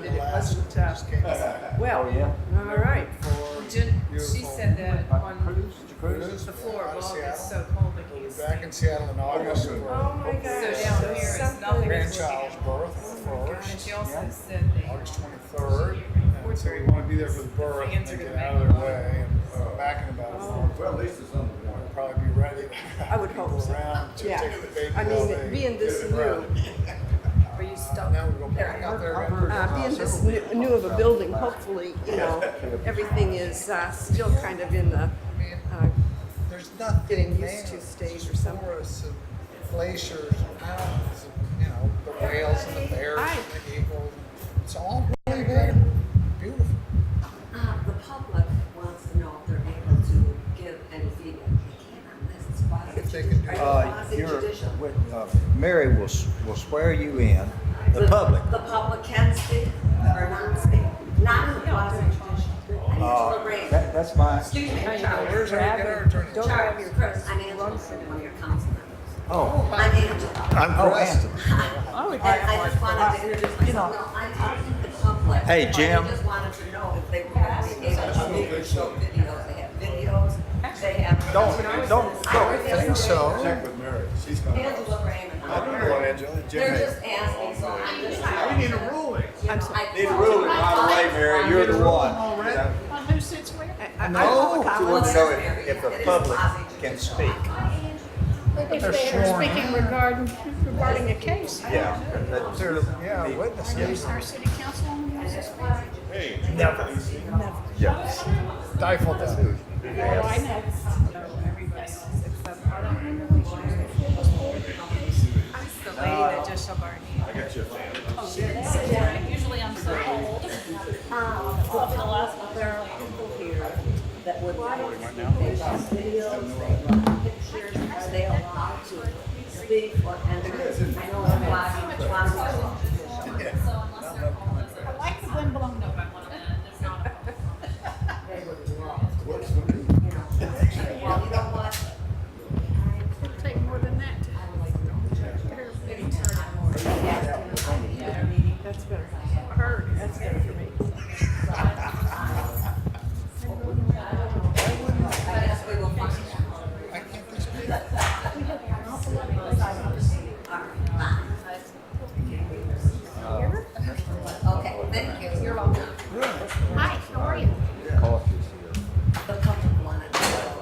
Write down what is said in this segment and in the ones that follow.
that it wasn't, well, Oh, yeah? all right. She said that on Cruise? the floor of all it's so cold they We'll be can't back in Seattle in August. Oh my So gosh. down here it's Something- nothing. Grandchild's birth, And she also Yeah. said they August 23rd. And so we want to be there for the birth and then get out of their way and back in about a month. Well, at least it's on the We'll probably be ready. I would hope so. Around to Yeah. take the baby I while mean, they being this get it ready. Are you stuck? Now we go back out there again. Being this new of a building, hopefully, you know, everything is still kind of in the There's nothing getting there. used to stage or something. Forests and glaciers and mountains and, you know, the whales and the bears and the eagles. It's all really very beautiful. The public wants to know if they're able to give any feedback. They can on this. It's quasi If they can do quasi-judicial. Mary will swear you in, the public. The public can speak or not speak. Not in the quasi-judicial. I need to Lorraine. That's fine. Excuse me, Charles. Where's our get our attorney? Don't have your Chris, I'm Angela, one of your council members. Oh, I'm Angela. I'm Chris. Anthony. And I just wanted to introduce myself. No, I'm talking to the public. Hey, Jim. I just wanted to know if they were going to be able to speak or show videos. They have videos. They have. I think so. Check with Mary. She's gonna. Angela Raymond. Angela. They're just asking, so I'm just. We need a ruling. I'm sorry. Need a ruling right away, Mary, you're the one. Who sits where? No. She wants to know if the public can speak. If they are speaking regarding a case. Yeah. Yeah, witnesses. Our city council uses Hey. Never. Yeah. Stifle them. Oh, I know. The lady that just showed our I got you a fan. Usually I'm so old. There are people here that would they got videos, they got pictures, are they allowed to speak or enter? I know in Washington. I like the wind blowing over. They would love to. Well, you know what? It'll take more than that to get her video turned. That's better. Heard. That's better for me. I guess we will find out. I can't think of it. Okay, thank you. You're welcome. Hi, how are you? Coffee's here. The public wanted to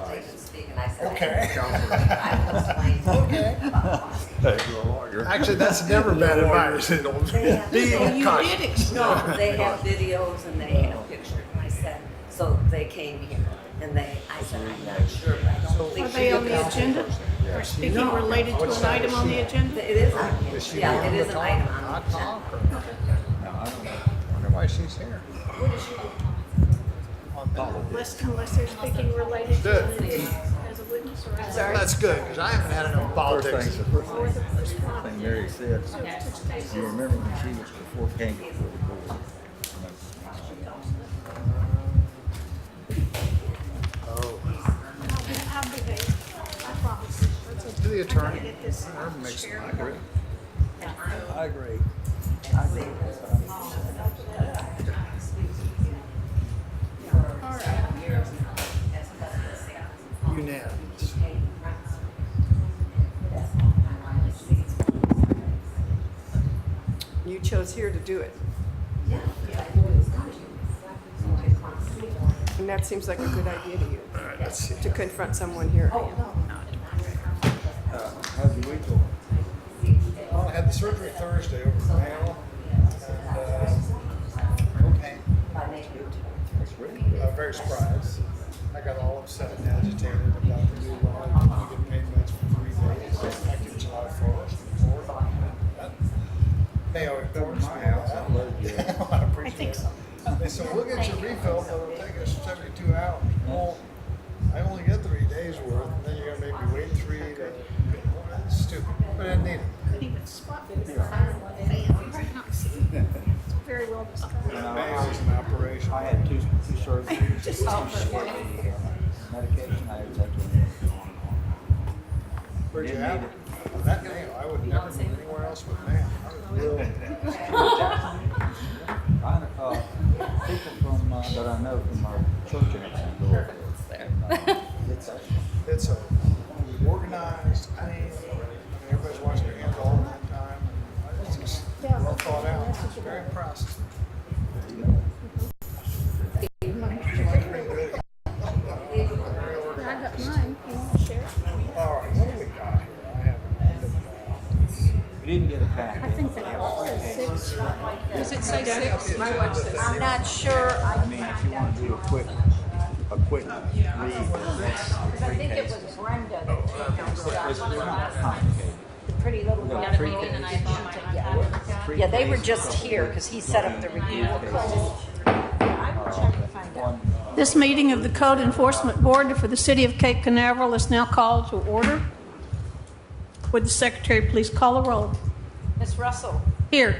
take and speak, and I said, Okay. I will explain. Okay. Hey, you're a lawyer. Actually, that's never bad advice. They have Be videos. cautious. No, they have videos and they have pictures, and I said, so they came here, and I said, I'm not sure, but I don't think. Are they on the agenda? Or speaking related to an item on the agenda? It is on, yeah, it is an item on the Not agenda. talk or, No, I don't know. wonder why she's here. Unless they're speaking related to it as a witness or as a. That's good, because I haven't had enough politics. First thing Mary said, you remember when she was before came before the board? Oh, I'll be there, I promise. to the attorney. Get this That makes chair. I agree. I agree. I agree. All right. Unanimous. You chose here to do it. And that seems like a good idea to you, All right, let's see. to confront someone here. How's your week going? Well, I had the surgery Thursday over the mail. No pain. That's great. I'm very surprised. I got all upset and agitated about the new law. You get paid meds for 3 days, effective July 1st. They always forced me. My house, I love you. I appreciate I think it. so. They said, we'll get your refill, but it'll take us 72 hours. Well, I only get 3 days worth, and then you're gonna make me wait 3 to, it's stupid, but I need it. Couldn't even spot it. It's very well described. It was an operation. I had two surgeries. Just two talk for a medication. I had to. Where'd you have it? That nail, I would never move anywhere else but man. I was real. I told you how to go over it. It's It's a organized, clean, everybody's watching their hands all the time. It's just well thought out. It's very impressed. I got mine. You want to share? All right, what do we got here? I have We didn't get a I packet. think that says 6. Does it say 6? My watch says 6. I'm not sure. I mean, if you want to do a quick read, that's I think it was Brenda that took them stuff. complicated. The pretty little one. Yeah, they were just here because he set up the review of code. I will check to find out. This meeting of the Code Enforcement Board for the City of Cape Canaveral is now called to order. Would the secretary please call the roll? Miss Russell, Here.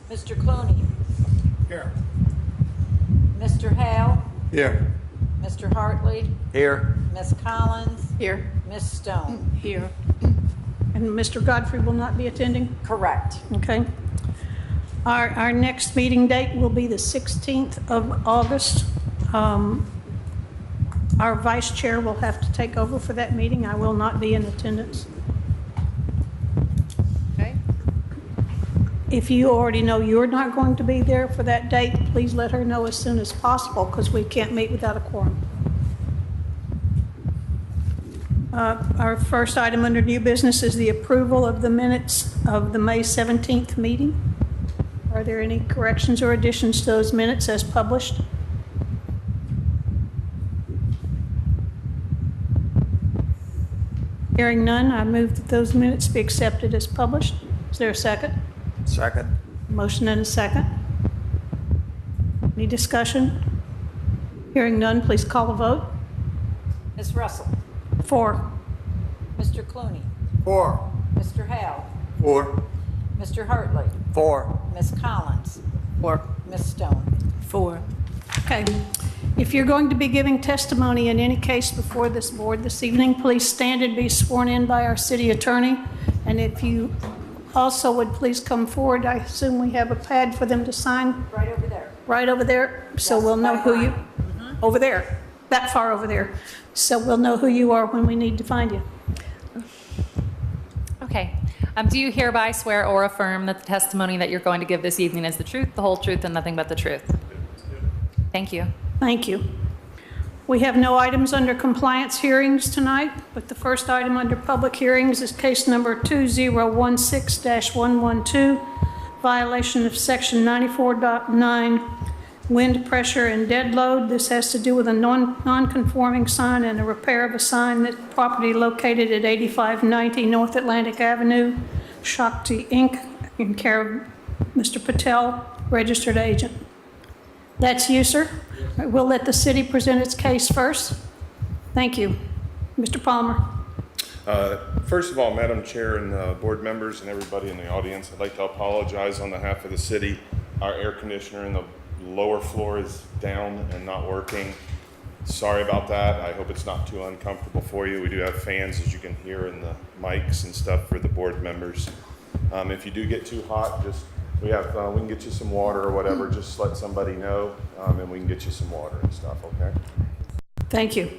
Mr. Clooney, here. Mr. Hale, Here. Mr. Hartley, Here. Miss Collins, Here. Miss Stone. Here. And Mr. Godfrey will not be attending? Correct. Okay. Our next meeting date will be the 16th of August. Our vice chair will have to take over for that meeting. I will not be in attendance. Okay. If you already know you're not going to be there for that date, please let her know as soon as possible because we can't meet without a quorum. Our first item under new business is the approval of the minutes of the May 17th meeting. Are there any corrections or additions to those minutes as published? Hearing none, I move that those minutes be accepted as published. Is there a second? Second. Motion and a second. Any discussion? Hearing none, please call the vote. Miss Russell, 4. Mr. Clooney, 4. Mr. Hale, 4. Mr. Hartley, 4. Miss Collins, 4. Miss Stone. 4. Okay. If you're going to be giving testimony in any case before this board this evening, please stand and be sworn in by our city attorney. And if you also would please come forward, I assume we have a pad for them to sign Right over there. right over there, so Yes, we'll know by who you, mine. over there, that far over there. So we'll know who you are when we need to find you. Okay. Do you hereby swear or affirm that the testimony that you're going to give this evening is the truth, the whole truth, and nothing but the truth? Thank you. Thank you. We have no items under compliance hearings tonight, but the first item under public hearings is case number 2016-112, violation of section 94.9, wind pressure and dead load. This has to do with a non-conforming sign and a repair of a sign at property located at 8590 North Atlantic Avenue, Shakti Inc., in care of Mr. Patel, registered agent. That's you, sir. We'll let the city present its case first. Thank you. Mr. Palmer. First of all, Madam Chair and board members and everybody in the audience, I'd like to apologize on behalf of the city. Our air conditioner in the lower floor is down and not working. Sorry about that. I hope it's not too uncomfortable for you. We do have fans, as you can hear, in the mics and stuff for the board members. If you do get too hot, just we can get you some water or whatever. Just let somebody know, and we can get you some water and stuff. Okay. Thank you.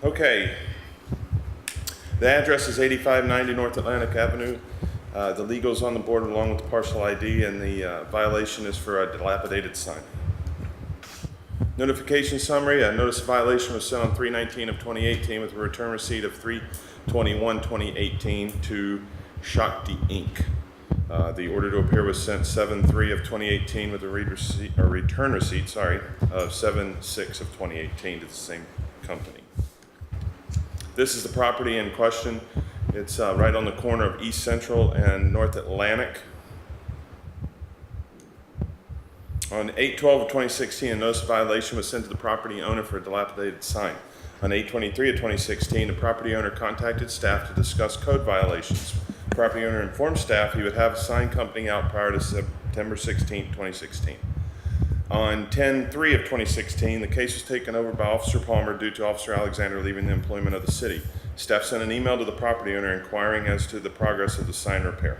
Okay. The address is 8590 North Atlantic Avenue. The legal's on the board along with the parcel ID, and the violation is for a dilapidated sign. Notification summary: a notice of violation was sent on 3/19 of 2018 with a return receipt of 3/21/2018 to Shakti Inc. The order to appear was sent 7/3 of 2018 with a return receipt of 7/6 of 2018 to the same company. This is the property in question. It's right on the corner of East Central and North Atlantic. On 8/12 of 2016, a notice of violation was sent to the property owner for a dilapidated sign. On 8/23 of 2016, the property owner contacted staff to discuss code violations. The property owner informed staff he would have a sign company out prior to September 16, 2016. On 10/3 of 2016, the case was taken over by Officer Palmer due to Officer Alexander leaving the employment of the city. Staff sent an email to the property owner inquiring as to the progress of the sign repair.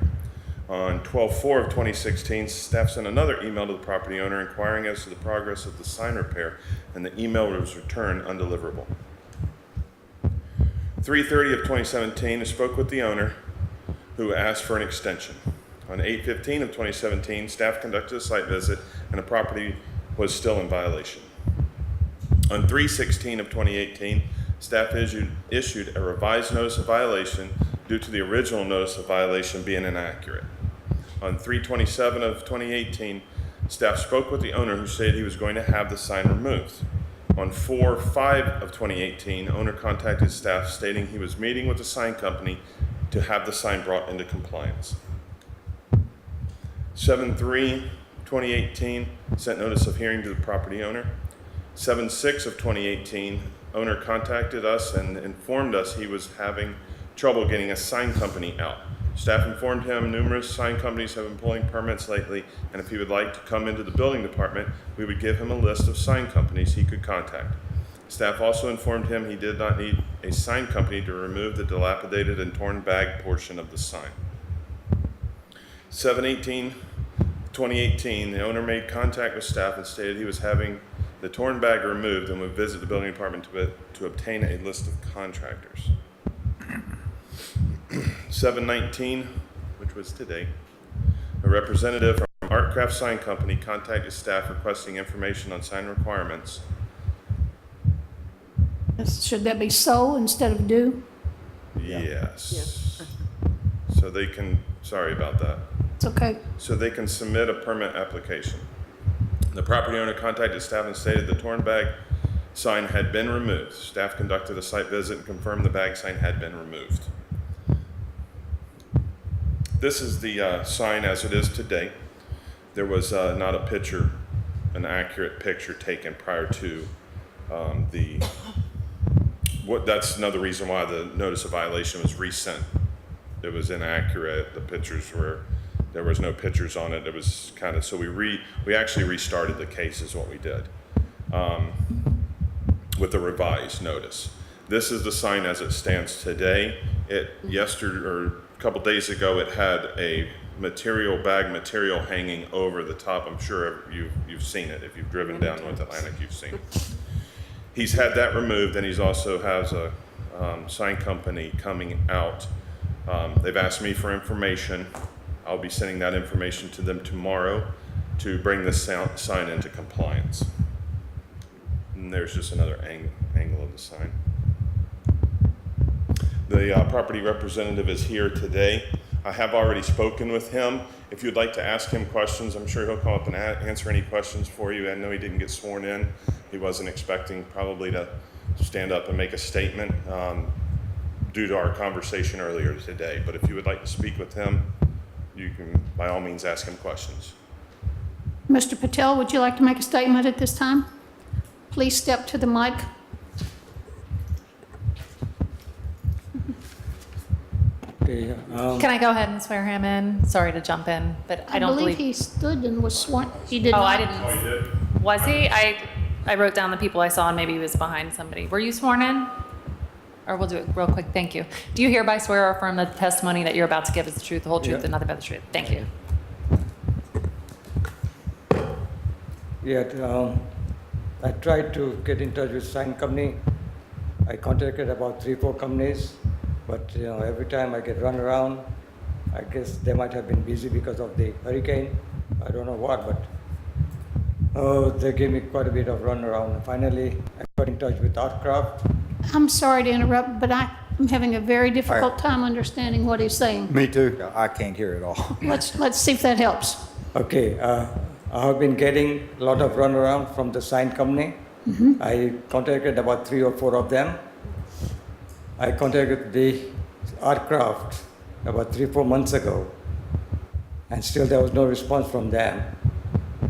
On 12/4 of 2016, staff sent another email to the property owner inquiring as to the progress of the sign repair, and the email was returned undeliverable. 3/30 of 2017, I spoke with the owner who asked for an extension. On 8/15 of 2017, staff conducted a site visit and the property was still in violation. On 3/16 of 2018, staff issued a revised notice of violation due to the original notice of violation being inaccurate. On 3/27 of 2018, staff spoke with the owner who said he was going to have the sign removed. On 4/5 of 2018, owner contacted staff stating he was meeting with the sign company to have the sign brought into compliance. 7/3/2018, sent notice of hearing to the property owner. 7/6 of 2018, owner contacted us and informed us he was having trouble getting a sign company out. Staff informed him numerous sign companies have been pulling permits lately, and if he would like to come into the building department, we would give him a list of sign companies he could contact. Staff also informed him he did not need a sign company to remove the dilapidated and torn bag portion of the sign. 7/18/2018, the owner made contact with staff and stated he was having the torn bag removed and would visit the building department to obtain a list of contractors. 7/19, which was today, a representative from Artcraft Sign Company contacted staff requesting information on sign requirements. Should that be so instead of do? Yes. So they can, sorry about that. It's okay. So they can submit a permit application. The property owner contacted staff and stated the torn bag sign had been removed. Staff conducted a site visit and confirmed the bag sign had been removed. This is the sign as it is today. There was not a picture, an accurate picture taken prior to that's another reason why the notice of violation was resent. It was inaccurate. The pictures there was no pictures on it. It was kind of, so we actually restarted the case is what we did with the revised notice. This is the sign as it stands today. Yesterday or a couple days ago, it had a bag material hanging over the top. I'm sure you've seen it. If you've driven down North Atlantic, you've seen it. He's had that removed, and he's also has a sign company coming out. They've asked me for information. I'll be sending that information to them tomorrow to bring this sign into compliance. And there's just another angle of the sign. The property representative is here today. I have already spoken with him. If you'd like to ask him questions, I'm sure he'll come up and answer any questions for you. I know he didn't get sworn in. He wasn't expecting probably to stand up and make a statement due to our conversation earlier today. But if you would like to speak with him, you can by all means ask him questions. Mr. Patel, would you like to make a statement at this time? Please step to the mic. Okay, Can I go ahead and swear him in? Sorry to jump in, but I don't believe believe. he stood and was sworn. He did Oh, not. I didn't. Oh, you did? Was he? I wrote down the people I saw and maybe he was behind somebody. Were you sworn in? Or we'll do it real quick. Thank you. Do you hereby swear or affirm that the testimony that you're about to give is the truth, the whole truth, Yeah. and nothing but the truth? Thank you. yeah, I tried to get in touch with sign company. I contacted about 3-4 companies, but every time I get run around. I guess they might have been busy because of the hurricane. I don't know what, but they gave me quite a bit of run around. Finally, I got in touch with Artcraft. I'm sorry to interrupt, but I'm having a very difficult time understanding what he's saying. Me too. I can't hear it all. Let's see if that helps. Okay, I have been getting a lot of runaround from the sign company. I contacted about 3 or 4 of them. I contacted the Artcraft about 3-4 months ago, and still there was no response from them.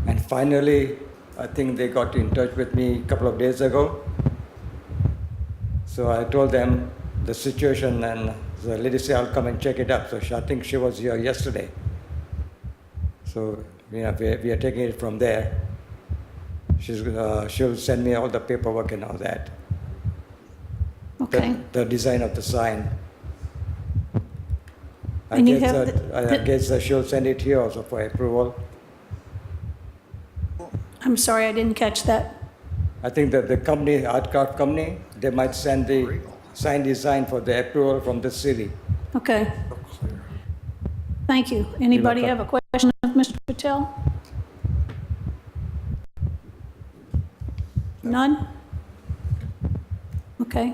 And finally, I think they got in touch with me a couple of days ago. So I told them the situation, and the lady said, I'll come and check it up. So I think she was here yesterday. So we are taking it from there. She'll send me all the paperwork and all that. Okay. The design of the sign. I And you guess have that, I guess that she'll send it here also for approval. I'm sorry, I didn't catch that. I think that the company, Artcraft company, they might send the sign design for the approval from the city. Okay. Thank you. Anybody have welcome. a question of Mr. Patel? None? Okay.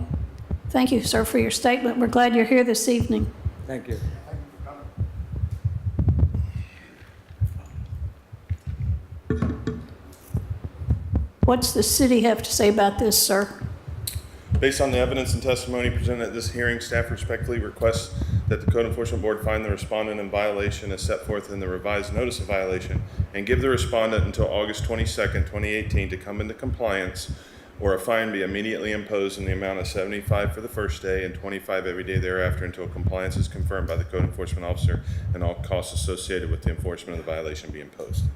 Thank you, sir, for your statement. We're glad you're here this evening. Thank you. What's the city have to say about this, sir? Based on the evidence and testimony presented at this hearing, staff respectfully requests that the Code Enforcement Board find the respondent in violation as set forth in the revised notice of violation and give the respondent until August 22nd, 2018 to come into compliance, or a fine be immediately imposed in the amount of $75 for the first day and $25 every day thereafter until compliance is confirmed by the Code Enforcement Officer and all costs associated with the enforcement of the violation be imposed.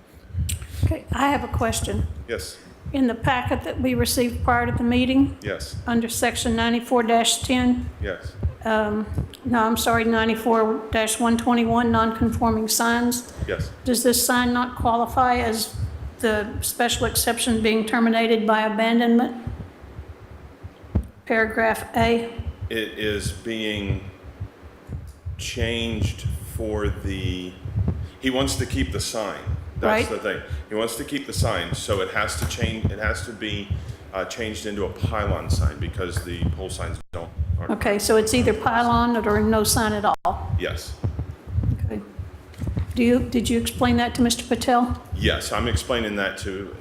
Okay, I have a question. Yes, In the packet that we received prior to the meeting, yes, under section 94-10, yes. no, I'm sorry, 94-121, non-conforming signs, Yes, does this sign not qualify as the special exception being terminated by abandonment? Paragraph A. it is being changed for the, he wants to keep the sign. That's Right. the thing. He wants to keep the sign, so it has to change, it has to be changed into a pylon sign because the pole signs aren't. Okay, so it's either pylon or no sign at all. Yes, Okay. Did you explain that to Mr. Patel? yes, I'm explaining that to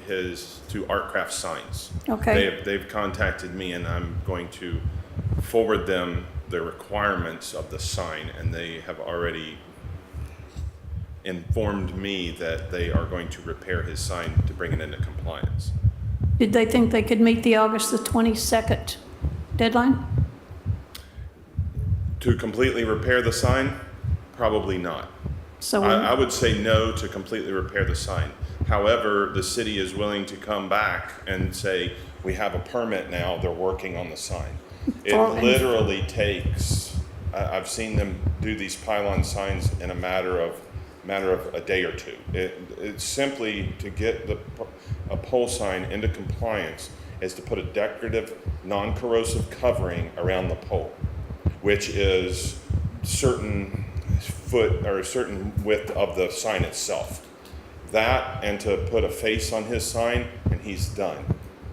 Artcraft Signs. Okay. They've contacted me and I'm going to forward them the requirements of the sign, and they have already informed me that they are going to repair his sign to bring it into compliance. Did they think they could meet the August the 22nd deadline? To completely repair the sign? Probably not. So I would say no to completely repair the sign. However, the city is willing to come back and say, we have a permit now, they're working on the sign. It For- literally takes, I've seen them do these pylon signs in a matter of a day or two. It's simply to get a pole sign into compliance is to put a decorative, non-corrosive covering around the pole, which is certain foot or a certain width of the sign itself. That, and to put a face on his sign, and he's done.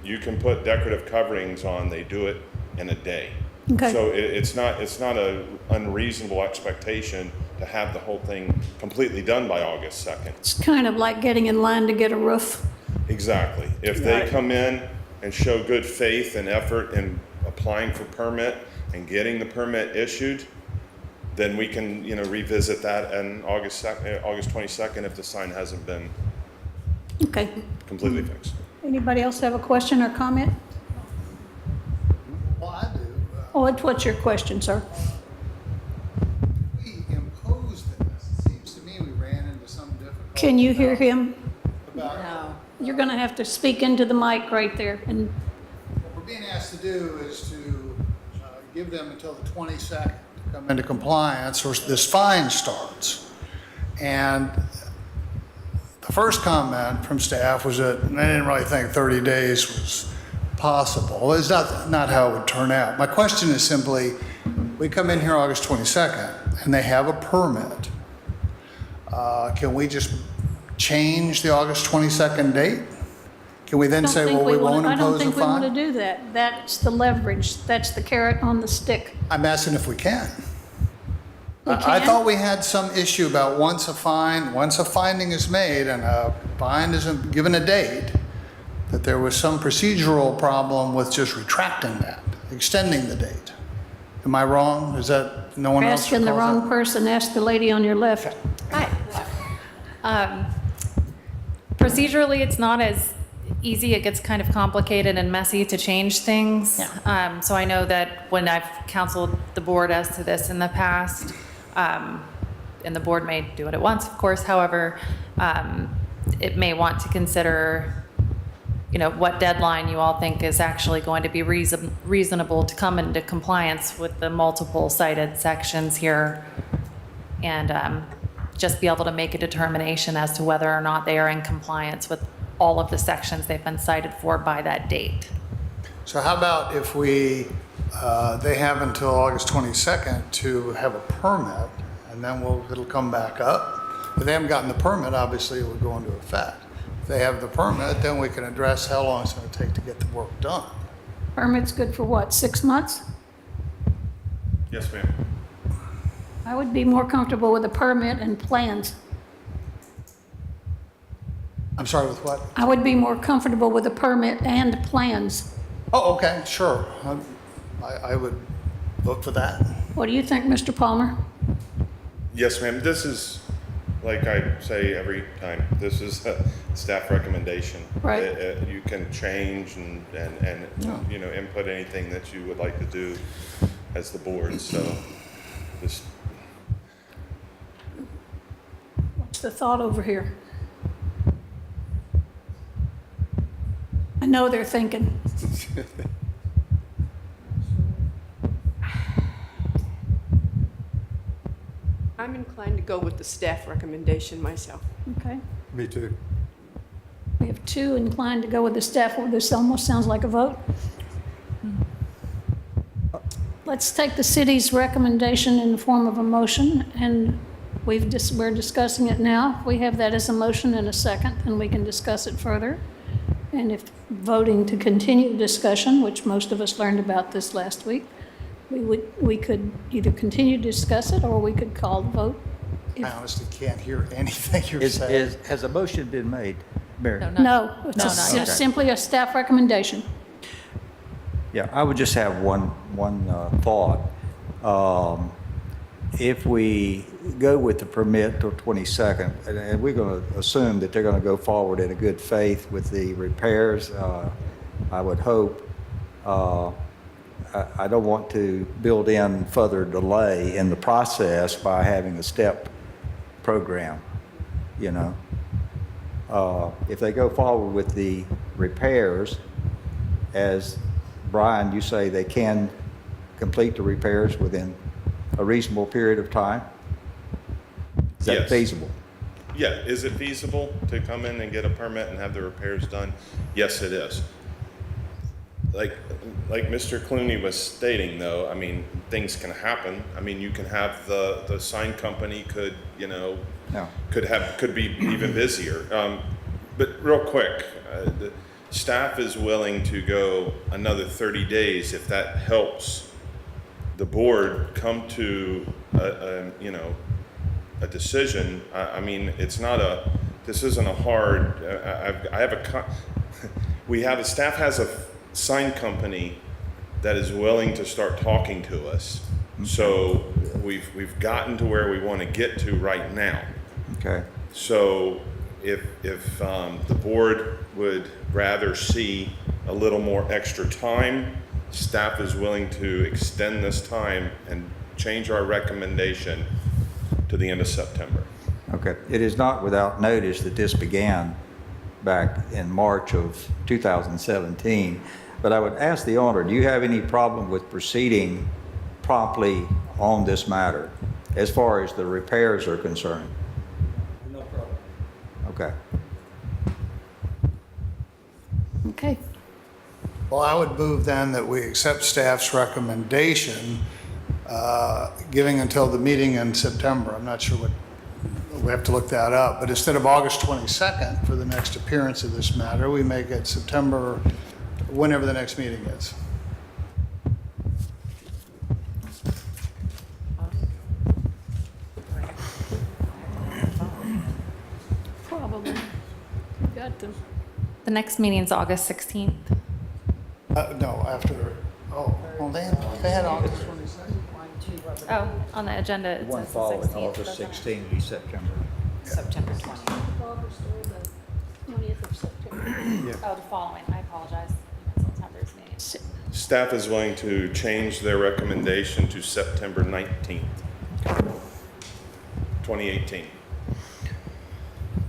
You can put decorative coverings on, they do it in a day. Okay. So it's not a unreasonable expectation to have the whole thing completely done by August 2nd. it's kind of like getting in line to get a roof. Exactly. If they Right. come in and show good faith and effort in applying for permit and getting the permit issued, then we can, revisit that on August 22nd if the sign hasn't been Okay. completely fixed. Anybody else have a question or comment? Well, I do. Oh, what's your question, sir? We imposed this. It seems to me we ran into some difficulty. Can you hear him? About No. You're going to have to speak into the mic right there. And what we're being asked to do is to give them until the 22nd to come into compliance, or this fine starts. And the first comment from staff was that they didn't really think 30 days was possible. Well, it's not how it would turn out. My question is simply, we come in here August 22nd and they have a permit. Can we just change the August 22nd date? Can we then say, well, we won't I don't impose a think we want to fine? do that. That's the leverage. That's the carrot on the stick. I'm asking if we can. We I can? thought we had some issue about once a finding is made and a fine isn't given a date, that there was some procedural problem with just retracting that, extending the date. Am I wrong? Is that, no one You're else asking the recalls wrong that? person. Ask the lady on your left. Hi. Procedurally, it's not as easy. It gets kind of complicated and messy to change things. So I know that when I've counseled the board as to this in the past, and the board may do it at once, of course, however, it may want to consider, what deadline you all think is actually going to be reasonable to come into compliance with the multiple cited sections here and just be able to make a determination as to whether or not they are in compliance with all of the sections they've been cited for by that date. So how about if we, they have until August 22nd to have a permit, and then it'll come back up. If they haven't gotten the permit, obviously it would go into effect. If they have the permit, then we can address how long it's going to take to get the work done. Permit's good for what, 6 months? Yes, ma'am. I would be more comfortable with a permit and plans. I'm sorry, with what? I would be more comfortable with a permit and plans. Oh, okay, sure. I would vote for that. What do you think, Mr. Palmer? Yes, ma'am. This is, like I say every time, this is a staff recommendation. Right. You can change and you know, input anything that you would like to do as the board, so just. What's the thought over here? I know they're thinking. I'm inclined to go with the staff recommendation myself. Okay. Me too. We have 2 inclined to go with the staff. Well, this almost sounds like a vote. Let's take the city's recommendation in the form of a motion, and we're discussing it now. If we have that as a motion in a second, then we can discuss it further. And if voting to continue discussion, which most of us learned about this last week, we could either continue to discuss it, or we could call the vote. I honestly can't hear anything you're saying. Has a motion been made, Mary? No, it's No, not yet. simply a staff recommendation. Yeah, I would just have one thought. If we go with the permit till 22nd, and we're going to assume that they're going to go forward in a good faith with the repairs, I would hope. I don't want to build in further delay in the process by having a step program, you know. If they go forward with the repairs, as Brian, you say they can complete the repairs within a reasonable period of time? Is that Yes. feasible? Yeah, is it feasible to come in and get a permit and have the repairs done? Yes, it is. Like Mr. Clooney was stating, though, I mean, things can happen. I mean, you can have the sign company could, you know, No. could be even busier. But real quick, the staff is willing to go another 30 days if that helps the board come to you know, a decision. I mean, it's not this isn't a hard, staff has a sign company that is willing to start talking to us. So we've gotten to where we want to get to right now. Okay. So if the board would rather see a little more extra time, staff is willing to extend this time and change our recommendation to the end of September. Okay. It is not without notice that this began back in March of 2017. But I would ask the owner, do you have any problem with proceeding promptly on this matter as far as the repairs are concerned? No problem. Okay. Okay. Well, I would move then that we accept staff's recommendation, giving until the meeting in September. I'm not sure we have to look that up, but instead of August 22nd for the next appearance of this matter, we make it September, whenever the next meeting is. Probably. You got them. The next meeting's August 16th. No, after, well, they had August 22nd. Oh, on the agenda, it One says the following 16th. August 16th be September. September 20th. August or the 20th of September. Oh, the following, I apologize. September's meeting. Staff is willing to change their recommendation to September 19th, 2018.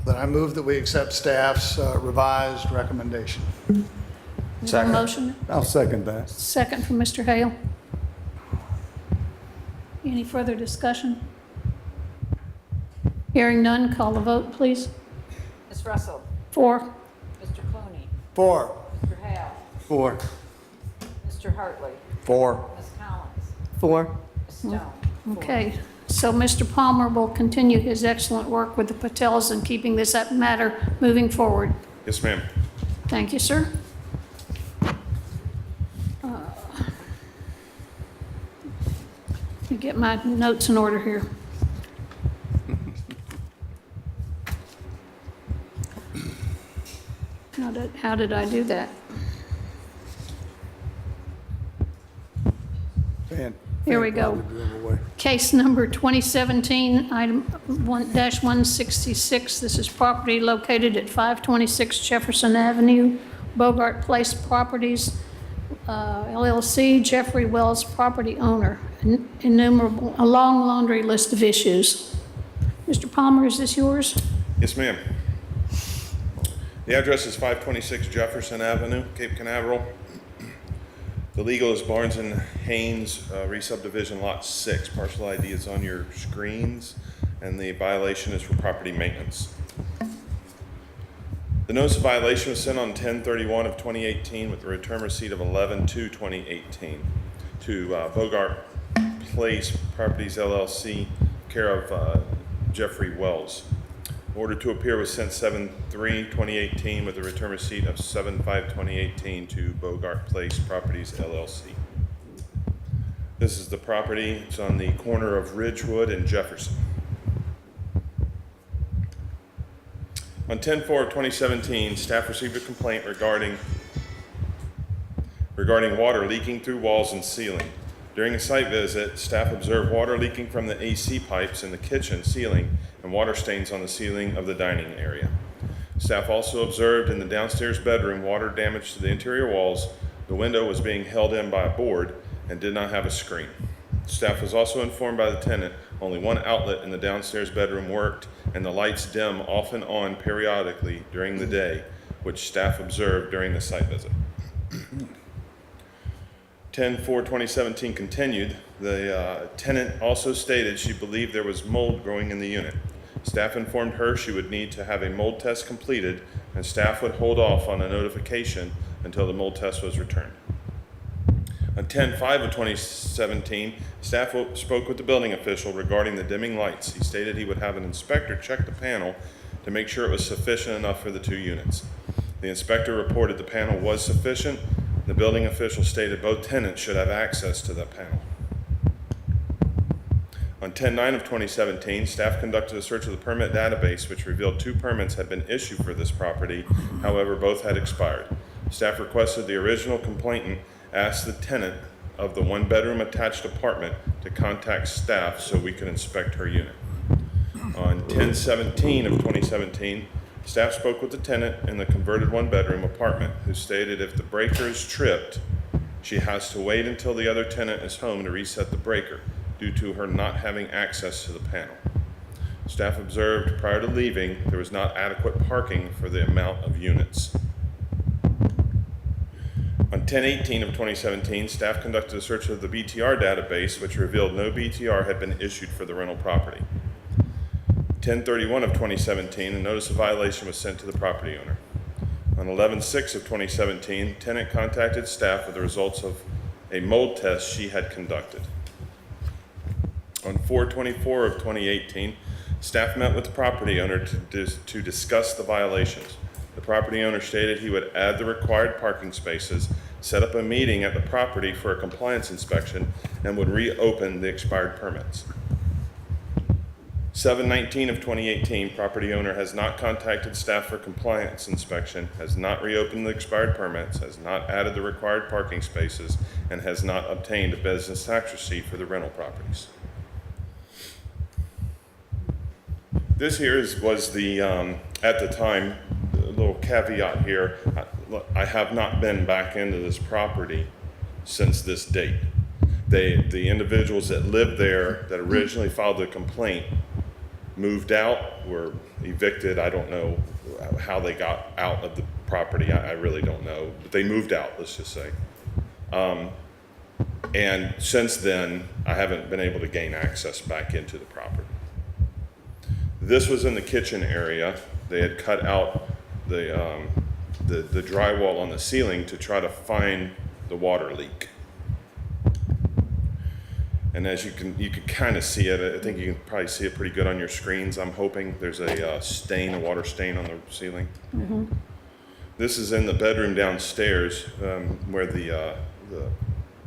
Then I move that we accept staff's revised recommendation. Is there a motion? I'll second that. Second from Mr. Hale. Any further discussion? Hearing none, call the vote, please. Ms. Russell, 4. Mr. Clooney, 4. Mr. Hale, 4. Mr. Hartley, 4. Ms. Collins, 4. Ms. Stone. Okay, so Mr. Palmer will continue his excellent work with the Patels in keeping this matter moving forward. Yes, ma'am. Thank you, sir. Let me get my notes in order here. How did I do that? Here we go. Case number 2017, item 1-166. This is property located at 526 Jefferson Avenue, Bogart Place Properties, LLC, Jeffrey Wells, property owner. Innumerable, a long laundry list of issues. Mr. Palmer, is this yours? Yes, ma'am. The address is 526 Jefferson Avenue, Cape Canaveral. The legal is Barnes and Haynes, re-subdivision lot 6. Parcel ID is on your screens, and the violation is for property maintenance. The notice of violation was sent on 10/31 of 2018 with the return receipt of 11/2/2018 to Bogart Place Properties LLC, care of Jeffrey Wells. Order to appear was sent 7/3/2018 with a return receipt of 7/5/2018 to Bogart Place Properties LLC. This is the property. It's on the corner of Ridgewood and Jefferson. On 10/4/2017, staff received a complaint regarding water leaking through walls and ceiling. During a site visit, staff observed water leaking from the AC pipes in the kitchen ceiling and water stains on the ceiling of the dining area. Staff also observed in the downstairs bedroom water damage to the interior walls. The window was being held in by a board and did not have a screen. Staff was also informed by the tenant only one outlet in the downstairs bedroom worked and the lights dim off and on periodically during the day, which staff observed during the site visit. 10/4/2017 continued. The tenant also stated she believed there was mold growing in the unit. Staff informed her she would need to have a mold test completed, and staff would hold off on a notification until the mold test was returned. On 10/5/2017, staff spoke with the building official regarding the dimming lights. He stated he would have an inspector check the panel to make sure it was sufficient enough for the 2 units. The inspector reported the panel was sufficient. The building official stated both tenants should have access to that panel. On 10/9/2017, staff conducted a search of the permit database, which revealed 2 permits had been issued for this property. However, both had expired. Staff requested the original complainant ask the tenant of the 1-bedroom attached apartment to contact staff so we could inspect her unit. On 10/17/2017, staff spoke with the tenant in the converted 1-bedroom apartment, who stated if the breaker is tripped, she has to wait until the other tenant is home to reset the breaker due to her not having access to the panel. Staff observed prior to leaving there was not adequate parking for the amount of units. On 10/18/2017, staff conducted a search of the BTR database, which revealed no BTR had been issued for the rental property. 10/31/2017, a notice of violation was sent to the property owner. On 11/6/2017, tenant contacted staff with the results of a mold test she had conducted. On 4/24/2018, staff met with the property owner to discuss the violations. The property owner stated he would add the required parking spaces, set up a meeting at the property for a compliance inspection, and would reopen the expired permits. 7/19/2018, property owner has not contacted staff for compliance inspection, has not reopened the expired permits, has not added the required parking spaces, and has not obtained a business tax receipt for the rental properties. This here was the, at the time, a little caveat here, I have not been back into this property since this date. The individuals that lived there that originally filed the complaint moved out, were evicted. I don't know how they got out of the property. I really don't know, but they moved out, let's just say. And since then, I haven't been able to gain access back into the property. This was in the kitchen area. They had cut out the drywall on the ceiling to try to find the water leak. And as you can kind of see it. I think you can probably see it pretty good on your screens. I'm hoping there's a stain, a water stain on the ceiling. This is in the bedroom downstairs, where the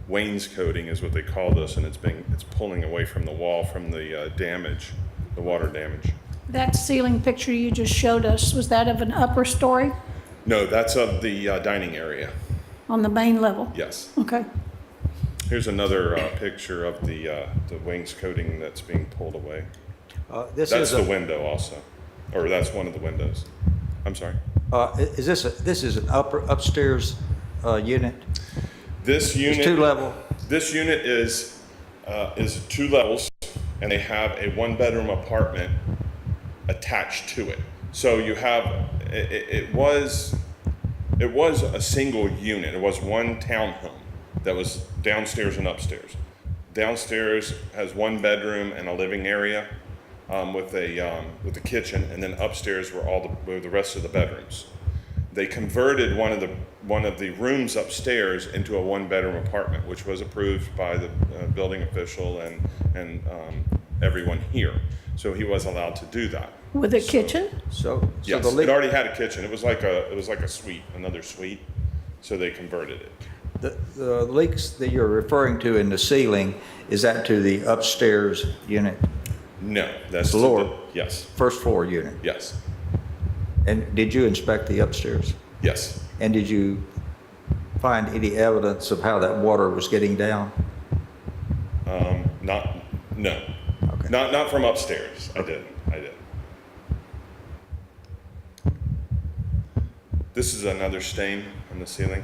wainscoting is what they call this, and it's pulling away from the wall from the damage, the water damage. That ceiling picture you just showed us, was that of an upper story No, that's of the dining area. on the main level? Yes. Okay. Here's another picture of the wainscoting that's being pulled away. This That's is the window also, or that's one of the windows. I'm sorry. Is this is an upstairs unit? This unit. It's two-level? This unit is 2 levels, and they have a 1-bedroom apartment attached to it. So you have, it was a single unit. It was one townhome that was downstairs and upstairs. Downstairs has 1 bedroom and a living area with a kitchen, and then upstairs were the rest of the bedrooms. They converted one of the rooms upstairs into a 1-bedroom apartment, which was approved by the building official and everyone here. So he was allowed to do that. With a kitchen? So Yes, the it leak, already had a kitchen. It was like a suite, another suite. So they converted it. the leaks that you're referring to in the ceiling, is that to the upstairs unit, No, that's The lower. Yes, first floor unit? yes, And did you inspect the upstairs? yes. And did you find any evidence of how that water was getting down? No. Okay. Not from upstairs. I didn't. This is another stain on the ceiling.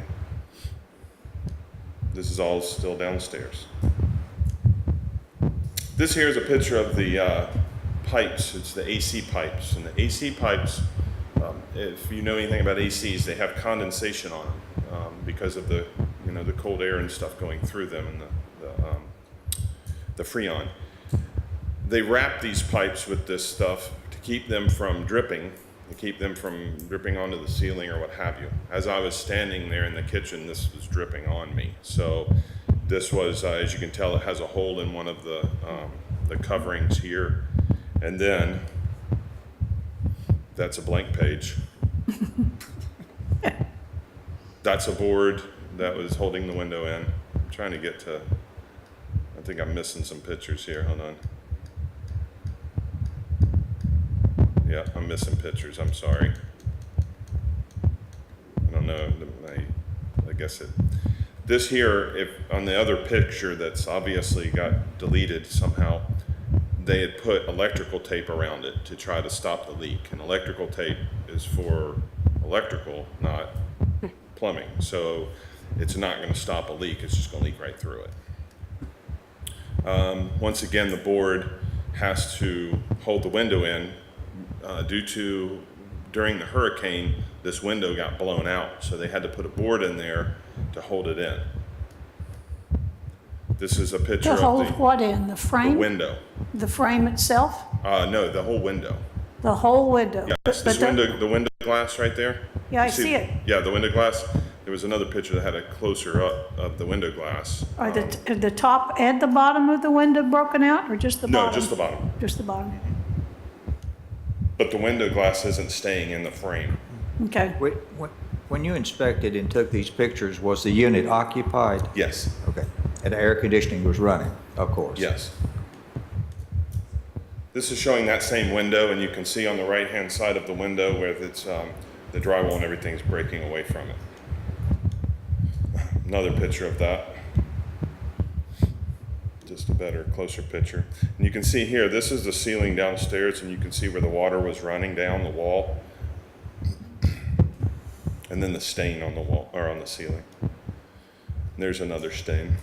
This is all still downstairs. This here is a picture of the pipes. It's the AC pipes. And the AC pipes, if you know anything about ACs, they have condensation on them because of the cold air and stuff going through them and the Freon. They wrap these pipes with this stuff to keep them from dripping, to keep them from dripping onto the ceiling or what have you. As I was standing there in the kitchen, this was dripping on me. So this was, as you can tell, it has a hole in one of the coverings here. And then that's a blank page. That's a board that was holding the window in. I'm trying to get to, I think I'm missing some pictures here. Hold on. Yeah, I'm missing pictures. I'm sorry. I don't know. I guess this here, if on the other picture that's obviously got deleted somehow, they had put electrical tape around it to try to stop the leak. And electrical tape is for electrical, not plumbing. So it's not going to stop a leak. It's just going to leak right through it. Once again, the board has to hold the window in due to, during the hurricane, this window got blown out. So they had to put a board in there to hold it in. This is a picture To hold of what in? The the frame? window. The frame itself? No, the whole window. The whole window? Yes, But this window, the window glass right there. Yeah, I You see it. Yeah, the window glass. There was another picture that had a closer up of the window glass. Are the top and the bottom of the window broken out, or just the No, bottom? just the bottom. Just the bottom. But the window glass isn't staying in the frame. Okay. When you inspected and took these pictures, was the unit occupied? Yes, Okay. And the air conditioning was running, of course? yes. This is showing that same window, and you can see on the right-hand side of the window where it's, the drywall and everything's breaking away from it. Another picture of that. Just a better, closer picture. And you can see here, this is the ceiling downstairs, and you can see where the water was running down the wall. And then the stain on the wall, or on the ceiling. And there's another stain.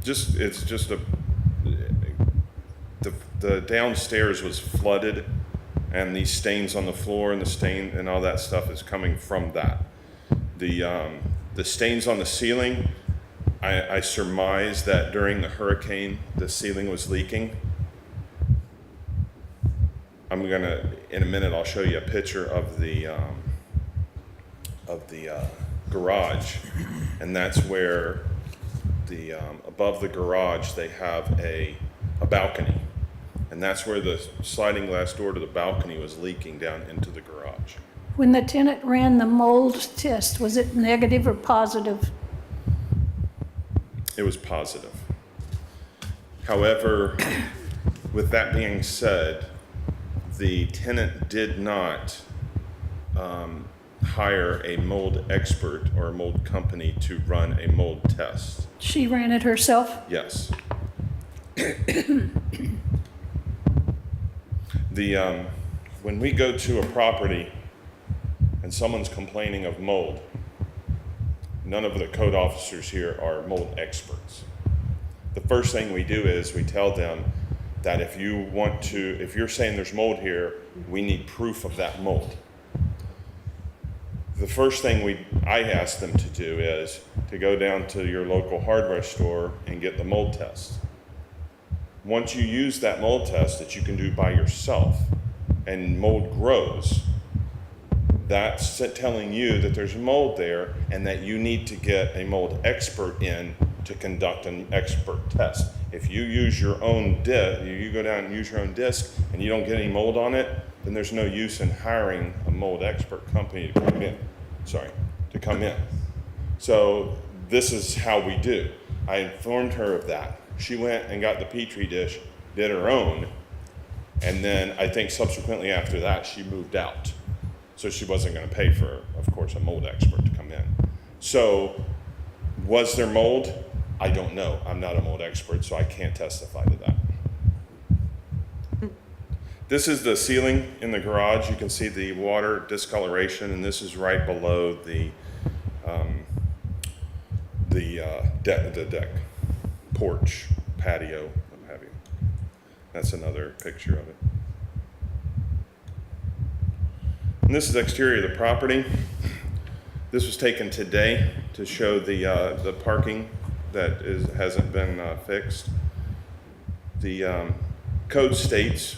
It's just the downstairs was flooded, and these stains on the floor and the stain and all that stuff is coming from that. The stains on the ceiling, I surmise that during the hurricane, the ceiling was leaking. I'm gonna, in a minute, I'll show you a picture of the garage, and that's where the, above the garage, they have a balcony. And that's where the sliding glass door to the balcony was leaking down into the garage. When the tenant ran the mold test, was it negative or positive? It was positive. However, with that being said, the tenant did not hire a mold expert or a mold company to run a mold test. She ran it herself? Yes. When we go to a property and someone's complaining of mold, none of the code officers here are mold experts. The first thing we do is we tell them that if you're saying there's mold here, we need proof of that mold. The first thing I ask them to do is to go down to your local hardware store and get the mold test. Once you use that mold test that you can do by yourself and mold grows, that's telling you that there's mold there and that you need to get a mold expert in to conduct an expert test. If you use your own disc, you go down and use your own disc and you don't get any mold on it, then there's no use in hiring a mold expert company to come in. So this is how we do. I informed her of that. She went and got the Petri dish, did her own, and then I think subsequently after that, she moved out. So she wasn't gonna pay for, of course, a mold expert to come in. So was there mold? I don't know. I'm not a mold expert, so I can't testify to that. This is the ceiling in the garage. You can see the water discoloration, and this is right below the deck, porch, patio, what have you. That's another picture of it. And this is the exterior of the property. This was taken today to show the parking that hasn't been fixed. The code states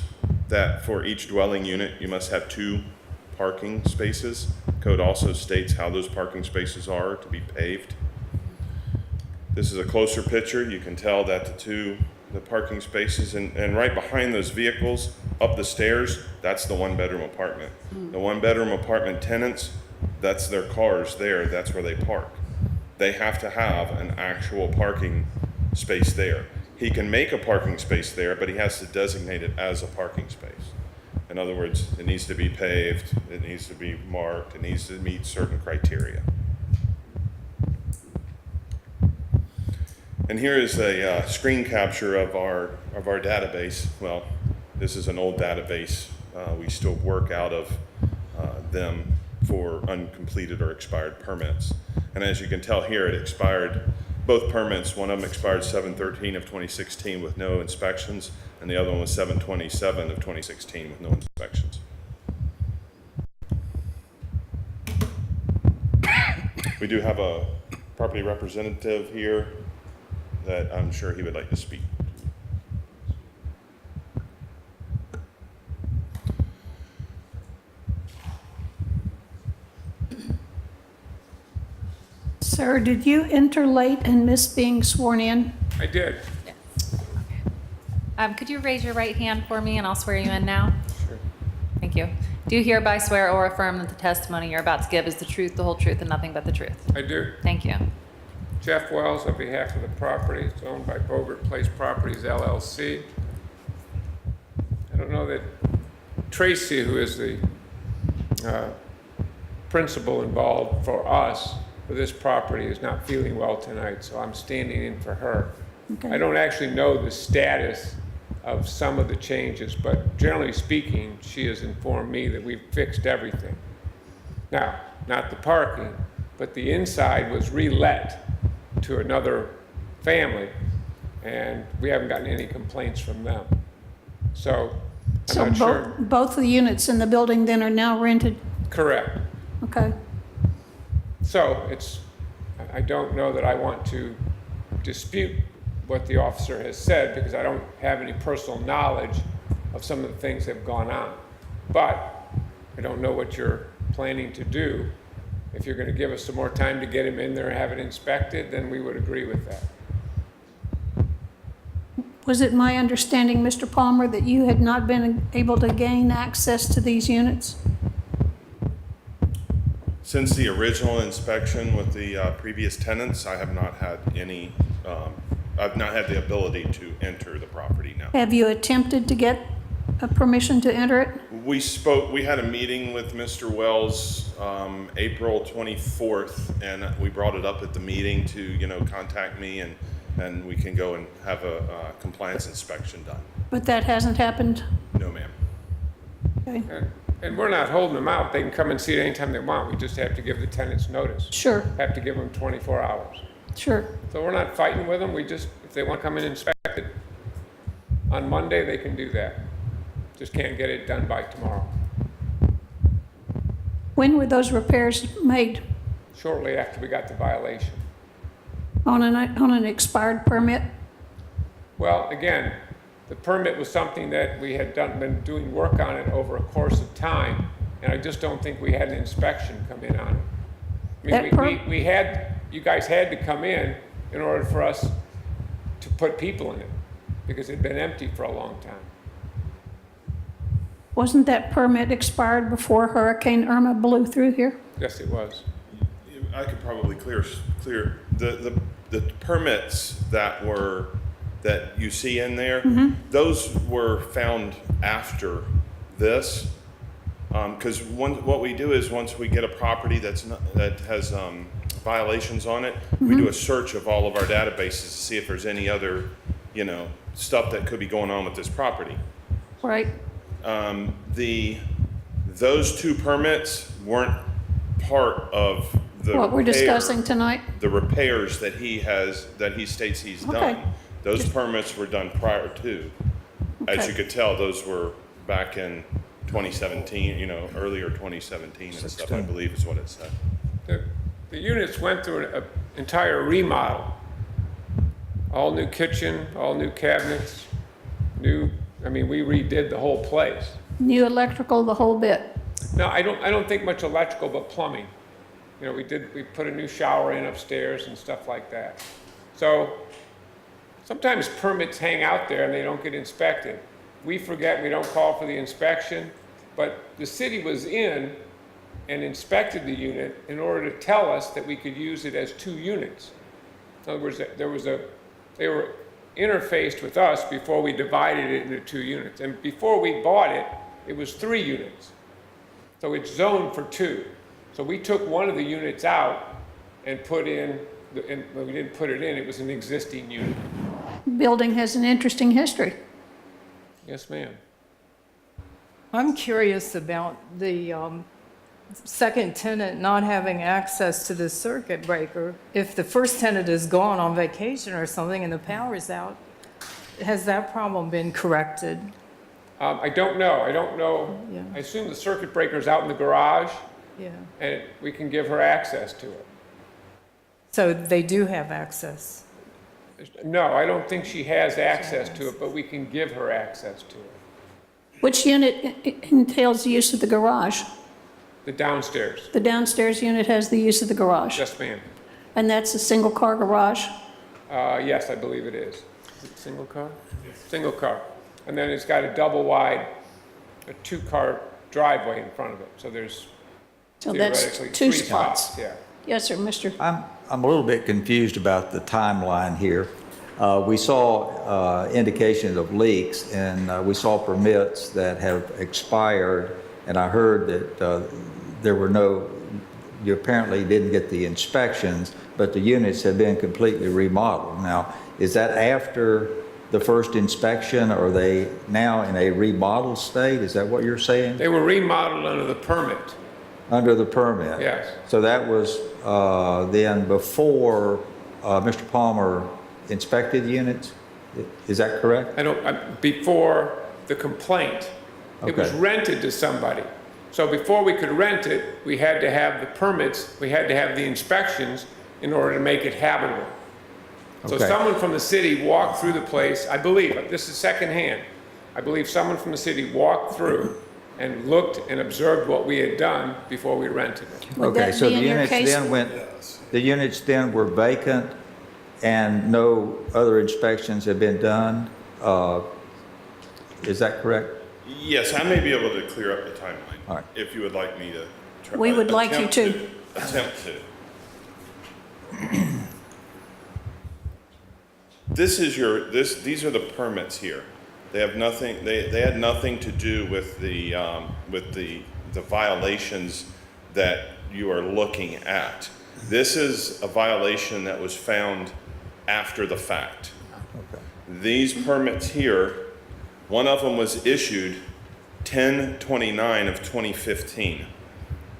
that for each dwelling unit, you must have 2 parking spaces. Code also states how those parking spaces are to be paved. This is a closer picture. You can tell that the parking spaces, and right behind those vehicles, up the stairs, that's the 1-bedroom apartment. The 1-bedroom apartment tenants, that's their cars there, that's where they park. They have to have an actual parking space there. He can make a parking space there, but he has to designate it as a parking space. In other words, it needs to be paved, it needs to be marked, it needs to meet certain criteria. And here is a screen capture of our database. Well, this is an old database. We still work out of them for uncompleted or expired permits. And as you can tell here, it expired, both permits, one of them expired 7/13 of 2016 with no inspections, and the other one was 7/27 of 2016 with no inspections. We do have a property representative here that I'm sure he would like to speak. Sir, did you enter late and miss being sworn in? I did. Could you raise your right hand for me and I'll swear you in now? Sure. Thank you. Do you hereby swear or affirm that the testimony you're about to give is the truth, the whole truth, and nothing but the truth? I do. Thank you. Jeff Wells, on behalf of the property, it's owned by Bogert Place Properties LLC. I don't know that Tracy, who is the principal involved for us for this property, is not feeling well tonight, so I'm standing in for her. Okay. I don't actually know the status of some of the changes, but generally speaking, she has informed me that we've fixed everything. Now, not the parking, but the inside was re-let to another family, and we haven't gotten any complaints from them. So I'm not sure. Both the units in the building then are now rented? Correct. Okay. So I don't know that I want to dispute what the officer has said because I don't have any personal knowledge of some of the things that have gone on. But I don't know what you're planning to do. If you're gonna give us some more time to get him in there and have it inspected, then we would agree with that. Was it my understanding, Mr. Palmer, that you had not been able to gain access to these units? Since the original inspection with the previous tenants, I have not had any, I've not had the ability to enter the property now. Have you attempted to get a permission to enter it? We had a meeting with Mr. Wells, April 24th, and we brought it up at the meeting to, you know, contact me and we can go and have a compliance inspection done. But that hasn't happened? No, ma'am. Okay. And we're not holding them out. They can come and see it anytime they want. We just have to give the tenants notice. Sure, Have to give them 24 hours. sure. So we're not fighting with them. We just, if they want to come in and inspect it on Monday, they can do that. Just can't get it done by tomorrow. When were those repairs made? Shortly after we got the violation. On an expired permit? Well, again, the permit was something that we had been doing work on it over a course of time, and I just don't think we had an inspection come in on it. I mean, we had, you guys had to come in order for us to put people in it, because it had been empty for a long time. Wasn't that permit expired before Hurricane Irma blew through here? Yes, it was. I could probably clear the permits that you see in there, those were found after this. Because what we do is once we get a property that has violations on it, we do a search of all of our databases to see if there's any other, you know, stuff that could be going on with this property. Right. Those two permits weren't part of the What we're discussing tonight? the repairs that he states he's Okay. done. Those permits were done prior to. As Okay. you could tell, those were back in 2017, you know, earlier 2017 and stuff, I 16. believe is what it said. The units went through an entire remodel. All new kitchen, all new cabinets, I mean, we redid the whole place. New electrical, the whole bit? No, I don't think much electrical, but plumbing. You know, we put a new shower in upstairs and stuff like that. So sometimes permits hang out there and they don't get inspected. We forget, we don't call for the inspection, but the city was in and inspected the unit in order to tell us that we could use it as 2 units. In other words, they were interfaced with us before we divided it into 2 units. And before we bought it, it was 3 units. So it's zoned for 2. So we took one of the units out and put in, well, we didn't put it in, it was an existing unit. Building has an interesting history. Yes, ma'am. I'm curious about the second tenant not having access to the circuit breaker. If the first tenant is gone on vacation or something and the power is out, has that problem been corrected? I don't know. Yeah. I assume the circuit breaker's out in the garage Yeah. and we can give her access to it. So they do have access. No, I don't think she has access to it, but we can give her access to it. Which unit entails the use of the garage? The downstairs. The downstairs unit has the use of the garage? Yes, ma'am. And that's a single-car garage? Yes, I believe it is. Is it single car? Single car. And then it's got a double wide, a 2-car driveway in front of it. So there's So that's theoretically 2 3 spots? Yeah. Yes, sir, Mr. I'm a little bit confused about the timeline here. We saw indications of leaks, and we saw permits that have expired, and I heard that you apparently didn't get the inspections, but the units have been completely remodeled. Now, is that after the first inspection, or are they now in a remodeled state? Is that what you're saying? They were remodeled under the permit. Under the permit? Yes. So that was then before Mr. Palmer inspected the units? Is that correct? Before the complaint. It was Okay. rented to somebody. So before we could rent it, we had to have the permits, we had to have the inspections in order to make it habitable. So Okay. someone from the city walked through the place, I believe, this is secondhand, I believe someone from the city walked through and looked and observed what we had done before we rented it. Would Okay, that so be the in your units case? then went, the units then were vacant and no other inspections have been done? Is that correct? Yes, I may be able to clear up the timeline. All right. If you would like me to. Try, We would like you attempt to. Attempt to. These are the permits here. They have nothing, they had nothing to do with the violations that you are looking at. This is a violation that was found after the fact. Okay. These permits here, one of them was issued 10/29 of 2015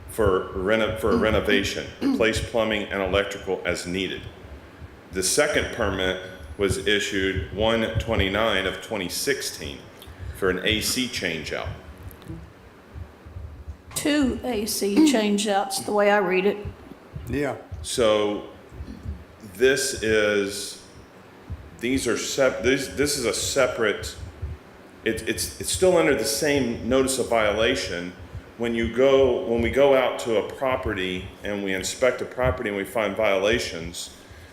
for a renovation, replace plumbing and electrical as needed. The second permit was issued 1/29 of 2016 for an AC changeout. 2 AC change-outs, the way I read it. Yeah. So this is a separate, it's still under the same notice of violation. When we go out to a property and we inspect a property and we find violations,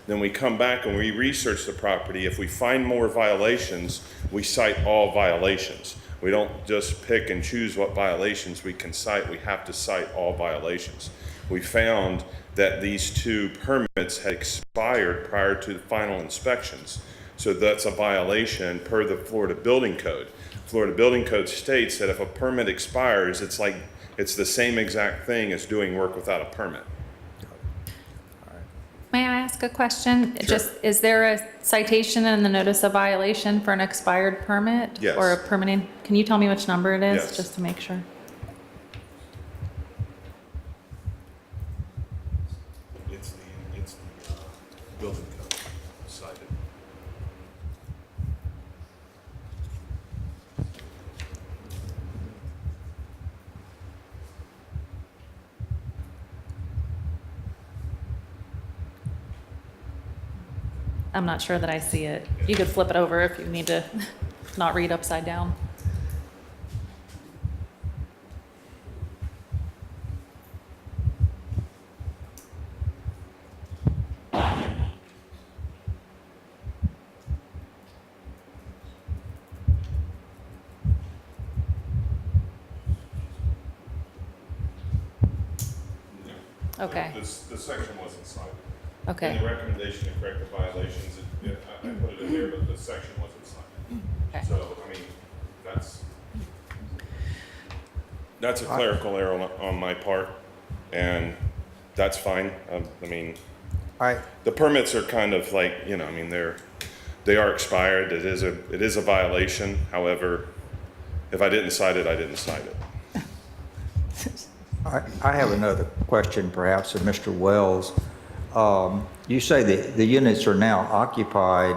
then we come back and we research the property. If we find more violations, we cite all violations. We don't just pick and choose what violations we can cite. We have to cite all violations. We found that these 2 permits had expired prior to the final inspections. So that's a violation per the Florida Building Code. Florida Building Code states that if a permit expires, it's the same exact thing as doing work without a permit. May I ask a question? Sure. Just, is there a citation in the notice of violation for an expired permit? Yes. Or a permitting? Can you tell me which number it is, Yes. just to make sure? It's the building code cited. I'm not sure that I see it. You could flip it over if you need to not read upside down. Okay, The section wasn't cited. okay. In the recommendation to correct the violations, I put it in there, but the section wasn't cited. Okay. So, I mean, that's a clerical error on my part, and that's fine. I mean, All right, the permits are kind of like, I mean, they are expired. It is a violation. However, if I didn't cite it, I didn't cite it. I have another question perhaps of Mr. Wells. You say that the units are now occupied,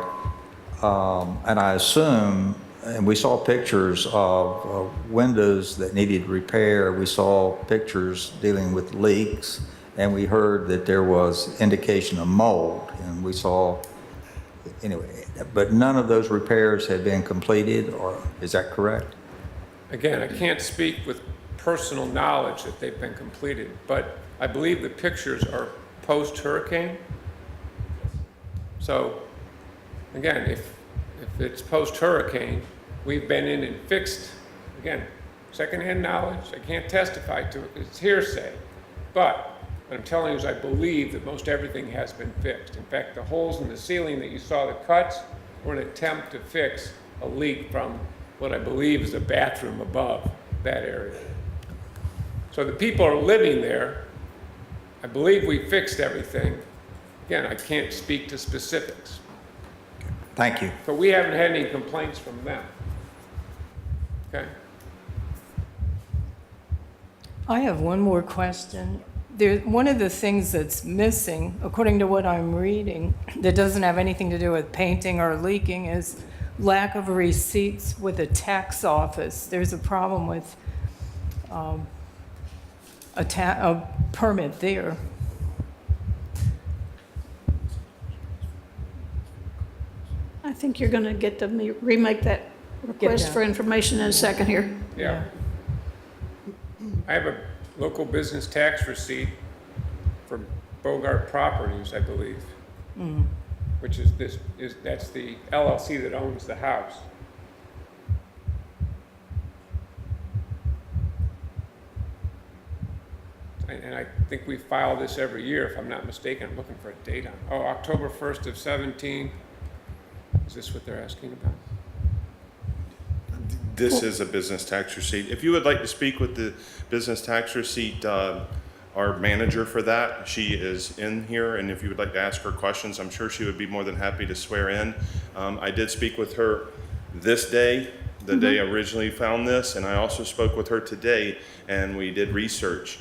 and I assume, and we saw pictures of windows that needed repair. We saw pictures dealing with leaks, and we heard that there was indication of mold, and we saw, anyway, but none of those repairs have been completed, or is that correct? Again, I can't speak with personal knowledge that they've been completed, but I believe the pictures are post-hurricane. So, again, if it's post-hurricane, we've been in and fixed, again, secondhand knowledge, I can't testify to it, it's hearsay. But what I'm telling you is I believe that most everything has been fixed. In fact, the holes in the ceiling that you saw, the cuts, were an attempt to fix a leak from what I believe is a bathroom above that area. So the people are living there. I believe we fixed everything. Again, I can't speak to specifics. Thank you. But we haven't had any complaints from them. Okay? I have one more question. One of the things that's missing, according to what I'm reading, that doesn't have anything to do with painting or leaking, is lack of receipts with the tax office. There's a problem with a permit there. I think you're going to get to remake that request that. for information in a second here. Yeah. I have a local business tax receipt for Bogart Properties, I believe. Which is that's the LLC that owns the house. And I think we file this every year, if I'm not mistaken. I'm looking for a date on, oh, October 1st of 17. Is this what they're asking about? This is a business tax receipt. If you would like to speak with the business tax receipt, our manager for that, she is in here, and if you would like to ask her questions, I'm sure she would be more than happy to swear in. I did speak with her this day, the day I originally found this, and I also spoke with her today, and we did research.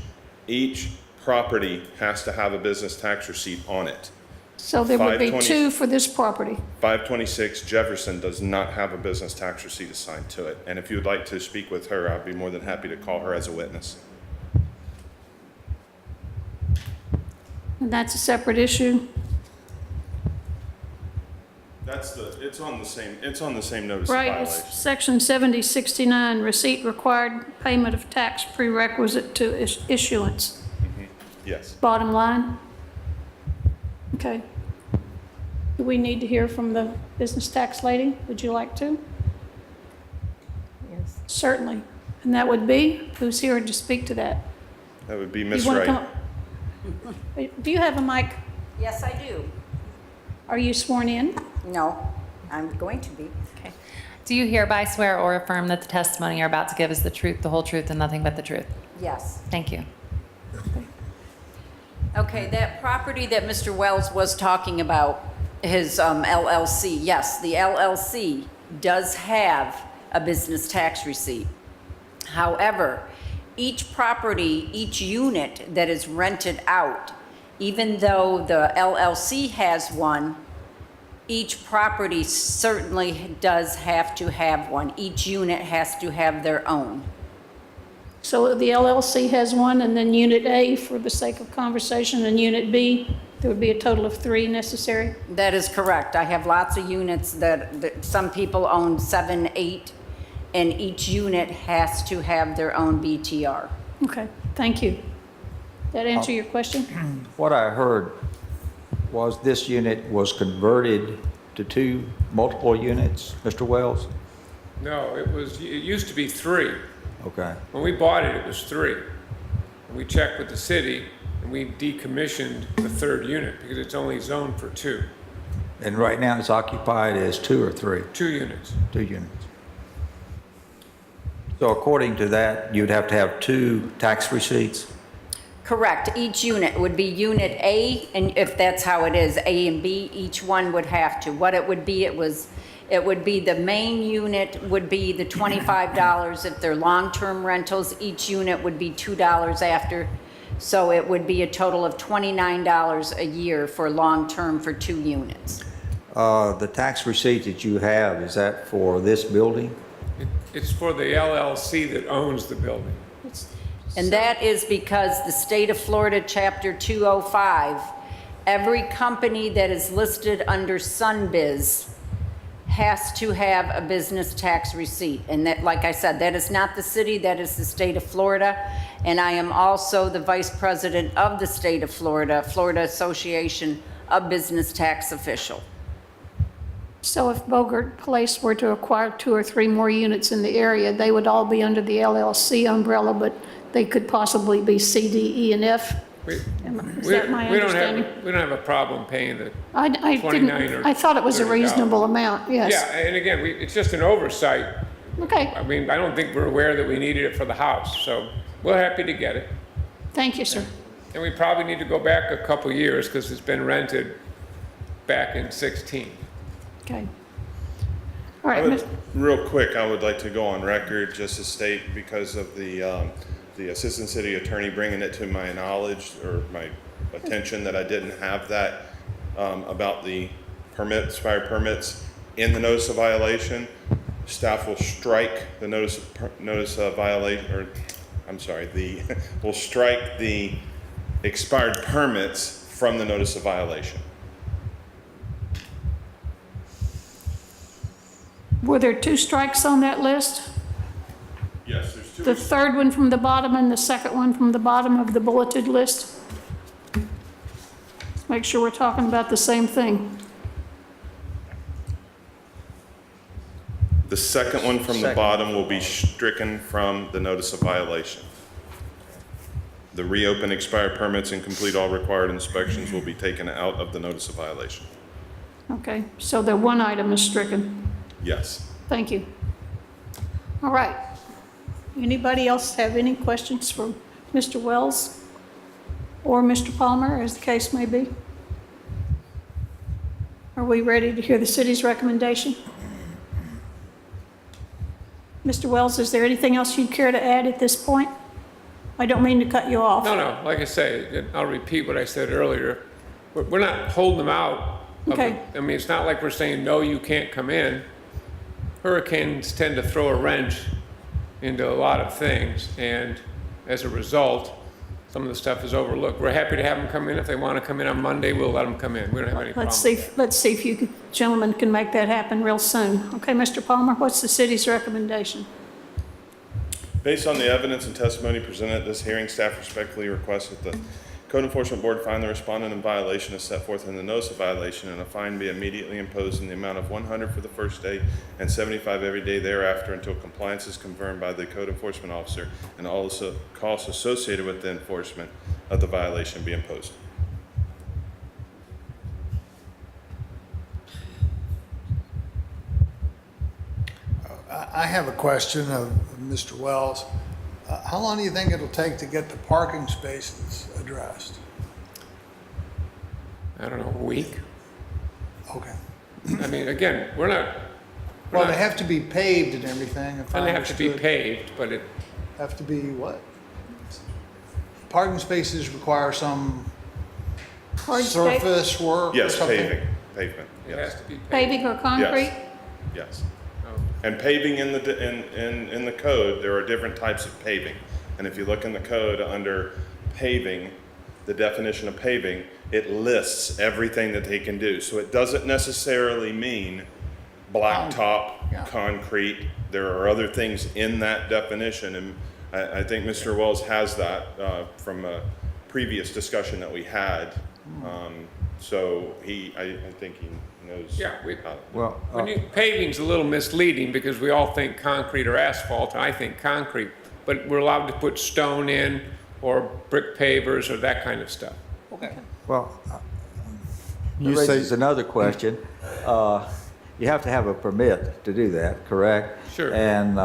Each property has to have a business tax receipt on it. So there would be 520 two for this property. 526 Jefferson does not have a business tax receipt assigned to it. And if you would like to speak with her, I'd be more than happy to call her as a witness. And that's a separate issue. It's on the same notice of Right, violation. it's section 7069, receipt required payment of tax prerequisite to issuance. Yes. Bottom line? Okay. Do we need to hear from the business tax lady? Would you like to? Yes. Certainly. And that would be, who's here to speak to that? That would be You Miss wanna Wright. come up? Do you have a mic? Yes, I do. Are you sworn in? No, I'm going to be. Okay. Do you hereby swear or affirm that the testimony you're about to give is the truth, the whole truth, and nothing but the truth? Yes. Thank you. Okay, that property that Mr. Wells was talking about, his LLC, yes, the LLC does have a business tax receipt. However, each property, each unit that is rented out, even though the LLC has one, each property certainly does have to have one. Each unit has to have their own. So the LLC has one, and then Unit A, for the sake of conversation, and Unit B, there would be a total of 3 necessary? That is correct. I have lots of units that some people own 7, 8, and each unit has to have their own BTR. Okay, thank you. That answer your question? What I heard was this unit was converted to 2 multiple units, Mr. Wells? No, it used to be 3. Okay. When we bought it, it was 3. And we checked with the city, and we decommissioned the 3rd unit because it's only zoned for 2. And right now it's occupied as 2 or 3? 2 units. 2 units. So according to that, you'd have to have 2 tax receipts? Correct. Each unit would be Unit A, and if that's how it is, A and B, each one would have to. What it would be, it would be the main unit would be the $25. If they're long-term rentals, each unit would be $2 after. So it would be a total of $29 a year for long-term for 2 units. The tax receipt that you have, is that for this building? It's for the LLC that owns the building. And that is because the state of Florida, Chapter 205, every company that is listed under SunBiz has to have a business tax receipt. And that, like I said, that is not the city, that is the state of Florida. And I am also the vice president of the state of Florida, Florida Association of Business Tax Official. So if Bogart Place were to acquire 2 or 3 more units in the area, they would all be under the LLC umbrella, but they could possibly be C, D, E, and F? Is that my understanding? We don't have a problem paying the I 29 didn't, or I thought it was a $30. reasonable amount, yes. Yeah, and again, it's just an oversight. Okay, I mean, I don't think we're aware that we needed it for the house, so we're happy to get it. thank you, sir. And we probably need to go back a couple years because it's been rented back in 16. Okay. All right, Real quick, I would like to go on record just to state, because of the assistant city attorney bringing it to my knowledge or my attention, that I didn't have that about the expired permits in the notice of violation. Staff will strike the notice of violation, or I'm sorry, will strike the expired permits from the notice of violation. Were there 2 strikes on that list? Yes, there's two. The third one from the bottom and the second one from the bottom of the bulleted list? Let's make sure we're talking about the same thing. The second one from the Second. bottom will be stricken from the notice of violation. The reopen expired permits and complete all required inspections will be taken out of the notice of violation. Okay, so the one item is stricken. Yes. Thank you. All right. Anybody else have any questions for Mr. Wells or Mr. Palmer, as the case may be? Are we ready to hear the city's recommendation? Mr. Wells, is there anything else you'd care to add at this point? I don't mean to cut you off. No, like I say, I'll repeat what I said earlier. We're not holding them out. Okay. I mean, it's not like we're saying, no, you can't come in. Hurricanes tend to throw a wrench into a lot of things, and as a result, some of the stuff is overlooked. We're happy to have them come in. If they want to come in on Monday, we'll let them come in. We don't have any problem. Let's see if you gentlemen can make that happen real soon. Okay, Mr. Palmer, what's the city's recommendation? Based on the evidence and testimony presented at this hearing, staff respectfully requests that the Code Enforcement Board find the respondent in violation as set forth in the notice of violation, and a fine be immediately imposed in the amount of $100 for the first day and $75 every day thereafter until compliance is confirmed by the Code Enforcement Officer, and all the costs associated with the enforcement of the violation be imposed. I have a question of Mr. Wells. How long do you think it'll take to get the parking spaces addressed? I don't know, a week? Okay. I mean, again, we're not, Well, they have to be paved and everything, if I and they have to be understood. paved, but it, Have to be what? Parking spaces require some Hard space, surface work or Yes, something? pavement, it yes. has to be paved. paving or concrete? Yes. Oh. And paving in the code, there are different types of paving. And if you look in the code under paving, the definition of paving, it lists everything that they can do. So it doesn't necessarily mean blacktop, Yeah. concrete. There are other things in that definition. And I think Mr. Wells has that from a previous discussion that we had. So I think he knows. Yeah, how- Well, Paving's a little misleading because we all think concrete or asphalt, and I think concrete, but we're allowed to put stone in or brick pavers or that kind of stuff. well, You that say- raises another question. You have to have a permit to do that, correct? Sure. And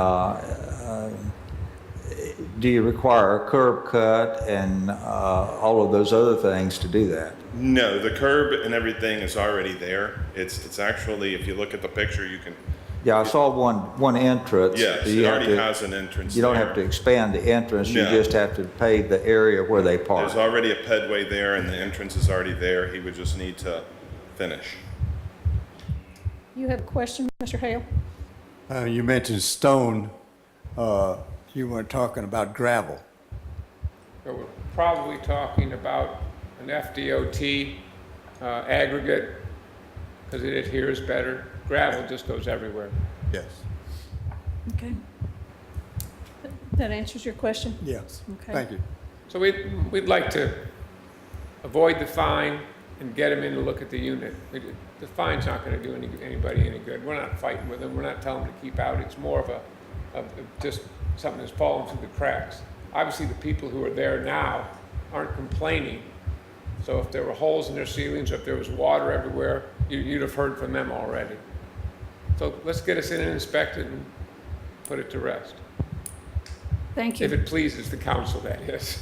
do you require a curb cut and all of those other things to do that? No, the curb and everything is already there. It's actually, if you look at the picture, you can, Yeah, I saw one entrance. yes, Do it you have already to- has an entrance You don't there. have to expand the entrance, you No. just have to pave the area where they park. There's already a pedway there and the entrance is already there. He would just need to finish. You have a question, Mr. Hale? You mentioned stone. You weren't talking about gravel. So we're probably talking about an FDOT aggregate because it adheres better. Gravel just goes everywhere. Yes. Okay. That answers your question? Yes. Okay. Thank you. So we'd like to avoid the fine and get them in to look at the unit. The fine's not going to do anybody any good. We're not fighting with them. We're not telling them to keep out. It's more of just something that's fallen through the cracks. Obviously, the people who are there now aren't complaining. So if there were holes in their ceilings, or if there was water everywhere, you'd have heard from them already. So let's get us in and inspect it and put it to rest. Thank If you. it pleases the council, that is.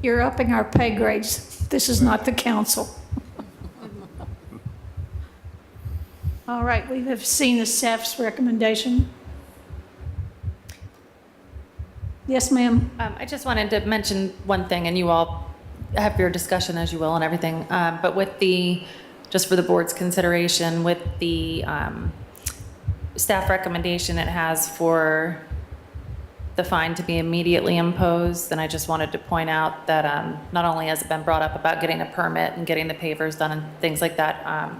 You're upping our pay grades. This is not the council. All right, we have seen the staff's recommendation. Yes, ma'am. I just wanted to mention one thing, and you all have your discussion as you will and everything, but with just for the board's consideration, with the staff recommendation it has for the fine to be immediately imposed, and I just wanted to point out that not only has it been brought up about getting a permit and getting the pavers done and things like that,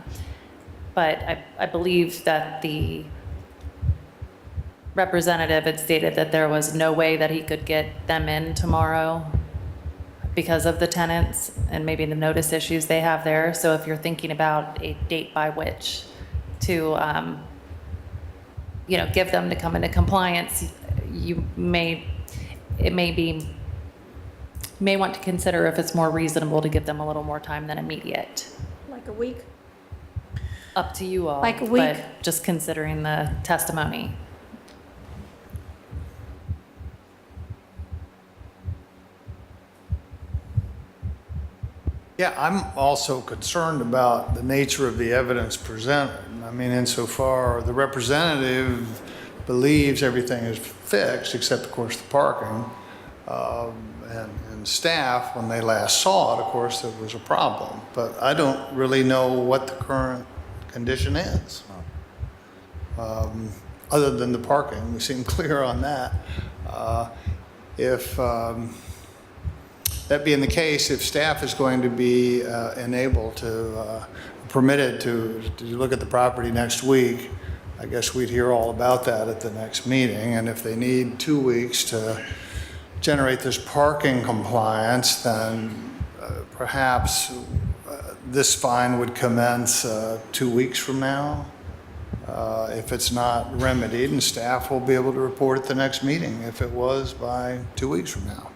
but I believe that the representative had stated that there was no way that he could get them in tomorrow because of the tenants and maybe the notice issues they have there. So if you're thinking about a date by which to, give them to come into compliance, you may want to consider if it's more reasonable to give them a little more time than immediate. Like a week? Up to you all. Like a week? But just considering the testimony. Yeah, I'm also concerned about the nature of the evidence presented. I mean, insofar the representative believes everything is fixed, except of course the parking. And staff, when they last saw it, of course, there was a problem. But I don't really know what the current condition is. Other than the parking, we seem clear on that. If that being the case, if staff is going to be enabled to, permitted to look at the property next week, I guess we'd hear all about that at the next meeting. And if they need 2 weeks to generate this parking compliance, then perhaps this fine would commence 2 weeks from now. If it's not remedied, and staff will be able to report at the next meeting if it was by 2 weeks from now.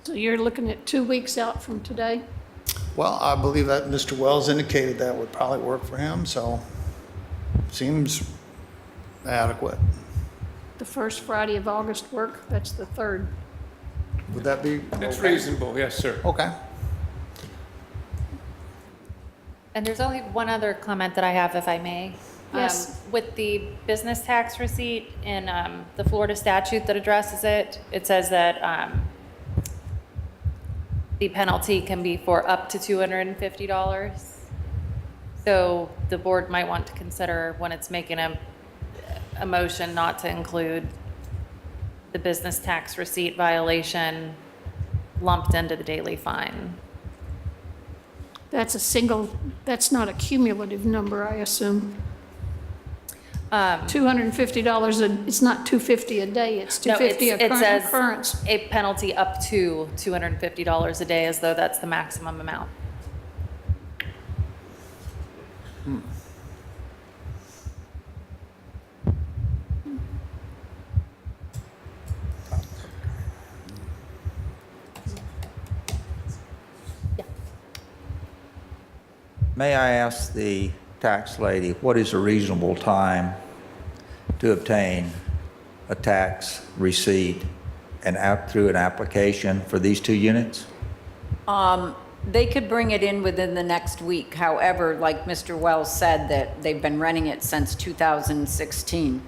So you're looking at 2 weeks out from today? Well, I believe that Mr. Wells indicated that would probably work for him, so seems adequate. The first Friday of August work? That's the 3rd. Would that be? That's okay? reasonable, yes, sir. Okay. And there's only one other comment that I have, if I may. Yes. With the business tax receipt in the Florida statute that addresses it, it says that the penalty can be for up to $250. So the board might want to consider when it's making a motion not to include the business tax receipt violation lumped into the daily fine. That's a single, that's not a cumulative number, I assume. $250, it's not $250 a day, it's No, $250 a it current says occurrence. a penalty up to $250 a day, as though that's the maximum amount. May I ask the tax lady, what is a reasonable time to obtain a tax receipt and out through an application for these 2 units? They could bring it in within the next week. However, like Mr. Wells said, that they've been renting it since 2016.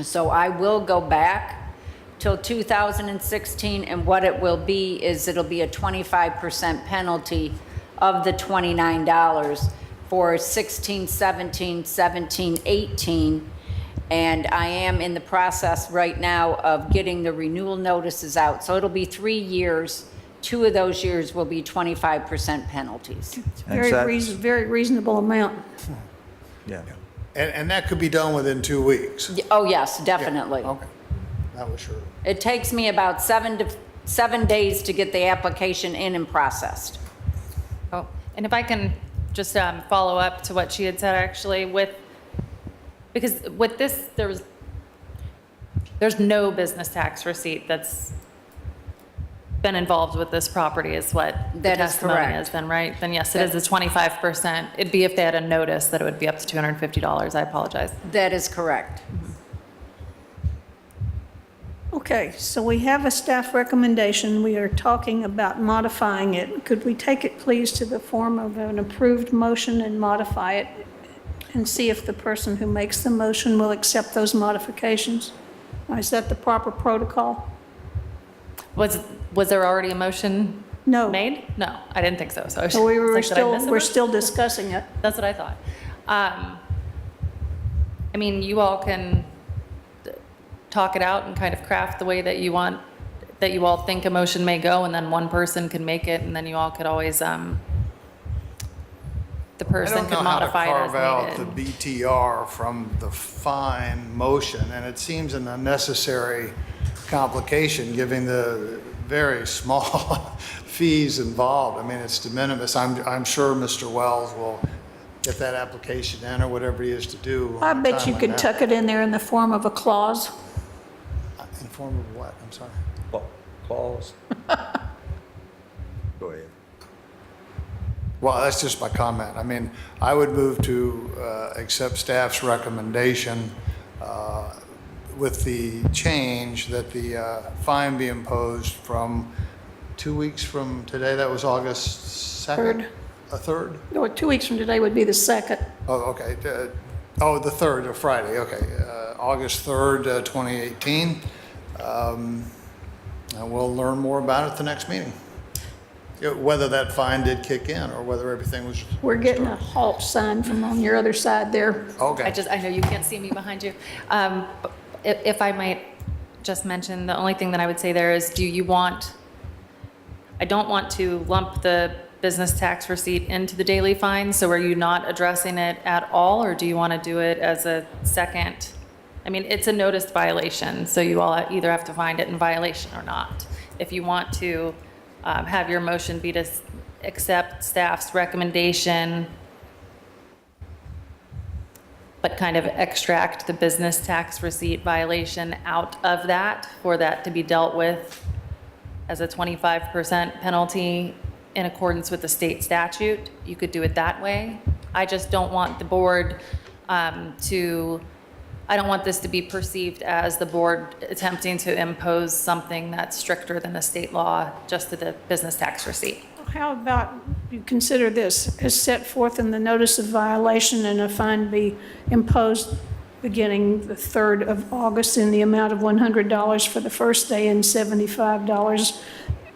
So I will go back till 2016, and what it will be is it'll be a 25% penalty of the $29 for 16, 17, 17, 18. And I am in the process right now of getting the renewal notices out. So it'll be 3 years. 2 of those years will be 25% penalties. Very reasonable amount. Yeah. And that could be done within 2 weeks? Oh, yes, definitely. Okay, that was sure. It takes me about 7 days to get the application in and processed. Oh, and if I can just follow up to what she had said, actually, because with this, there's no business tax receipt that's been involved with this property, is what the That is testimony correct. is then, right? Then yes, it is a 25%. It'd be if they had a notice that it would be up to $250. I apologize. That is correct. Okay, so we have a staff recommendation. We are talking about modifying it. Could we take it, please, to the form of an approved motion and modify it, and see if the person who makes the motion will accept those modifications? Is that the proper protocol? Was there already a motion No. made? No, I didn't think so. So I was So we it's were like, did I miss a we're motion? still discussing it. That's what I thought. I mean, you all can talk it out and kind of craft the way that you want, that you all think a motion may go, and then one person can make it, and then you all could always the person could modify it as I don't know how to carve out needed. the BTR from the fine motion, and it seems an unnecessary complication, given the very small fees involved. I mean, it's de minimis. I'm sure Mr. Wells will get that application in, or whatever he is to do. I on a bet you timely could manner. tuck it in there in the form of a clause. In form of what? I'm sorry. Clause? Go ahead. Well, that's just my comment. I mean, I would move to accept staff's recommendation with the change that the fine be imposed from 2 weeks from today. That was August 2nd? Third. A third? Or 2 weeks from today would be the 2nd. Oh, okay. The 3rd, or Friday, okay. August 3rd, 2018. And we'll learn more about it at the next meeting. Whether that fine did kick in, or whether everything was. We're getting a halt sign from on your other side there. Okay. I know you can't see me behind you. But if I might just mention, the only thing that I would say there is, I don't want to lump the business tax receipt into the daily fine, so are you not addressing it at all, or do you want to do it as a second? I mean, it's a noticed violation, so you all either have to find it in violation or not. If you want to have your motion be to accept staff's recommendation, but kind of extract the business tax receipt violation out of that, for that to be dealt with as a 25% penalty in accordance with the state statute, you could do it that way. I just don't want the board I don't want this to be perceived as the board attempting to impose something that's stricter than the state law just to the business tax receipt. How about you consider this as set forth in the notice of violation, and a fine be imposed beginning the 3rd of August in the amount of $100 for the first day and $75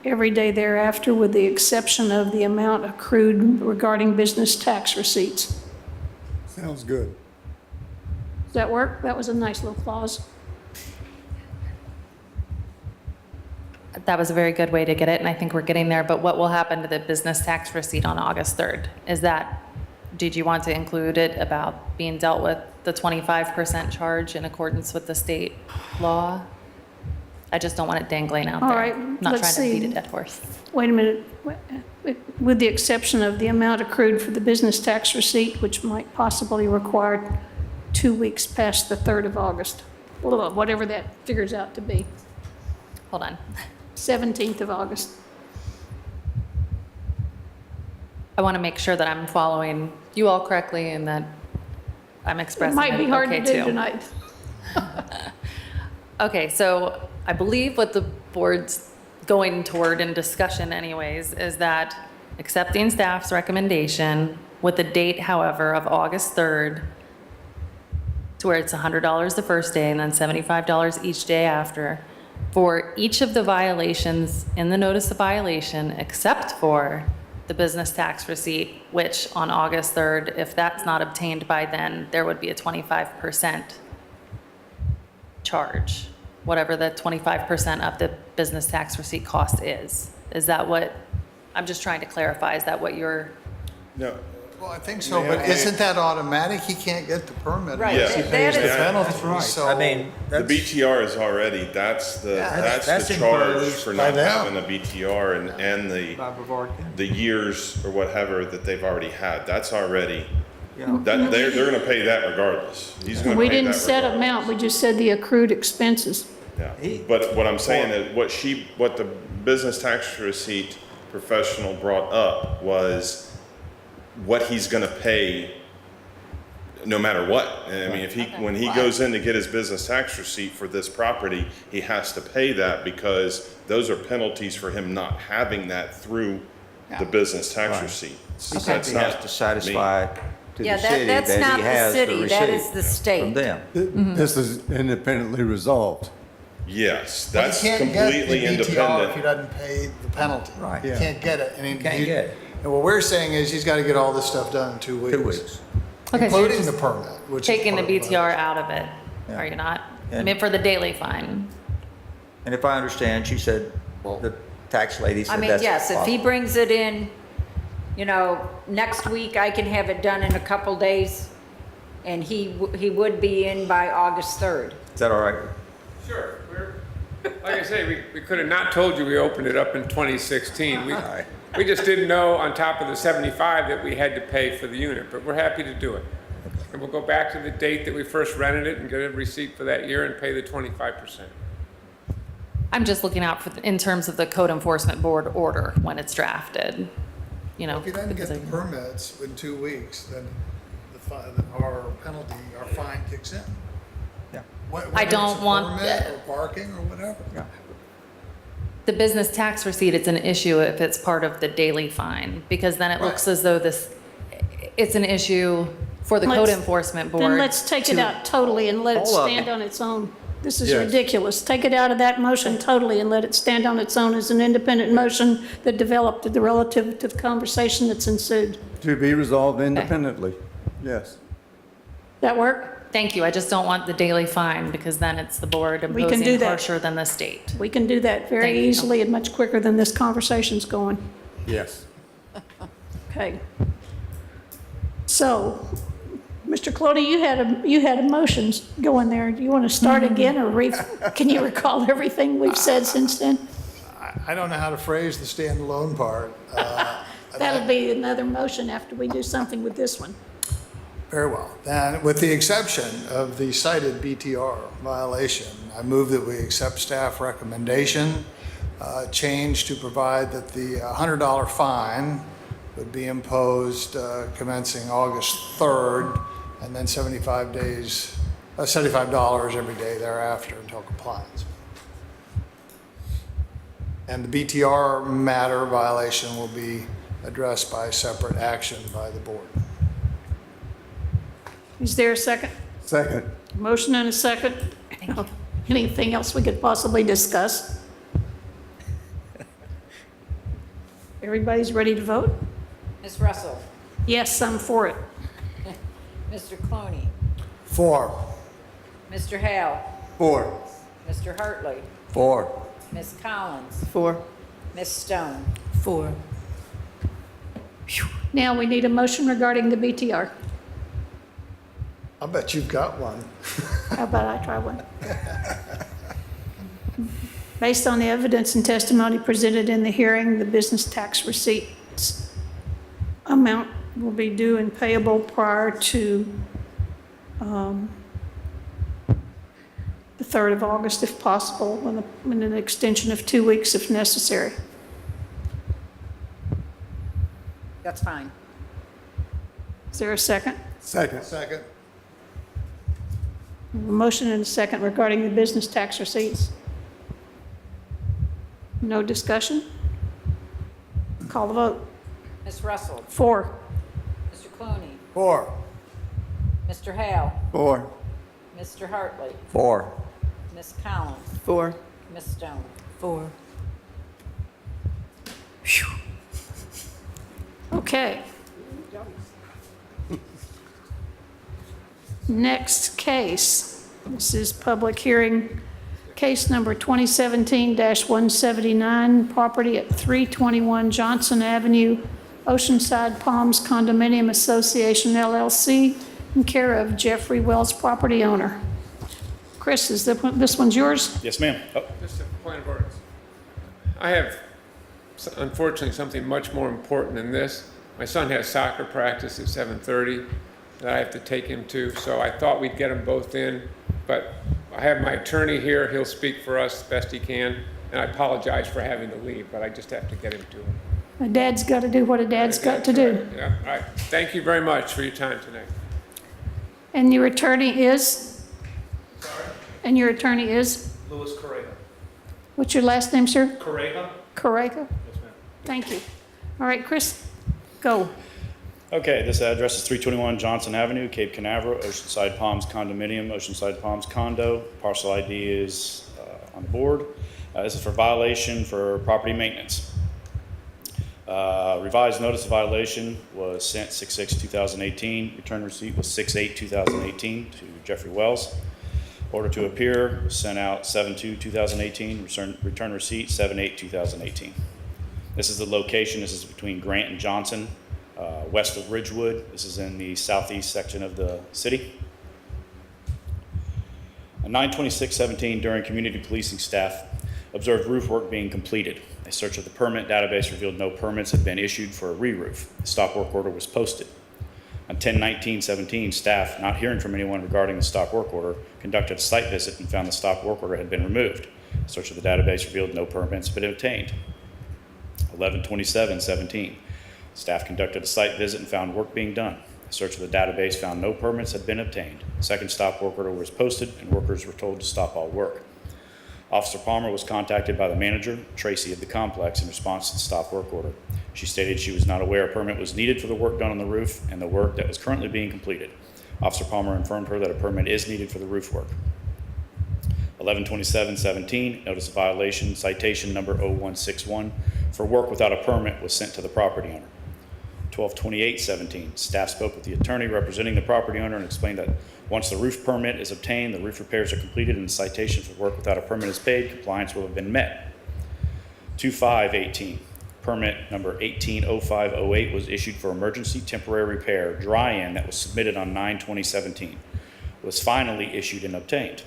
every day thereafter, with the exception of the amount accrued regarding business tax receipts. Sounds good. Does that work? That was a nice little clause. That was a very good way to get it, and I think we're getting there, but what will happen to the business tax receipt on August 3rd? Did you want to include it about being dealt with the 25% charge in accordance with the state law? I just don't want it dangling out there. All right, Not let's trying to beat see. a dead horse. Wait a minute. With the exception of the amount accrued for the business tax receipt, which might possibly require 2 weeks past the 3rd of August, whatever that figures out to be, Hold on. 17th of August. I want to make sure that I'm following you all correctly and that I'm It expressing might be hard to okay do too. tonight. Okay, so I believe what the board's going toward in discussion anyways is that accepting staff's recommendation with the date, however, of August 3rd, to where it's $100 the first day and then $75 each day after, for each of the violations in the notice of violation, except for the business tax receipt, which on August 3rd, if that's not obtained by then, there would be a 25% charge, whatever the 25% of the business tax receipt cost is. Is that what, I'm just trying to clarify, is that what you're, No, Well, I think so, but isn't that automatic? He can't get the permit. Right, Yeah. unless he that pays the is- penalty. That's right. So- I mean, the that's, BTR is already, that's the that's charge imposed for by not them. having a BTR and the years or whatever that they've already had. That's already, that, they're gonna pay that regardless. He's gonna We pay didn't that set regardless. amount, we just said the accrued expenses. Yeah, but what I'm saying is, what the business tax receipt professional brought up was what he's gonna pay no matter what. And I mean, if when he goes in to get his business tax receipt for this property, he has to pay that because those are penalties for him not having that through the business tax receipt. So he that's simply has not to me. satisfy to Yeah, the city that's that not he the has the city, that is receipt the state. from them. This is independently resolved. Yes, But that's he can't completely get the BTR if he independent. doesn't pay the penalty. Right. He Yeah. can't get it. Can't get it. And what we're saying is he's got to get all this stuff done in 2 weeks. 2 weeks. Okay, so you're Including the just permit, which is taking the part of BTR out of it, are you not? I mean, for the daily fine. And if I understand, she said, the tax lady I said mean, that's yes, if he possible. brings it in you know, next week I can have it done in a couple days, and he would be in by August 3rd. Is that all right? Sure. Like I say, we could have not told you we opened it up in 2016. We just didn't know on top of the 75 that we had to pay for the unit, but we're happy to do it. And we'll go back to the date that we first rented it and get a receipt for that year and pay the 25%. I'm just looking out for, in terms of the code enforcement board order when it's drafted, you know. If you don't get the because permits in 2 weeks, then our penalty, our fine kicks in. Yeah. I don't want Permit that. or parking or whatever. Yeah. The business tax receipt, it's an issue if it's part of the daily fine, because then it looks Right. as though it's an issue for the code Let's- enforcement board. Then let's take it to- out totally and let it Hold up. stand on its own. This is Yes. ridiculous. Take it out of that motion totally and let it stand on its own as an independent motion that developed the relative to the conversation that's ensued. To be resolved independently, yes. That work? Thank you. I just don't want the daily fine, because then it's the board We can do imposing that. harsher than the state. We can do that very Thank you. easily and much quicker than this conversation's going. Yes. Okay. So, Mr. Cloney, you had emotions going there. Do you want to start again, or can you recall everything we've said since then? I don't know how to phrase the standalone part. That'll be another motion after we do something with this one. Very well. Then, with the exception of the cited BTR violation, I move that we accept staff recommendation, change to provide that the $100 fine would be imposed commencing August 3rd, and then $75 every day thereafter until compliance. And the BTR matter violation will be addressed by separate action by the board. Is there a second? Second. Motion and a second. Anything else we could possibly discuss? Everybody's ready to vote? Ms. Russell, Yes, I'm for it. Mr. Clooney, 4. Mr. Hale, 4. Mr. Hartley, 4. Ms. Collins, 4. Ms. Stone. 4. Now we need a motion regarding the BTR. I'll bet you've got one. How about I try one? Based on the evidence and testimony presented in the hearing, the business tax receipts amount will be due and payable prior to the 3rd of August if possible, with an extension of 2 weeks if necessary. That's fine. Is there a second? Second. Second. A motion and a second regarding the business tax receipts. No discussion? Call the vote. Ms. Russell, 4. Mr. Clooney, 4. Mr. Hale, 4. Mr. Hartley, 4. Ms. Collins, 4. Ms. Stone. 4. Okay. Next case. This is public hearing, case number 2017-179, property at 321 Johnson Avenue, Oceanside Palms Condominium Association LLC, in care of Jeffrey Wells, property owner. Chris, is this one's yours? Yes, ma'am. Oh, Just a point of order. I have, unfortunately, something much more important than this. My son has soccer practice at 7:30 that I have to take him to, so I thought we'd get them both in, but I have my attorney here. He'll speak for us best he can, and I apologize for having to leave, but I just have to get him to him. A dad's got to do what a dad's got to do. Yeah, all right. Thank you very much for your time tonight. And your attorney is? And your attorney is? Louis Correa. What's your last name, sir? Correa? Correga? Yes, ma'am. Thank you. All right, Chris, go. Okay, this address is 321 Johnson Avenue, Cape Canaveral, Oceanside Palms Condominium, Oceanside Palms Condo. Parcel ID is on the board. This is for violation for property maintenance. Revised notice of violation was sent 6/6/2018. Return receipt was 6/8/2018 to Jeffrey Wells. Order to appear was sent out 7/2/2018. Return receipt 7/8/2018. This is the location. This is between Grant and Johnson. west of Ridgewood. This is in the southeast section of the city. On 9/26/17, during community policing, staff observed roof work being completed. A search of the permit database revealed no permits had been issued for a re-roof. The stop work order was posted. On 10/19/17, staff, not hearing from anyone regarding the stop work order, conducted a site visit and found the stop work order had been removed. A search of the database revealed no permits had been obtained. 11/27/17, staff conducted a site visit and found work being done. A search of the database found no permits had been obtained. A second stop work order was posted and workers were told to stop all work. Officer Palmer was contacted by the manager, Tracy, of the complex in response to the stop work order. She stated she was not aware a permit was needed for the work done on the roof and the work that was currently being completed. Officer Palmer informed her that a permit is needed for the roof work. 11/27/17, notice of violation, citation number 0161 for work without a permit was sent to the property owner. 12/28/17, staff spoke with the attorney representing the property owner and explained that once the roof permit is obtained, the roof repairs are completed, and the citation for work without a permit is paid, compliance will have been met. 2/5/18, permit number 180508 was issued for emergency temporary repair, dry-in, that was submitted on 9/20/17, was finally issued and obtained.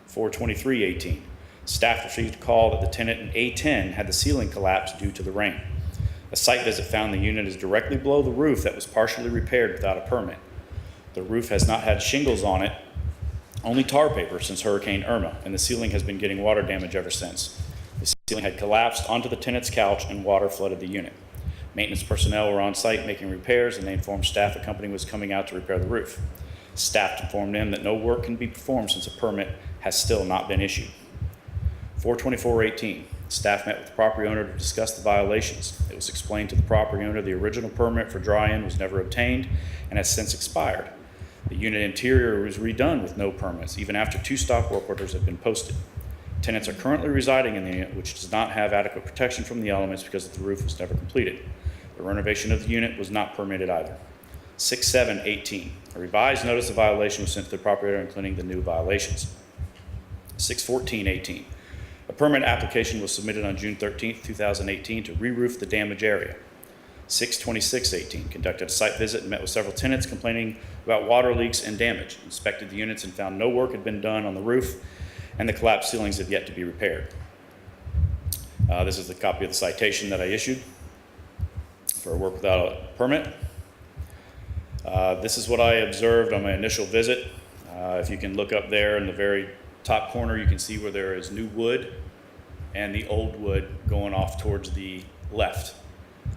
4/23/18, staff received a call that the tenant in A10 had the ceiling collapse due to the rain. A site visit found the unit is directly below the roof that was partially repaired without a permit. The roof has not had shingles on it, only tar paper since Hurricane Irma, and the ceiling has been getting water damage ever since. The ceiling had collapsed onto the tenant's couch and water flooded the unit. Maintenance personnel were on site making repairs, and they informed staff a company was coming out to repair the roof. Staff informed them that no work can be performed since a permit has still not been issued. 4/24/18, staff met with the property owner to discuss the violations. It was explained to the property owner the original permit for dry-in was never obtained and has since expired. The unit interior was redone with no permits, even after 2 stop work orders have been posted. Tenants are currently residing in the unit, which does not have adequate protection from the elements because the roof was never completed. The renovation of the unit was not permitted either. 6/7/18, a revised notice of violation was sent to the property owner, including the new violations. 6/14/18, a permit application was submitted on June 13th, 2018 to re-roof the damaged area. 6/26/18, conducted a site visit and met with several tenants complaining about water leaks and damage, inspected the units and found no work had been done on the roof, and the collapsed ceilings have yet to be repaired. This is the copy of the citation that I issued for work without a permit. This is what I observed on my initial visit. If you can look up there in the very top corner, you can see where there is new wood and the old wood going off towards the left.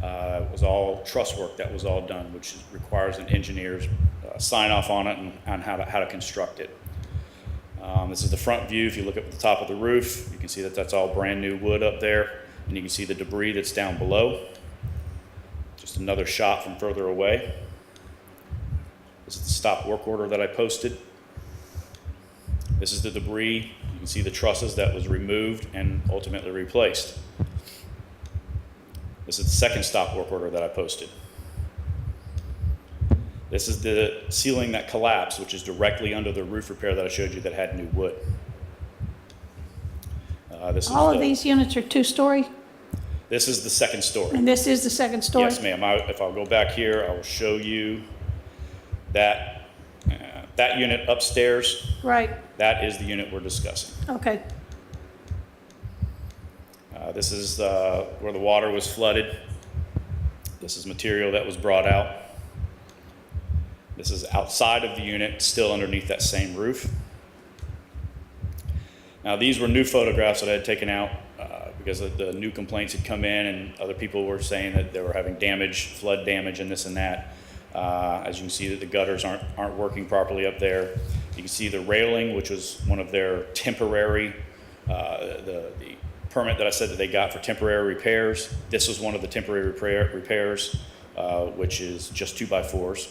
It was all truss work that was all done, which requires an engineer's sign off on it and on how to construct it. This is the front view. If you look up at the top of the roof, you can see that that's all brand new wood up there, and you can see the debris that's down below. Just another shot from further away. This is the stop work order that I posted. This is the debris. You can see the trusses that was removed and ultimately replaced. This is the second stop work order that I posted. This is the ceiling that collapsed, which is directly under the roof repair that I showed you that had new wood. All of these units are 2-story, This is the second story. and this is the second story? Yes, ma'am. If I'll go back here, I will show you that that unit upstairs. Right, That is the unit we're discussing. okay. This is where the water was flooded. This is material that was brought out. This is outside of the unit, still underneath that same roof. Now, these were new photographs that I had taken out because the new complaints had come in and other people were saying that they were having damage, flood damage and this and that. As you can see, that the gutters aren't working properly up there. You can see the railing, which was one of their temporary, the permit that I said that they got for temporary repairs. This was one of the temporary repairs, which is just 2x4s.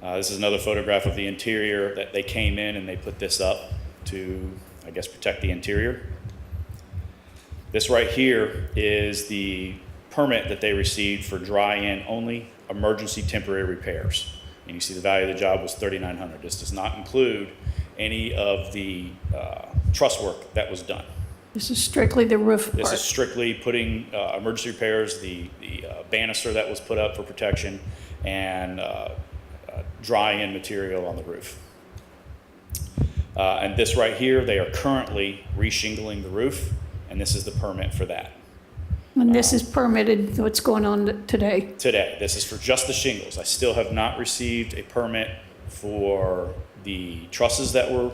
This is another photograph of the interior that they came in and they put this up to, I guess, protect the interior. This right here is the permit that they received for dry-in only emergency temporary repairs. And you see the value of the job was $3,900. This does not include any of the truss work that was done. This is strictly the roof part. This is strictly putting emergency repairs, the banister that was put up for protection, and dry-in material on the roof. And this right here, they are currently re-shingling the roof, and this is the permit for that. And this is permitted, what's going on today. Today, this is for just the shingles. I still have not received a permit for the trusses that were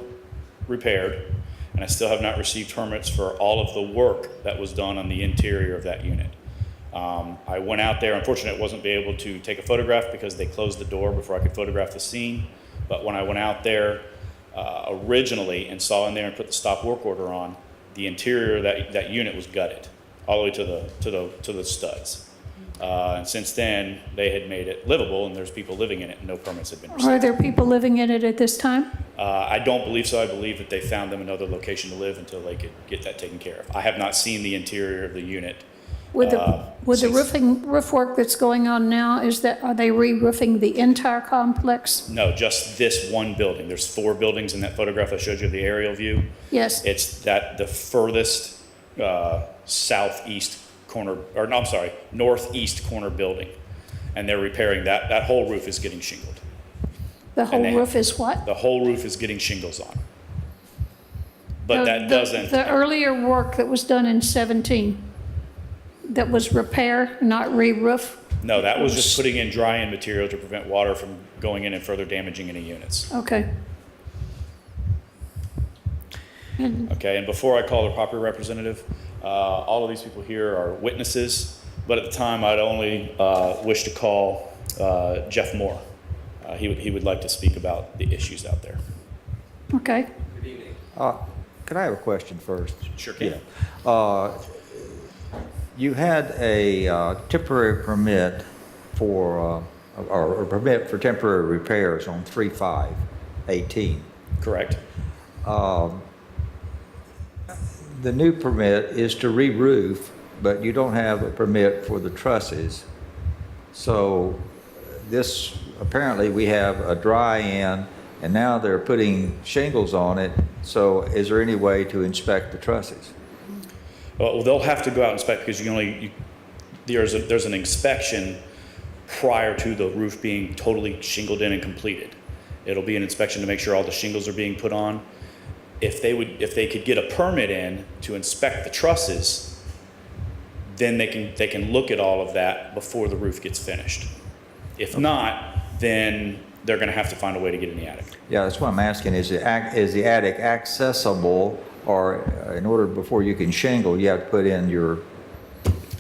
repaired, and I still have not received permits for all of the work that was done on the interior of that unit. I went out there, unfortunately I wasn't able to take a photograph because they closed the door before I could photograph the scene, but when I went out there originally and saw in there and put the stop work order on, the interior of that unit was gutted all the way to the studs. And since then, they had made it livable, and there's people living in it, and no permits have been received. Are there people living in it at this time? I don't believe so. I believe that they found them another location to live until they could get that taken care of. I have not seen the interior of the unit. With the roof work that's going on now, are they re-roofing the entire complex? No, just this one building. There's 4 buildings in that photograph I showed you, the aerial view. Yes. It's the furthest southeast corner, or no, I'm sorry, northeast corner building. And they're repairing that. That whole roof is getting shingled. The whole roof is what? The whole roof is getting shingles on. But that doesn't. The earlier work that was done in 17, that was repair, not re-roof? No, that was just putting in dry-in material to prevent water from going in and further damaging any units. Okay. Okay, and before I call the property representative, all of these people here are witnesses, but at the time I'd only wish to call Jeff Moore. He would like to speak about the issues out there. Okay. Could I have a question first? Sure can. You had a temporary permit for, or a permit for temporary repairs on 3/5/18. Correct. The new permit is to re-roof, but you don't have a permit for the trusses. So this, apparently we have a dry-in, and now they're putting shingles on it. So is there any way to inspect the trusses? Well, they'll have to go out and inspect because there's an inspection prior to the roof being totally shingled in and completed. It'll be an inspection to make sure all the shingles are being put on. If they could get a permit in to inspect the trusses, then they can look at all of that before the roof gets finished. If not, then they're going to have to find a way to get in the attic. Yeah, that's what I'm asking. Is the attic accessible, or in order before you can shingle, you have to put in your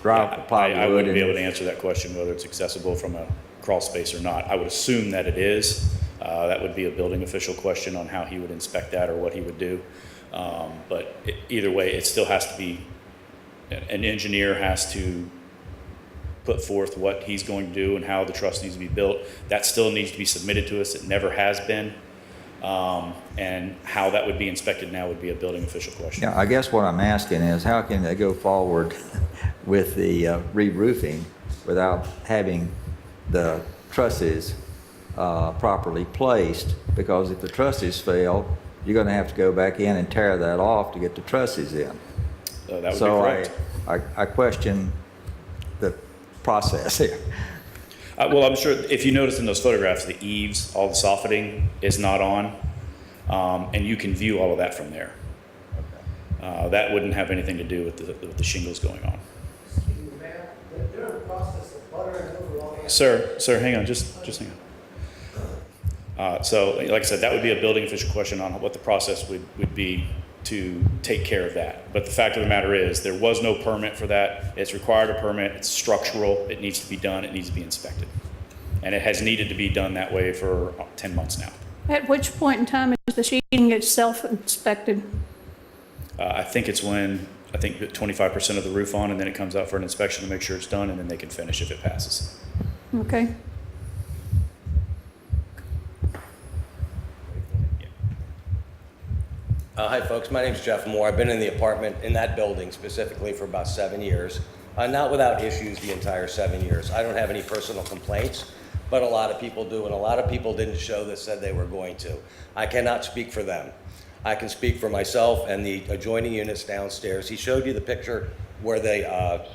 plywood? I wouldn't be able to answer that question, whether it's accessible from a crawl space or not. I would assume that it is. That would be a building official question on how he would inspect that or what he would do. But either way, it still has to be, an engineer has to put forth what he's going to do and how the truss needs to be built. That still needs to be submitted to us. It never has been. And how that would be inspected now would be a building official question. Yeah, I guess what I'm asking is how can they go forward with the re-roofing without having the trusses properly placed? Because if the trusses fail, you're going to have to go back in and tear that off to get the trusses in. That would be correct. I question the process here. Well, I'm sure if you notice in those photographs, the eaves, all the soffitting is not on, and you can view all of that from there. That wouldn't have anything to do with the shingles going on. They're in the process of buttering over all the... Sir, hang on, just hang on. So, like I said, that would be a building official question on what the process would be to take care of that. But the fact of the matter is, there was no permit for that. It's required a permit. It's structural. It needs to be done. It needs to be inspected. And it has needed to be done that way for 10 months now. At which point in time is the sheeting itself inspected? I think it's when, 25% of the roof on, and then it comes out for an inspection to make sure it's done, and then they can finish if it passes. Okay. Hi, folks. My name's Jeff Moore. I've been in the apartment in that building specifically for about 7 years. Not without issues the entire 7 years. I don't have any personal complaints, but a lot of people do, and a lot of people didn't show that said they were going to. I cannot speak for them. I can speak for myself and the adjoining units downstairs. He showed you the picture where the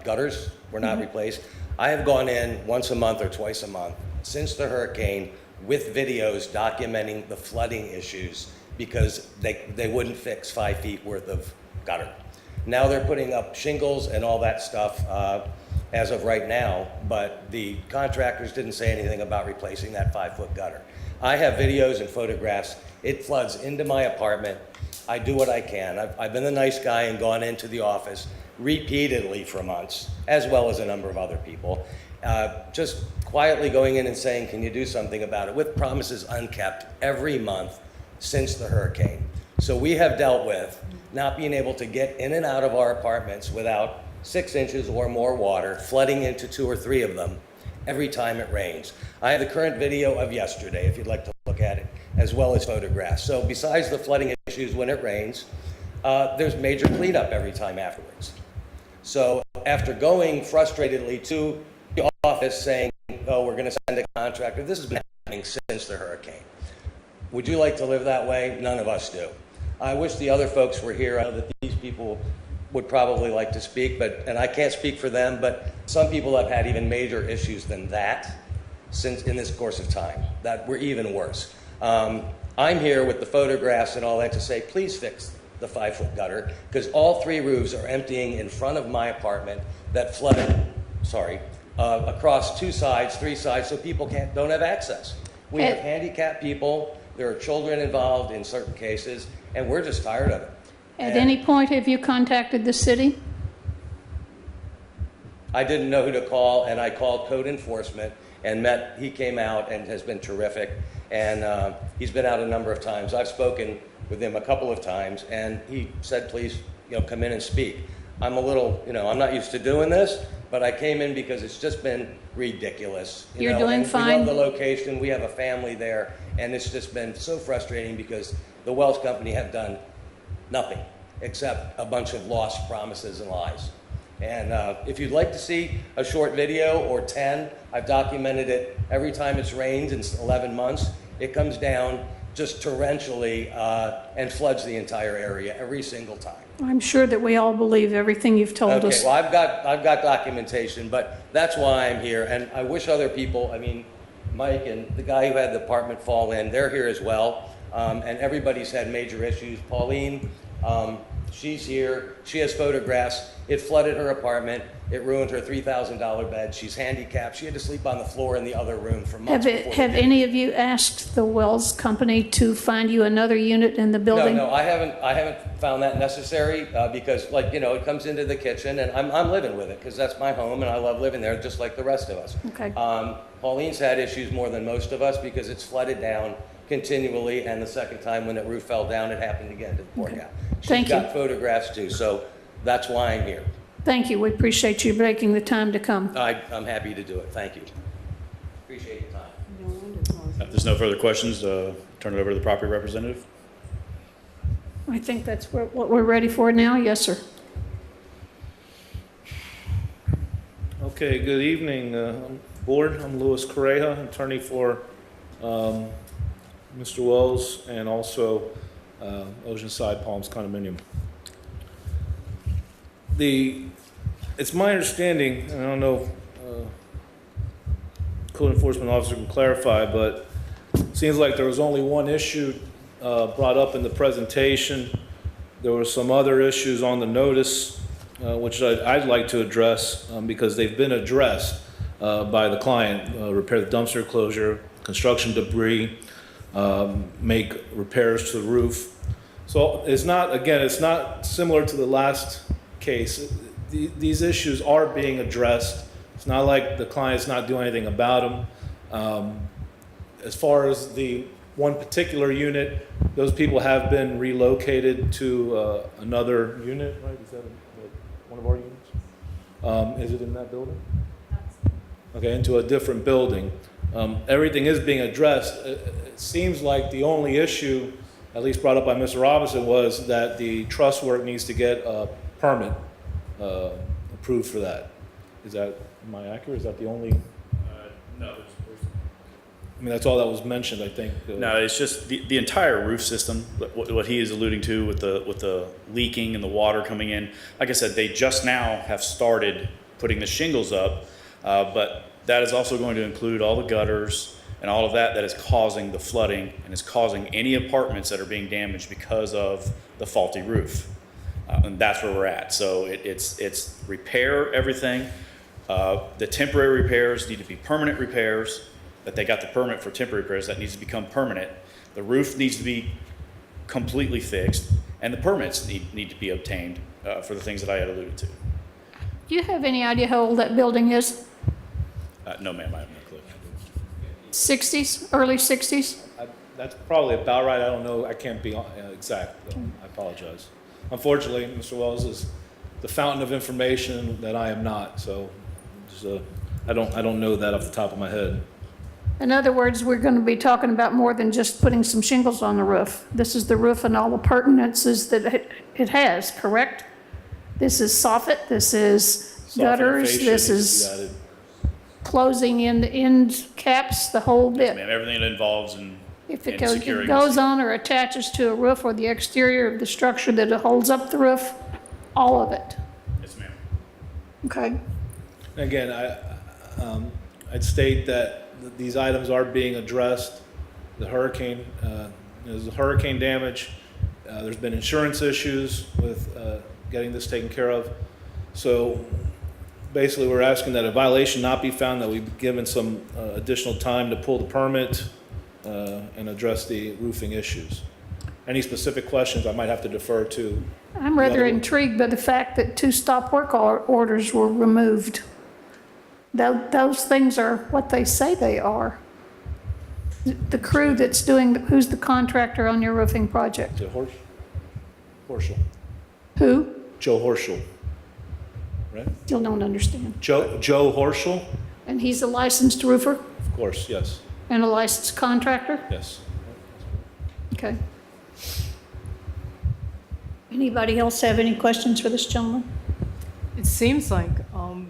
gutters were not replaced. I have gone in once a month or twice a month since the hurricane with videos documenting the flooding issues because they wouldn't fix 5 feet worth of gutter. Now they're putting up shingles and all that stuff as of right now, but the contractors didn't say anything about replacing that 5-foot gutter. I have videos and photographs. It floods into my apartment. I do what I can. I've been the nice guy and gone into the office repeatedly for months, as well as a number of other people, just quietly going in and saying, can you do something about it, with promises unkept every month since the hurricane. So we have dealt with not being able to get in and out of our apartments without 6 inches or more water, flooding into 2 or 3 of them every time it rains. I have the current video of yesterday, if you'd like to look at it, as well as photographs. So besides the flooding issues when it rains, there's major cleanup every time afterwards. So after going frustratedly to the office saying, oh, we're gonna send a contractor, this has been happening since the hurricane. Would you like to live that way? None of us do. I wish the other folks were here. I know that these people would probably like to speak, and I can't speak for them, but some people have had even major issues than that since in this course of time, that were even worse. I'm here with the photographs and all that to say, please fix the 5-foot gutter, because all 3 roofs are emptying in front of my apartment that flooded, across 2 sides, 3 sides, so people don't have access. We have handicapped people, there are children involved in certain cases, and we're just tired of it. At any point, have you contacted the city? I didn't know who to call, and I called code enforcement and he came out and has been terrific, and he's been out a number of times. I've spoken with him a couple of times, and he said, please, come in and speak. I'm a little, I'm not used to doing this, but I came in because it's just been ridiculous. You're doing and fine. We love the location. We have a family there, and it's just been so frustrating because the Wells Company have done nothing except a bunch of lost promises and lies. And if you'd like to see a short video or 10, I've documented it every time it's rained in 11 months. It comes down just torrentially and floods the entire area every single time. I'm sure that we all believe everything you've told us. Okay, well, I've got documentation, but that's why I'm here. And I wish other people, Mike and the guy who had the apartment fall in, they're here as well. And everybody's had major issues. Pauline, she's here. She has photographs. It flooded her apartment. It ruined her $3,000 bed. She's handicapped. She had to sleep on the floor in the other room for months. Have any of you asked the Wells Company to find you another unit in the building? No, I haven't found that necessary because, it comes into the kitchen, and I'm living with it because that's my home, and I love living there just like the rest of us. Okay. Pauline's had issues more than most of us because it's flooded down continually, and the second time when the roof fell down, it happened again to the poor gal. Thank She's you. got photographs too, so that's why I'm here. Thank you. We appreciate you making the time to come. I'm happy to do it. Thank you. Appreciate your time. If there's no further questions, turn it over to the property representative. I think that's what we're ready for now. Yes, sir. Okay, good evening, Board. I'm Louis Correja, attorney for Mr. Wells and also Oceanside Palms Condominium. It's my understanding, and I don't know if code enforcement officer can clarify, but it seems like there was only one issue brought up in the presentation. There were some other issues on the notice, which I'd like to address because they've been addressed by the client. Repair the dumpster closure, construction debris, make repairs to the roof. So it's not similar to the last case. These issues are being addressed. It's not like the client's not doing anything about them. As far as the one particular unit, those people have been relocated to another unit, right? Is that one of our units? Is it in that building? Okay, into a different building. Everything is being addressed. It seems like the only issue, at least brought up by Mr. Robinson, was that the truss work needs to get a permit approved for that. Am I accurate? Is that the only? No. I mean, that's all that was mentioned, I think. No, it's just the entire roof system, what he is alluding to with the leaking and the water coming in. Like I said, they just now have started putting the shingles up, but that is also going to include all the gutters and all of that is causing the flooding and is causing any apartments that are being damaged because of the faulty roof. And that's where we're at. So it's repair everything. The temporary repairs need to be permanent repairs, that they got the permit for temporary repairs, that needs to become permanent. The roof needs to be completely fixed, and the permits need to be obtained for the things that I had alluded to. Do you have any idea how old that building is? No, ma'am, I have no clue. 60s, early 60s? That's probably about right. I don't know. I can't be exact. I apologize. Unfortunately, Mr. Wells is the fountain of information that I am not. So I don't know that off the top of my head. In other words, we're going to be talking about more than just putting some shingles on the roof. This is the roof and all the pertinences that it has, correct? This is soffit, this is gutters, this is closing in the end caps, the whole bit. Ma'am, everything that involves in If it securing goes on or attaches to a roof or the exterior of the structure that holds up the roof, all of it. Yes, ma'am. Okay. Again, I'd state that these items are being addressed. The hurricane, there's hurricane damage. There's been insurance issues with getting this taken care of. So basically, we're asking that a violation not be found, that we've given some additional time to pull the permit and address the roofing issues. Any specific questions, I might have to defer to. I'm rather intrigued by the fact that 2 stop work orders were removed. Those things are what they say they are. The crew that's doing, who's the contractor on your roofing project? Horschel. Who? Joe Horschel. Right? Still don't understand. Joe Horschel? And he's a licensed roofer Of course, yes. and a licensed contractor? Yes. Okay. Anybody else have any questions for this gentleman? It seems like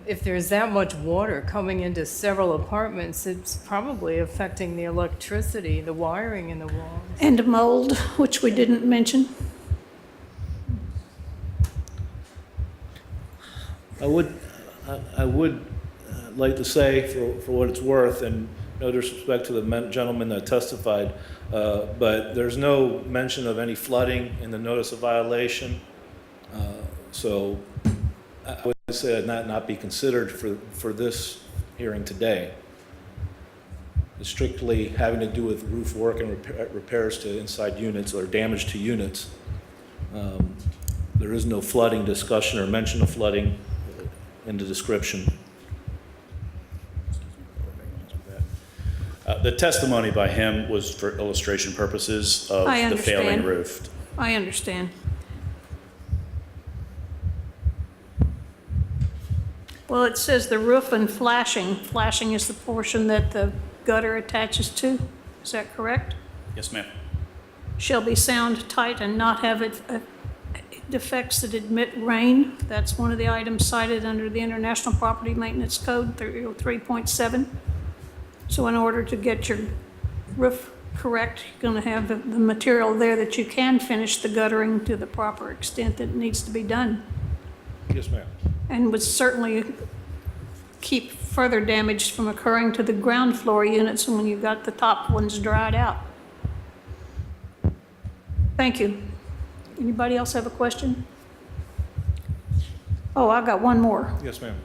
if there's that much water coming into several apartments, it's probably affecting the electricity, the wiring in the walls. And mold, which we didn't mention. I would like to say, for what it's worth, and no disrespect to the gentleman that testified, but there's no mention of any flooding in the notice of violation. So I would say that not be considered for this hearing today. It's strictly having to do with roof work and repairs to inside units or damage to units. There is no flooding discussion or mention of flooding in the description. The testimony by him was for illustration purposes of the failing roof. I understand. Well, it says the roof and flashing. Flashing is the portion that the gutter attaches to. Is that correct? Yes, ma'am. Shall be sound, tight, and not have defects that admit rain. That's one of the items cited under the International Property Maintenance Code 3.7. So in order to get your roof correct, you're going to have the material there that you can finish the guttering to the proper extent that it needs to be done. Yes, ma'am. And would certainly keep further damage from occurring to the ground floor units when you've got the top ones dried out. Thank you. Anybody else have a question? Oh, I got one more. Yes, ma'am.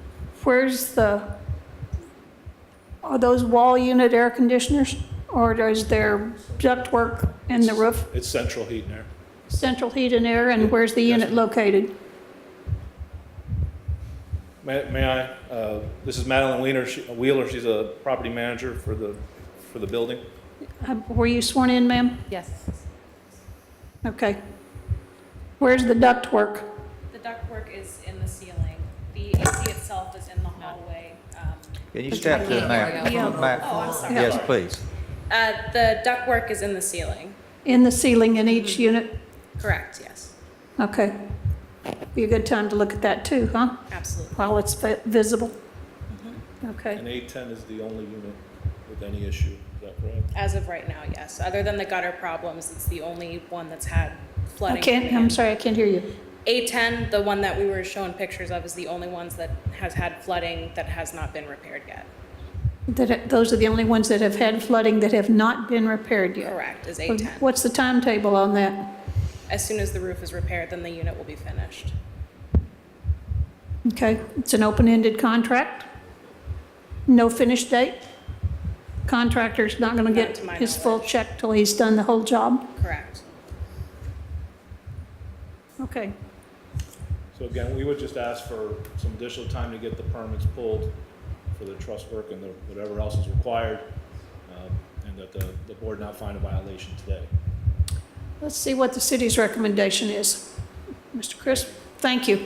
Are those wall unit air conditioners, or is there ductwork in the roof? It's central heat and air. Central heat and air, and where's the unit located? May I? This is Madeline Wheeler. She's a property manager for the building. Were you sworn in, ma'am? Yes. Okay. Where's the ductwork? The ductwork is in the ceiling. The AC itself is in the hallway. Can you step to the map? Yeah. Oh, I'm sorry. Yes, please. The ductwork is in the ceiling. In the ceiling in each unit? Correct, yes. Okay. Be a good time to look at that too, huh? Absolutely. While it's visible? Okay. And A10 is the only unit with any issue. Is that correct? As of right now, yes. Other than the gutter problems, it's the only one that's had flooding. I'm sorry, I can't hear you. A10, the one that we were showing pictures of, is the only ones that has had flooding that has not been repaired yet. Those are the only ones that have had flooding that have not been repaired yet? Correct, is A10. What's the timetable on that? As soon as the roof is repaired, then the unit will be finished. Okay, it's an open-ended contract? No finish date? Contractor's not gonna Not get to my his full knowledge. check till he's done the whole job? Correct. Okay. So again, we would just ask for some additional time to get the permits pulled for the truss work and whatever else is required, and that the board not find a violation today. Let's see what the city's recommendation is. Mr. Chris, thank you.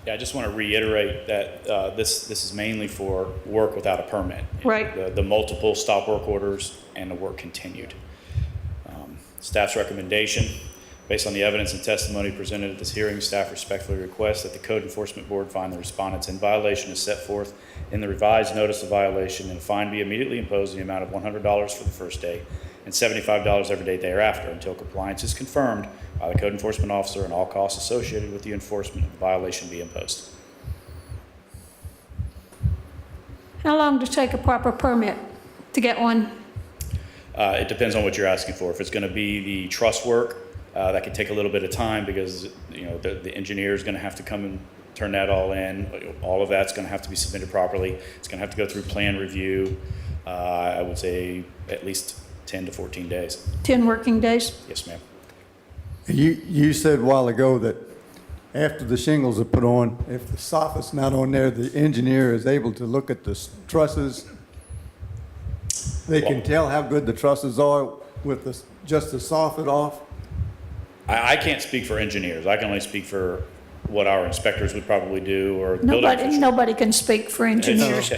Yeah, I just want to reiterate that this is mainly for work without a permit. Right. The multiple stop work orders and the work continued. Staff's recommendation, based on the evidence and testimony presented at this hearing, staff respectfully requests that the Code Enforcement Board find the respondents in violation as set forth in the revised notice of violation, and a fine be immediately imposed in the amount of $100 for the first day and $75 every day thereafter until compliance is confirmed by the code enforcement officer and all costs associated with the enforcement of the violation be imposed. How long does it take a proper permit to get one? It depends on what you're asking for. If it's going to be the truss work, that could take a little bit of time because the engineer is going to have to come and turn that all in. All of that's going to have to be submitted properly. It's going to have to go through plan review. I would say at least 10 to 14 days. 10 working days? Yes, ma'am. You said a while ago that after the shingles are put on, if the soffit's not on there, the engineer is able to look at the trusses. They can tell how good the trusses are with just the soffit off. I can't speak for engineers. I can only speak for what our inspectors would probably do or the building official. Nobody can speak for engineers.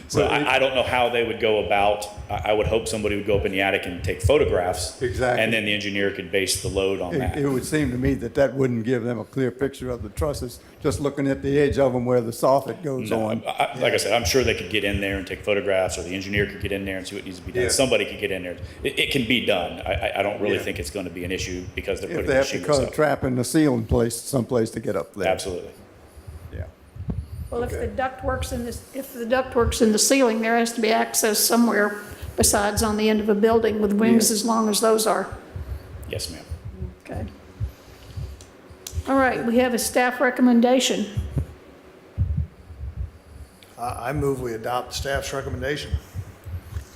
So I don't know how they would go about. I would hope somebody would go up in the attic and take photographs. Exactly. And then the engineer could base the load on that. It would seem to me that wouldn't give them a clear picture of the trusses, just looking at the edge of them where the soffit goes No, on. like I said, I'm sure they could get in there and take photographs, or the engineer could get in there and see what needs to be done. Yeah. Somebody could get in there. It can be done. I don't really think it's going to be an issue because they're If putting they the have to shingles cut a up. trap in the ceiling place, someplace to get up there. Absolutely. Yeah. Well, if the duct works in the ceiling, there has to be access somewhere besides on the end of a building with wings as long as those are. Yes, ma'am. Okay. All right, we have a staff recommendation. I move we adopt staff's recommendation.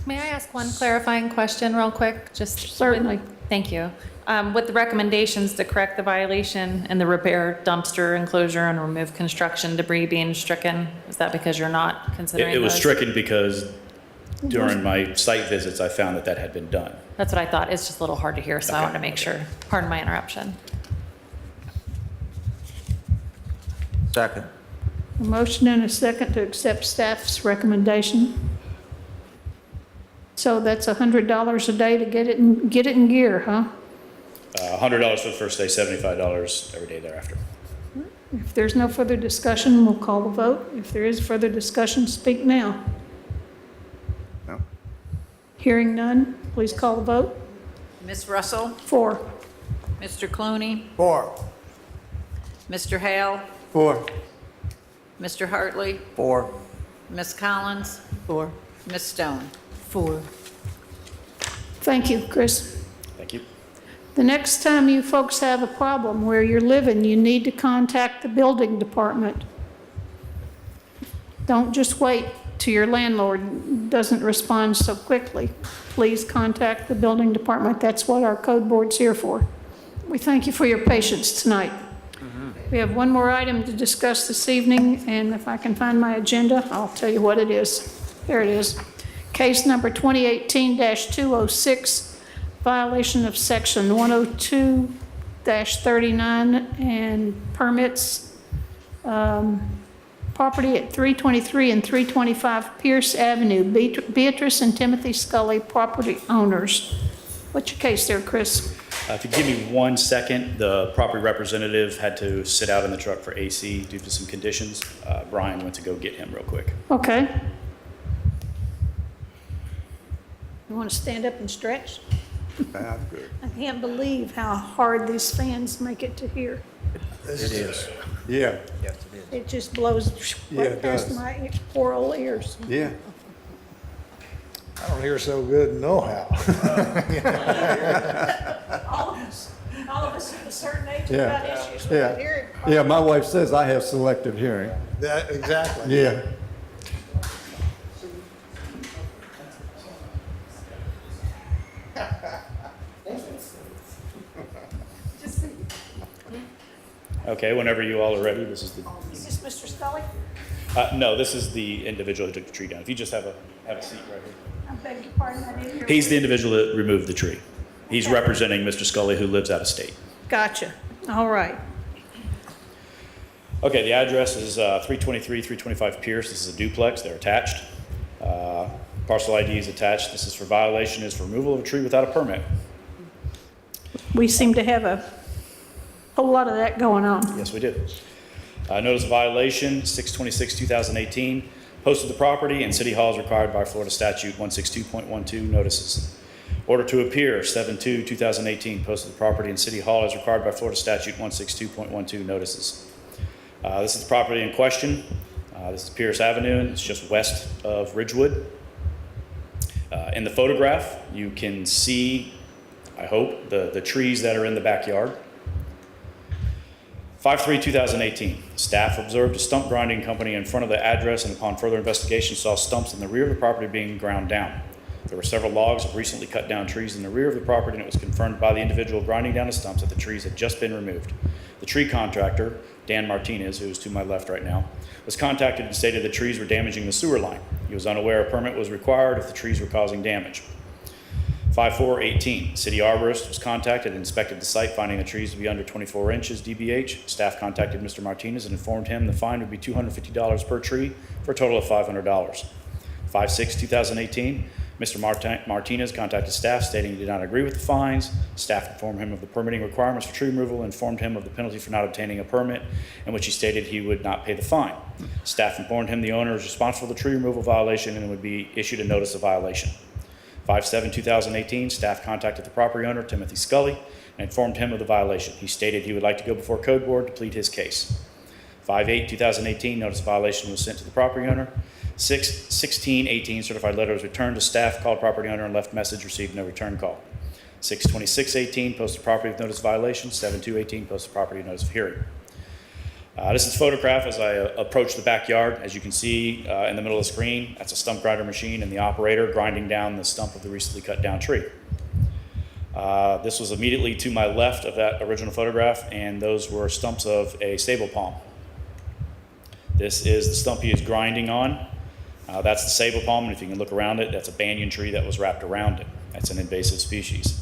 May I ask one clarifying question real quick? Just Certainly. Thank you. With the recommendations to correct the violation and the repair dumpster enclosure and remove construction debris being stricken, is that because you're not considering It was those? stricken because during my site visits, I found that had been done. That's what I thought. It's just a little hard to hear, so I want to make sure. Pardon my interruption. Second. A motion and a second to accept staff's recommendation. So that's $100 a day to get it in gear, huh? $100 for the first day, $75 every day thereafter. If there's no further discussion, we'll call the vote. If there is further discussion, speak now. No. Hearing none, please call the vote. Ms. Russell? 4. Mr. Clooney? 4. Mr. Hale? 4. Mr. Hartley? 4. Ms. Collins? 4. Ms. Stone? 4. Thank you, Chris. Thank you. The next time you folks have a problem where you're living, you need to contact the building department. Don't just wait till your landlord doesn't respond so quickly. Please contact the building department. That's what our code board's here for. We thank you for your patience tonight. We have one more item to discuss this evening, and if I can find my agenda, I'll tell you what it is. There it is. Case number 2018-206, violation of section 102-39 and permits, property at 323 and 325 Pierce Avenue. Beatrice and Timothy Scully, property owners. What's your case there, Chris? If you give me 1 second, the property representative had to sit out in the truck for AC due to some conditions. Brian went to go get him real quick. Okay. You want to stand up and stretch? I'm good. I can't believe how hard these fans make it to here. It is. Yeah, Yes, it is. It just blows Yeah, right it past does. my poor old ears. yeah. I don't hear so good, no how. All of us at a certain age Yeah. have got issues with Yeah. hearing. Yeah, my wife says I have selective hearing. Exactly. Yeah. Okay, whenever you all are ready, this is the, Is this Mr. Scully? no, this is the individual who took the tree down. If you just have a seat right here. I beg your pardon, I didn't hear. He's the individual that removed the tree. He's representing Mr. Scully, who lives out of state. Gotcha. All right. Okay, the address is 323, 325 Pierce. This is a duplex. They're attached. Parcel ID is attached. This is for violation, is for removal of a tree without a permit. We seem to have a whole lot of that going on. Yes, we did. Notice of violation, 6/26/2018. Posted the property, and City Hall is required by Florida Statute 162.12 notices. Order to appear, 7/2/2018. Posted the property, and City Hall is required by Florida Statute 162.12 notices. This is the property in question. This is Pierce Avenue, and it's just west of Ridgewood. In the photograph, you can see, I hope, the trees that are in the backyard. 5/3/2018, staff observed a stump grinding company in front of the address, and upon further investigation saw stumps in the rear of the property being ground down. There were several logs of recently cut down trees in the rear of the property, and it was confirmed by the individual grinding down the stumps that the trees had just been removed. The tree contractor, Dan Martinez, who is to my left right now, was contacted and stated the trees were damaging the sewer line. He was unaware a permit was required if the trees were causing damage. 5/4/18, city arborist was contacted and inspected the site, finding the trees to be under 24 inches DBH. Staff contacted Mr. Martinez and informed him the fine would be $250 per tree for a total of $500. 5/6/2018, Mr. Martinez contacted staff stating he did not agree with the fines. Staff informed him of the permitting requirements for tree removal, and informed him of the penalty for not obtaining a permit, in which he stated he would not pay the fine. Staff informed him the owner is responsible for the tree removal violation and would be issued a notice of violation. 5/7/2018, staff contacted the property owner, Timothy Scully, and informed him of the violation. He stated he would like to go before Code Board to plead his case. 5/8/2018, notice of violation was sent to the property owner. 6/16/18, certified letter was returned to staff, called property owner and left message, received no return call. 6/26/18, posted property with notice of violation. 7/2/18, posted property with notice of hearing. This is a photograph as I approach the backyard. As you can see in the middle of the screen, that's a stump grinder machine and the operator grinding down the stump of the recently cut down tree. This was immediately to my left of that original photograph, and those were stumps of a sable palm. This is the stump he is grinding on. That's the sable palm, and if you can look around it, that's a banyan tree that was wrapped around it. That's an invasive species.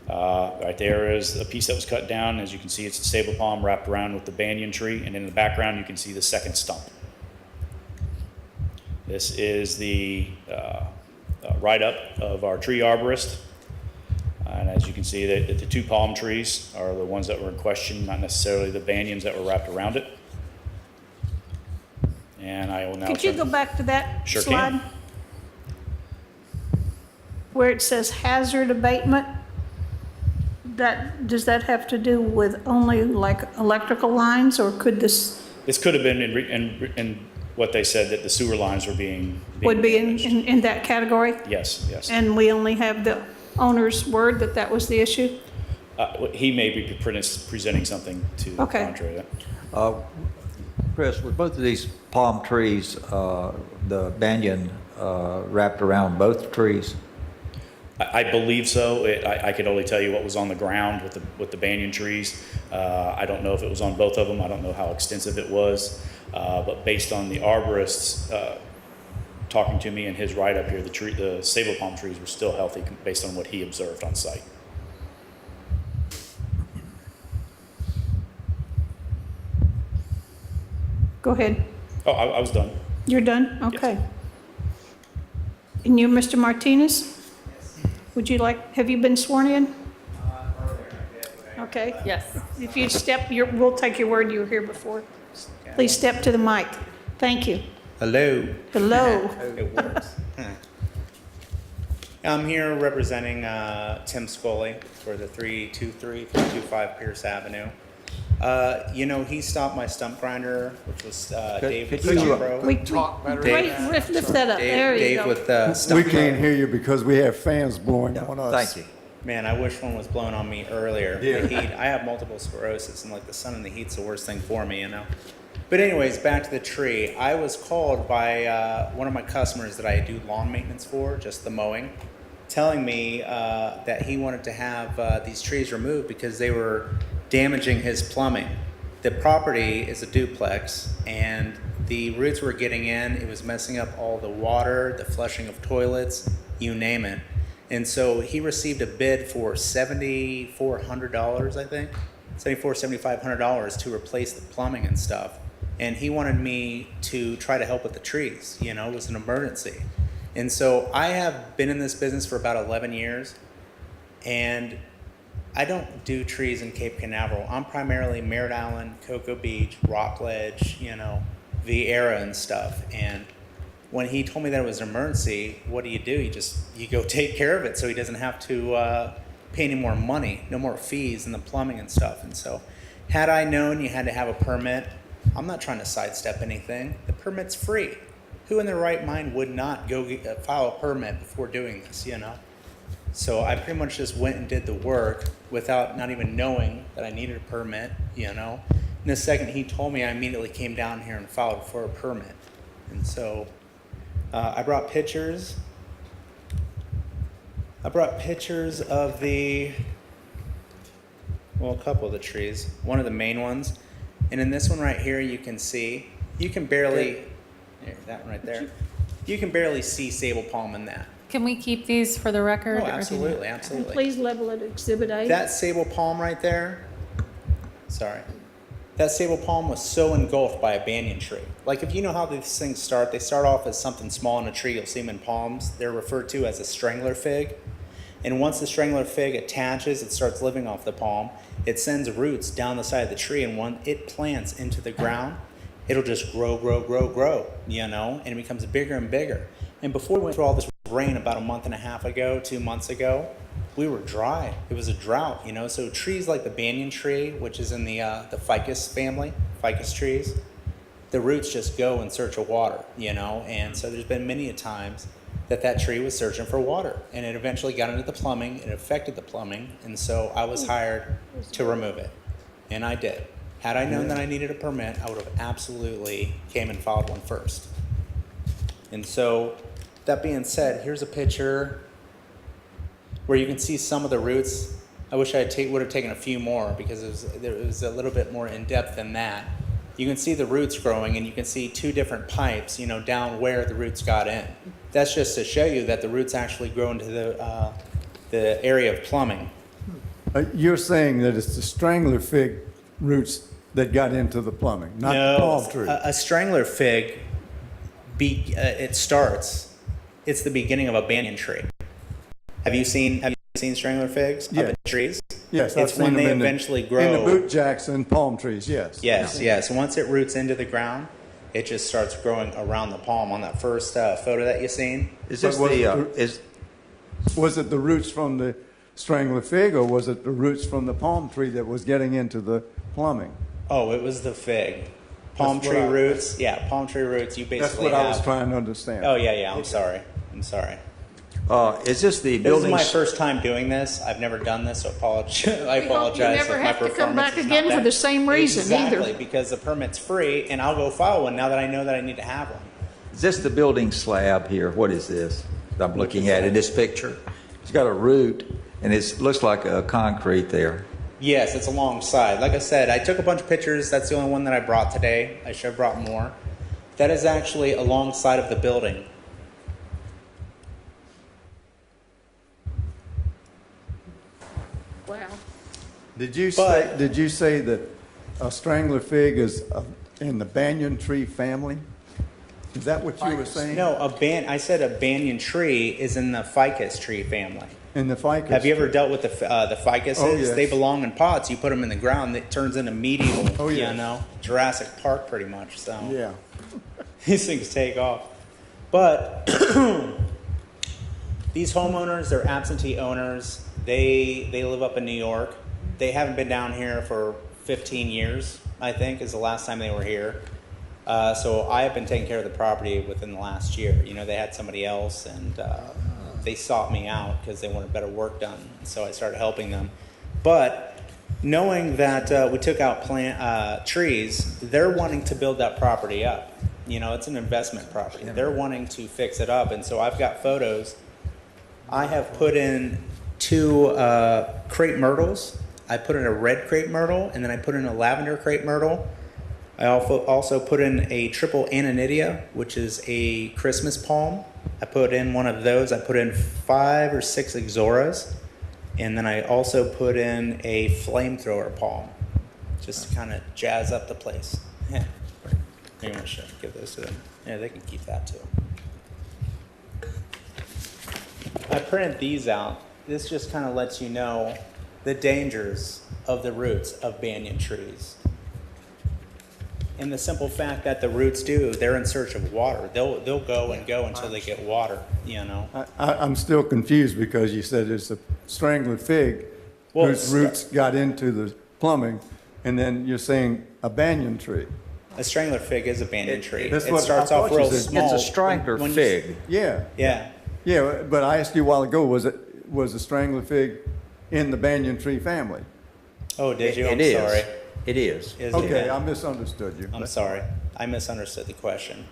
Right there is a piece that was cut down. As you can see, it's the sable palm wrapped around with the banyan tree, and in the background you can see the second stump. This is the write-up of our tree arborist. And as you can see, the two palm trees are the ones that were in question, not necessarily the banyans that were wrapped around it. And I will now Could you go back to that Sure slide? can. Where it says hazard abatement? Does that have to do with only like electrical lines, or could this, This could have been in what they said, that the sewer lines were being would be damaged. in that category? Yes, yes. And we only have the owner's word that that was the issue? He may be presenting something to the Okay. contrary to that. Chris, with both of these palm trees, the banyan wrapped around both trees? I believe so. I could only tell you what was on the ground with the banyan trees. I don't know if it was on both of them. I don't know how extensive it was. But based on the arborists talking to me and his write-up here, the sable palm trees were still healthy based on what he observed on site. Go ahead. Oh, I was done. You're done? Okay. And you, Mr. Martinez? Would you like, have you been sworn in? Okay. Yes. If you step, we'll take your word you were here before. Please step to the mic. Thank you. Hello. Hello. It works. I'm here representing Tim Scully for the 325 Pierce Avenue. He stopped my stump grinder, which was David Stumpro. Lift that up. There you Dave go. with We Stump can't Pro. hear you because we have fans blowing on us. Thank you. Man, I wish one was blowing on me earlier. Yeah. The heat. I have multiple sclerosis, and like the sun and the heat's the worst thing for me, you know. But anyways, back to the tree. I was called by one of my customers that I do lawn maintenance for, just the mowing, telling me that he wanted to have these trees removed because they were damaging his plumbing. The property is a duplex, and the roots were getting in. It was messing up all the water, the flushing of toilets, you name it. And so he received a bid for $7,400, I think, $7,500 to replace the plumbing and stuff. And he wanted me to try to help with the trees. You know, it was an emergency. And so I have been in this business for about 11 years, and I don't do trees in Cape Canaveral. I'm primarily Merritt Island, Cocoa Beach, Rockledge, Vieira and stuff. And when he told me that it was an emergency, what do? You go take care of it so he doesn't have to pay any more money, no more fees in the plumbing and stuff. And so had I known you had to have a permit, I'm not trying to sidestep anything. The permit's free. Who in their right mind would not go file a permit before doing this, So I pretty much just went and did the work without not even knowing that I needed a permit, And the second he told me, I immediately came down here and filed for a permit. And so I brought pictures. of a couple of the trees. One of the main ones. And in this one right here, you can barely, that one right there. You can barely see sable palm in that. Can we keep these for the record? Oh, or do you- absolutely, And absolutely. please level it Exhibit A. That sable palm right there, that sable palm was so engulfed by a banyan tree. Like if you know how these things start, they start off as something small in a tree. You'll see them in palms. They're referred to as a strangler fig. And once the strangler fig attaches, it starts living off the palm. It sends roots down the side of the tree, and when it plants into the ground, it'll just grow, and it becomes bigger and bigger. And before we went through all this rain about a month and a half ago, 2 months ago, we were dry. It was a drought, So trees like the banyan tree, which is in the ficus family, ficus trees, the roots just go in search of water, And so there's been many a times that tree was searching for water, and it eventually got into the plumbing. It affected the plumbing, and so I was hired to remove it, and I did. Had I known that I needed a permit, I would have absolutely came and filed one first. And so, that being said, here's a picture where you can see some of the roots. I wish I would have taken a few more because it was a little bit more in depth than that. You can see the roots growing, and you can see two different pipes, down where the roots got in. That's just to show you that the roots actually grow into the area of plumbing. You're saying that it's the strangler fig roots that got into the plumbing, not the palm tree. A strangler fig, it's the beginning of a banyan tree. Have you seen strangler figs up in trees? Yes, I've it's seen when them they in eventually grow. in the boot jacks and palm trees. Yes. Yes. Once it roots into the ground, it just starts growing around the palm. On that first photo that you seen, Was it the roots from the strangler fig, or was it the roots from the palm tree that was getting into the plumbing? Oh, it was the fig. Palm tree roots. Yeah, palm tree roots. You basically That's what I was trying to understand. Oh, yeah. I'm sorry. Is this the This building? is my first time doing this. I've never done this, so I apologize. never if my have to come performance back is again not for that- the same reason either. Exactly, because the permit's free, and I'll go file one now that I know that I need to have one. Is this the building slab here? What is this? I'm looking at in this picture. It's got a root, and it looks like a concrete there. Yes, it's alongside. Like I said, I took a bunch of pictures. That's the only one that I brought today. I should have brought more. That is actually alongside of the building. Wow. Did you say that a strangler fig is in the banyan tree family? Is that what you were saying? No, I said a banyan tree is in the ficus tree family. In the ficus. Have you ever dealt with the ficuses? Oh, yes. They belong in pots. You put them in the ground, it turns into medieval. Oh, yes. Jurassic Park, pretty much. So Yeah. these things take off. But These homeowners, they're absentee owners. They live up in New York. They haven't been down here for 15 years, I think, is the last time they were here. So I have been taking care of the property within the last year. You know, they had somebody else, and they sought me out because they wanted better work done. So I started helping them. But knowing that we took out trees, they're wanting to build that property up. You know, it's an investment property. They're wanting to fix it up. And so I've got photos. I have put in 2 crepe myrtles. I put in a red crepe myrtle, and then I put in a lavender crepe myrtle. I also put in a triple ananidia, which is a Christmas palm. I put in one of those. I put in 5 or 6 ixoras. And then I also put in a flamethrower palm, just to kind of jazz up the place. Yeah. Maybe I should give those to them. Yeah, they can keep that too. I printed these out. This just kind of lets you know the dangers of the roots of banyan trees. And the simple fact that the roots they're in search of water. They'll go and go until they get water, you know. I'm still confused because you said it's a strangler fig whose roots got into the plumbing, and then you're saying a banyan tree. A strangler fig is a banyan tree. It That's what starts I off thought you real said. small. It's a strangler fig. Yeah. Yeah. Yeah, but I asked you a while ago, was a strangler fig in the banyan tree family? Oh, did you? It I'm is. sorry. It is. Okay, I misunderstood you. I'm sorry. I misunderstood the question.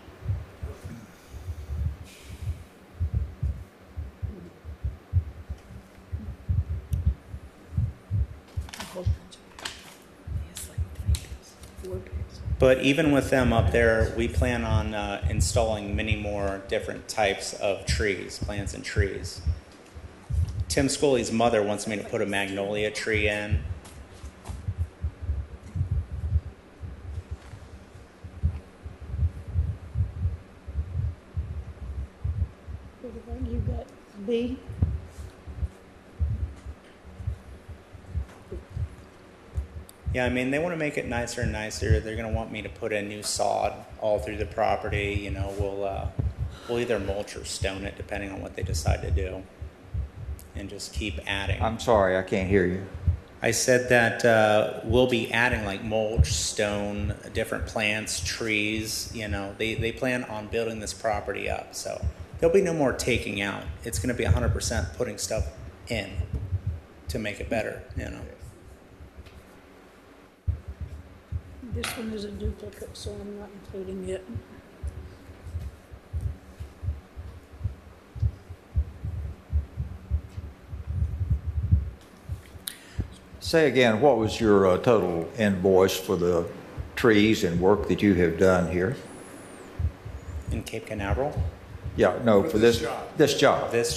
But even with them up there, we plan on installing many more different types of trees, plants and trees. Tim Scully's mother wants me to put a magnolia tree in. You got B. Yeah, I mean, they want to make it nicer and nicer. They're going to want me to put in new sod all through the property. You know, we'll either mulch or stone it, depending on what they decide to do, and just keep adding. I'm sorry, I can't hear you. I said that we'll be adding like mulch, stone, different plants, trees. You know, they plan on building this property up, so there'll be no more taking out. It's going to be 100% putting stuff in to make it better. You know. This one is a duplicate, so I'm not including it. Say again, what was your total invoice for the trees and work that you have done here? In Cape Canaveral? Yeah, no, for this job. This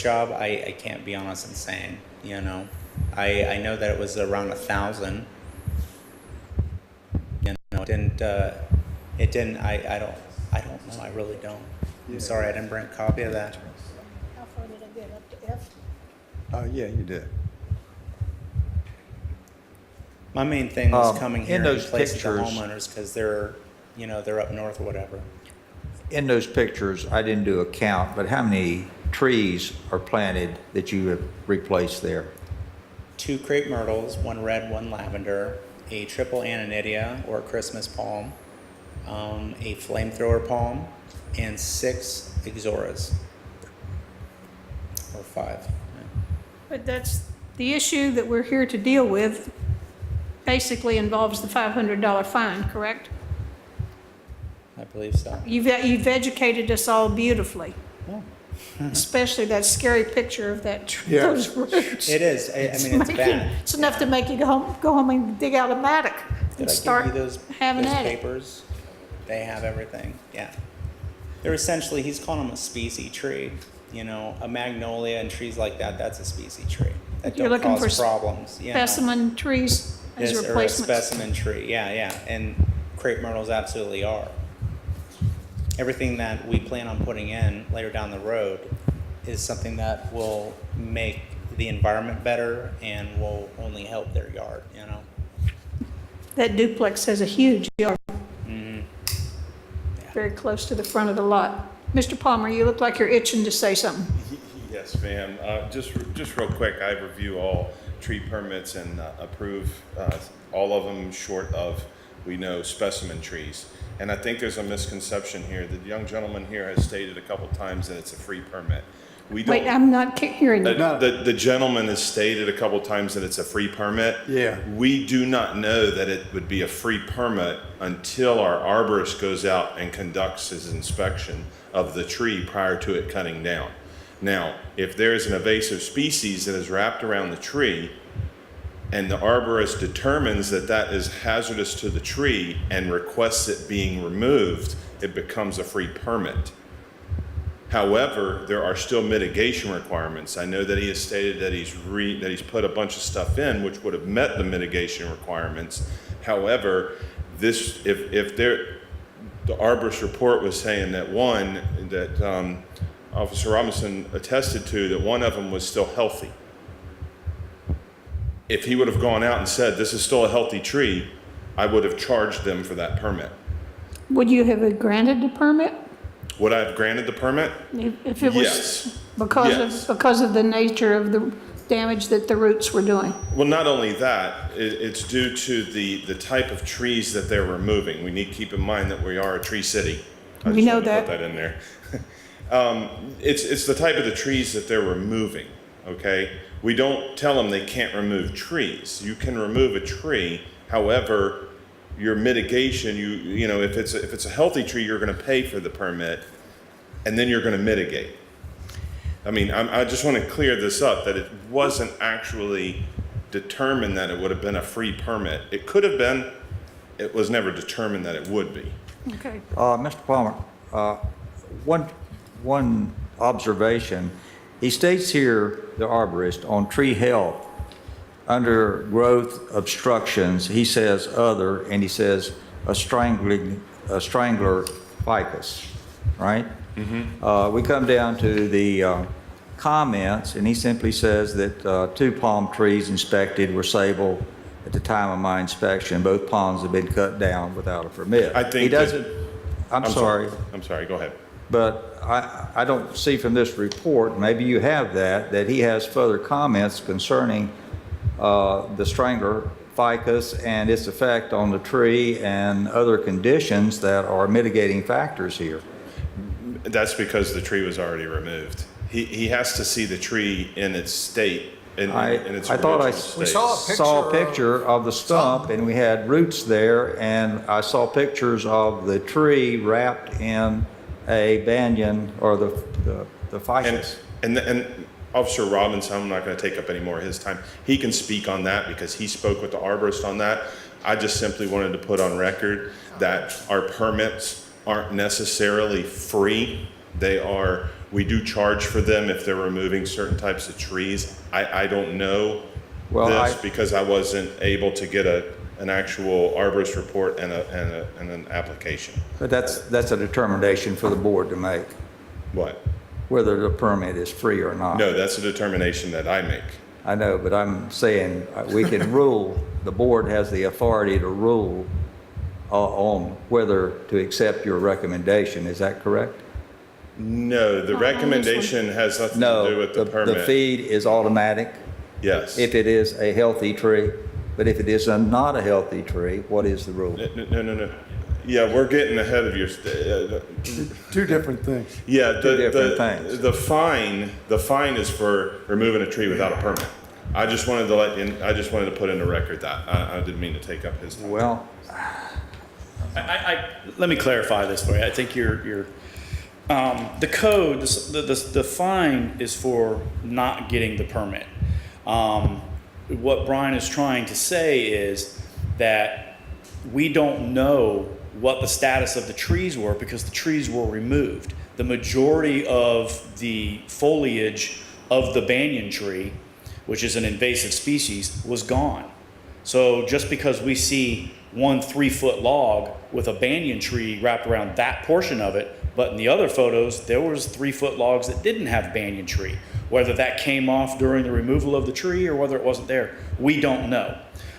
job, I can't be honest in saying. You know, I know that it was around 1,000. You know, it didn't. I don't know. I really don't. I'm sorry, I didn't bring a copy of that. How far did I get, up to F? Yeah, you did. My main thing was coming here in and those replacing the pictures- homeowners because they're up north or whatever. In those pictures, I didn't do a count, but how many trees are planted that you have replaced there? 2 crepe myrtles, 1 red, 1 lavender, a triple ananidia or Christmas palm, a flamethrower palm, and 6 ixoras, or 5. But that's, the issue that we're here to deal with basically involves the $500 fine, correct? I believe so. You've educated us all beautifully. Especially that scary picture of that Yeah. those roots. It is. I mean, it's bad. It's enough to make you go home and dig out a mattock Did and I start give you those having at it. papers? They have everything. Yeah. They're essentially, he's calling them a species tree. You know, a magnolia and trees like that, that's a species tree. That You're don't looking cause for problems. You know. specimen trees as Yes, or a replacements. specimen tree. Yeah, yeah. And crepe myrtles absolutely are. Everything that we plan on putting in later down the road is something that will make the environment better and will only help their yard, you know. That duplex has a huge yard, Mm-hmm. very close to the front of the lot. Mr. Palmer, you look like you're itching to say something. Yes, ma'am. Just real quick, I review all tree permits and approve all of them short of, we know, specimen trees. And I think there's a misconception here. The young gentleman here has stated a couple times that it's a free permit. We don't. Wait, I'm not hearing you. The gentleman has stated a couple times that it's a free permit. Yeah. We do not know that it would be a free permit until our arborist goes out and conducts his inspection of the tree prior to it cutting down. Now, if there is an invasive species that is wrapped around the tree and the arborist determines that that is hazardous to the tree and requests it being removed, it becomes a free permit. However, there are still mitigation requirements. I know that he has stated that he's put a bunch of stuff in which would have met the mitigation requirements. However, if the arborist report was saying that Officer Robinson attested to, that one of them was still healthy. If he would have gone out and said, this is still a healthy tree, I would have charged them for that permit. Would you have granted the permit? Would I have granted the permit? If it was Yes. because of the nature of the damage that the roots were doing? Well, not only that, it's due to the type of trees that they're removing. We need to keep in mind that we are a tree city. I We just know wanted to that. put that in there. It's the type of the trees that they're removing, okay? We don't tell them they can't remove trees. You can remove a tree, however, your mitigation, you know, if it's a healthy tree, you're gonna pay for the permit, and then you're gonna mitigate. I mean, I just wanna clear this up, that it wasn't actually determined that it would have been a free permit. It could have been, it was never determined that it would be. Okay. Mr. Palmer, one observation. He states here, the arborist, on tree health, under growth obstructions, he says other, and he says a strangler ficus, right? We come down to the comments, and he simply says that 2 palm trees inspected were stable at the time of my inspection. Both palms have been cut down without a permit. I think he that- doesn't. I'm sorry. I'm sorry, go ahead. But I don't see from this report, maybe you have that he has further comments concerning the strangler ficus and its effect on the tree and other conditions that are mitigating factors here. That's because the tree was already removed. He has to see the tree in its state, in its I thought I original state. saw a picture of the stump, and we had roots there, and I saw pictures of the tree wrapped in a banyan or the ficus. And Officer Robinson, I'm not going to take up any more of his time. He can speak on that because he spoke with the arborist on that. I just simply wanted to put on record that our permits aren't necessarily free. We do charge for them if they're removing certain types of trees. I don't know because I wasn't able to get an actual arborist report and an application. But that's a determination for the board to make, What? whether the permit is free or not. No, that's a determination that I make. I know, but I'm saying we can rule, the board has the authority to rule on whether to accept your recommendation. Is that correct? No, the recommendation has nothing to do with the permit. The feed is automatic Yes. if it is a healthy tree, but if it is not a healthy tree, what is the rule? No. Yeah, we're getting ahead of your. Two different things. Yeah, Two different things. The fine is for removing a tree without a permit. I just wanted to put in the record that I didn't mean to take up his time. Well, Let me clarify this for you. I think the code, the fine is for not getting the permit. What Brian is trying to say is that we don't know what the status of the trees were because the trees were removed. The majority of the foliage of the banyan tree, which is an invasive species, was gone. So just because we see one 3-foot log with a banyan tree wrapped around that portion of it, but in the other photos, there was 3-foot logs that didn't have banyan tree. Whether that came off during the removal of the tree or whether it wasn't there, we don't know.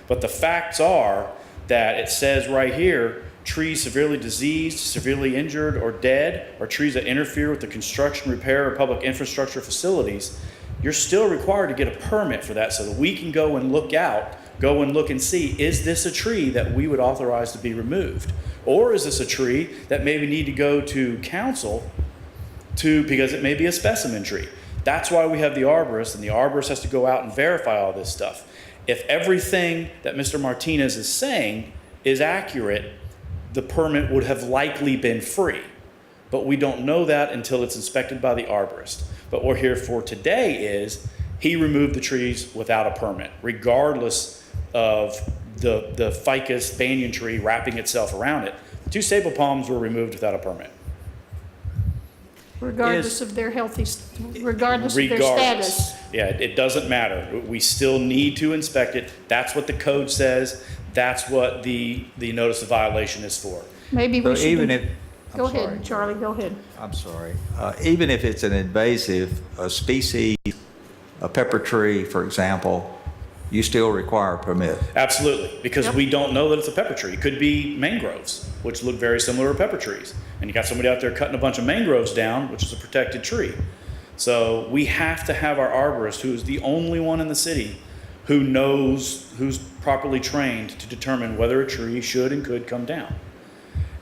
But the facts are that it says right here, trees severely diseased, severely injured, or dead, or trees that interfere with the construction, repair, or public infrastructure facilities, you're still required to get a permit for that so that we can go and look and see, is this a tree that we would authorize to be removed? Or is this a tree that maybe need to go to council because it may be a specimen tree? That's why we have the arborist, and the arborist has to go out and verify all this stuff. If everything that Mr. Martinez is saying is accurate, the permit would have likely been free. But we don't know that until it's inspected by the arborist. But what we're here for today is he removed the trees without a permit, regardless of the ficus banyan tree wrapping itself around it. The 2 sable palms were removed without a permit. Regardless of their regardless of their status. Yeah, it doesn't matter. We still need to inspect it. That's what the code says. That's what the notice of violation is for. Maybe we So should. even if, Go I'm ahead, sorry. Charlie, go ahead. I'm sorry. Even if it's an invasive species, a pepper tree, for example, you still require a permit. Absolutely, because we don't know that it's a pepper tree. It could be mangroves, which look very similar to pepper trees. And you got somebody out there cutting a bunch of mangroves down, which is a protected tree. So we have to have our arborist, who is the only one in the city who knows, who's properly trained to determine whether a tree should and could come down.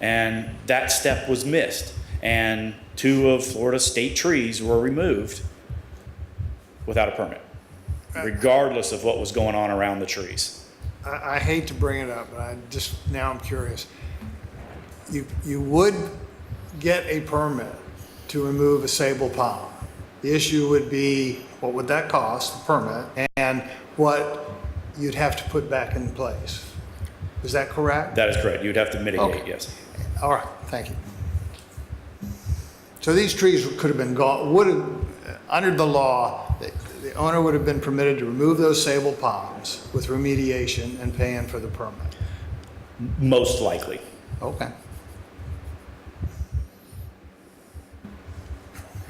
And that step was missed. And 2 of Florida's state trees were removed without a permit, regardless of what was going on around the trees. I hate to bring it up, but now I'm curious. You would get a permit to remove a sable palm. The issue would be, what would that cost, the permit, and what you'd have to put back in place. Is that correct? That is correct. You'd have to mitigate, Okay. yes. All right, thank you. So these trees could have been gone, under the law, the owner would have been permitted to remove those sable palms with remediation and paying for the permit. Most likely. Okay.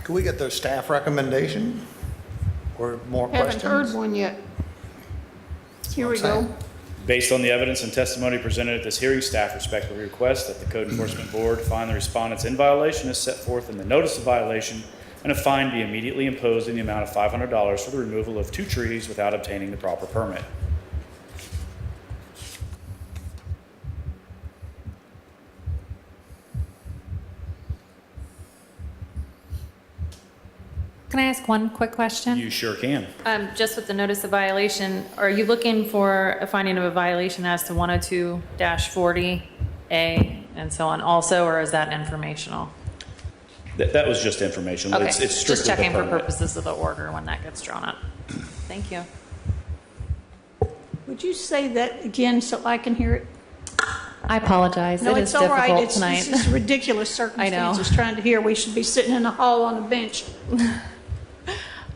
Can we get the staff recommendation or more questions? Haven't heard one yet. Here we go. Based on the evidence and testimony presented at this hearing, staff respectfully request that the Code Enforcement Board find the respondents in violation as set forth in the notice of violation, and a fine be immediately imposed in the amount of $500 for the removal of 2 trees without obtaining the proper permit. Can I ask one quick question? You sure can. Just with the notice of violation, are you looking for a finding of a violation as to 102-40A and so on also, or is that informational? That was just information. Okay, It's strictly just checking the for permit. purposes of the order when that gets drawn up. Thank you. Would you say that again so I can hear it? I apologize. No, It it's is all right. difficult It's tonight. this is ridiculous circumstances trying to hear. We should be sitting in a hall on a bench.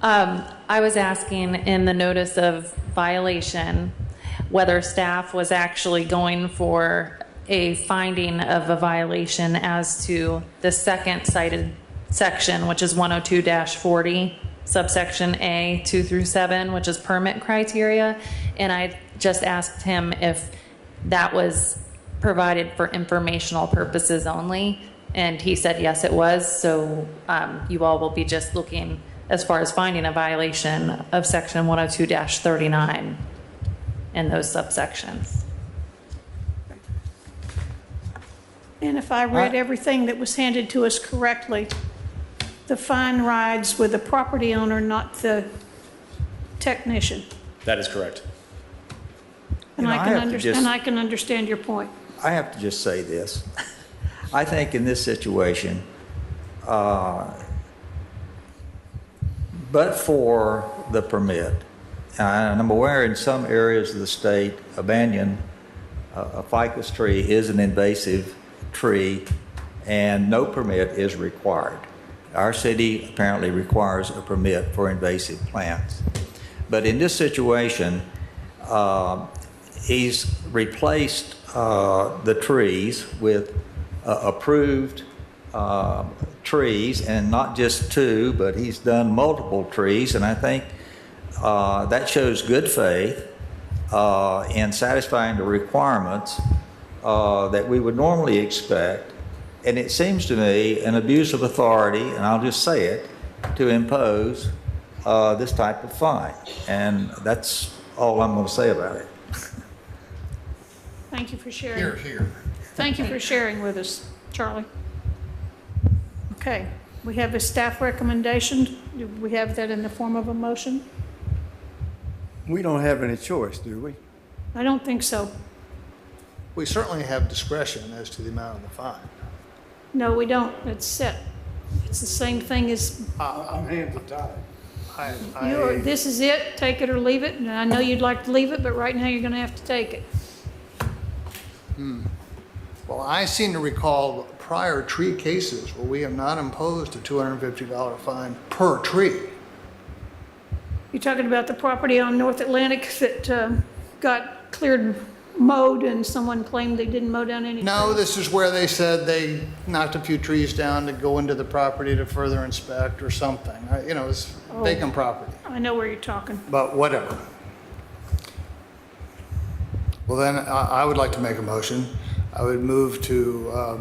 I was asking in the notice of violation whether staff was actually going for a finding of a violation as to the second cited section, which is 102-40, subsection A, 2 through 7, which is permit criteria. And I just asked him if that was provided for informational purposes only. And he said, yes, it was. So you all will be just looking as far as finding a violation of section 102-39 in those subsections. And if I read everything that was handed to us correctly, the fine rides with the property owner, not the technician. That is correct. And You know, I I can have to just- and I can understand your point. I have to just say this. I think in this situation, but for the permit, and I'm aware in some areas of the state, a banyan, a ficus tree is an invasive tree, and no permit is required. Our city apparently requires a permit for invasive plants. But in this situation, he's replaced the trees with approved trees, and not just 2, but he's done multiple trees, and I think that shows good faith in satisfying the requirements that we would normally expect, and it seems to me an abuse of authority, and I'll just say it, to impose this type of fine. And that's all I'm going to say about it. Thank you for sharing. Here, here. Thank you for sharing with us, Charlie. Okay, we have a staff recommendation. Do we have that in the form of a motion? We don't have any choice, do we? I don't think so. We certainly have discretion as to the amount of the fine. No, we don't. It's set. It's the same thing as, I'm hands are tied. this is it, take it or leave it. And I know you'd like to leave it, but right now you're going to have to take it. Well, I seem to recall prior tree cases where we have not imposed a $250 fine per tree. You're talking about the property on North Atlantic that got cleared, mowed, and someone claimed they didn't mow down any No, trees? this is where they said they knocked a few trees down to go into the property to further inspect or something. You know, it's vacant property, I know where you're talking. but whatever. Well, then I would like to make a motion. I would move to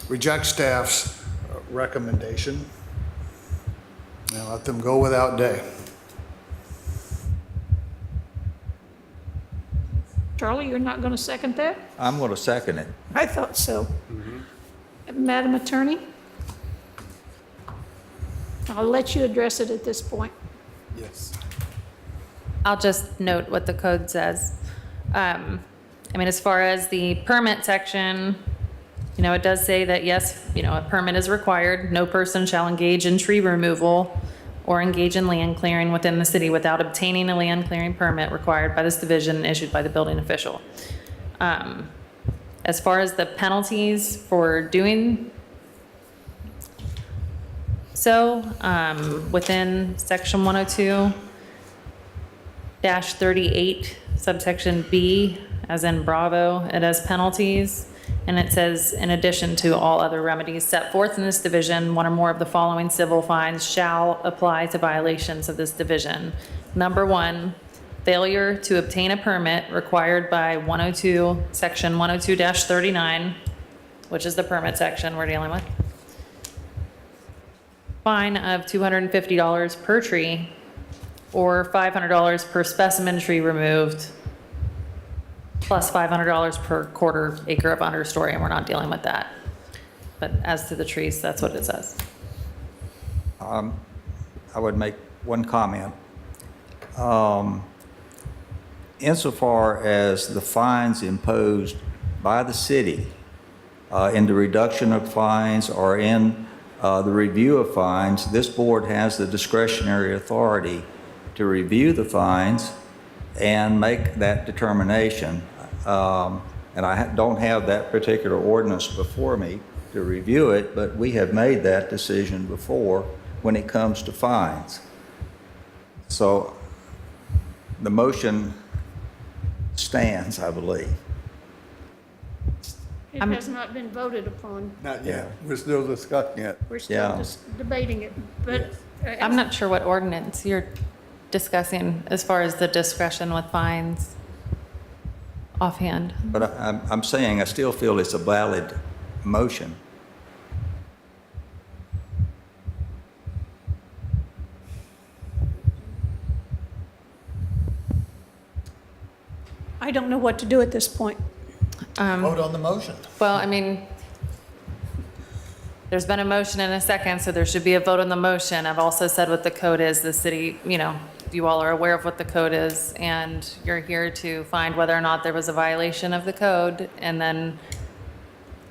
reject staff's recommendation and let them go without day. Charlie, you're not going to second that? I'm going to second it. I thought so. Madam Attorney? I'll let you address it at this point. Yes. I'll just note what the code says. I mean, as far as the permit section, it does say that yes, a permit is required. No person shall engage in tree removal or engage in land clearing within the city without obtaining a land clearing permit required by this division issued by the building official. As far as the penalties for doing so, within section 102-38, subsection B, as in Bravo, it has penalties. And it says, in addition to all other remedies set forth in this division, one or more of the following civil fines shall apply to violations of this division. Number 1, failure to obtain a permit required by section 102-39, which is the permit section we're dealing with. Fine of $250 per tree or $500 per specimen tree removed, plus $500 per quarter acre of understory, and we're not dealing with that. But as to the trees, that's what it says. I would make one comment. Insofar as the fines imposed by the city in the reduction of fines or in the review of fines, this board has the discretionary authority to review the fines and make that determination. And I don't have that particular ordinance before me to review it, but we have made that decision before when it comes to fines. So the motion stands, I believe. It has not been voted upon. Not yet. We're still discussing it. We're still Yeah. just debating it, but. I'm not sure what ordinance you're discussing as far as the discretion with fines offhand. But I'm saying I still feel it's a valid motion. I don't know what to do at this point. Vote on the motion. Well, I mean, there's been a motion and a second, so there should be a vote on the motion. I've also said what the code is. The city, you all are aware of what the code is, and you're here to find whether or not there was a violation of the code. And then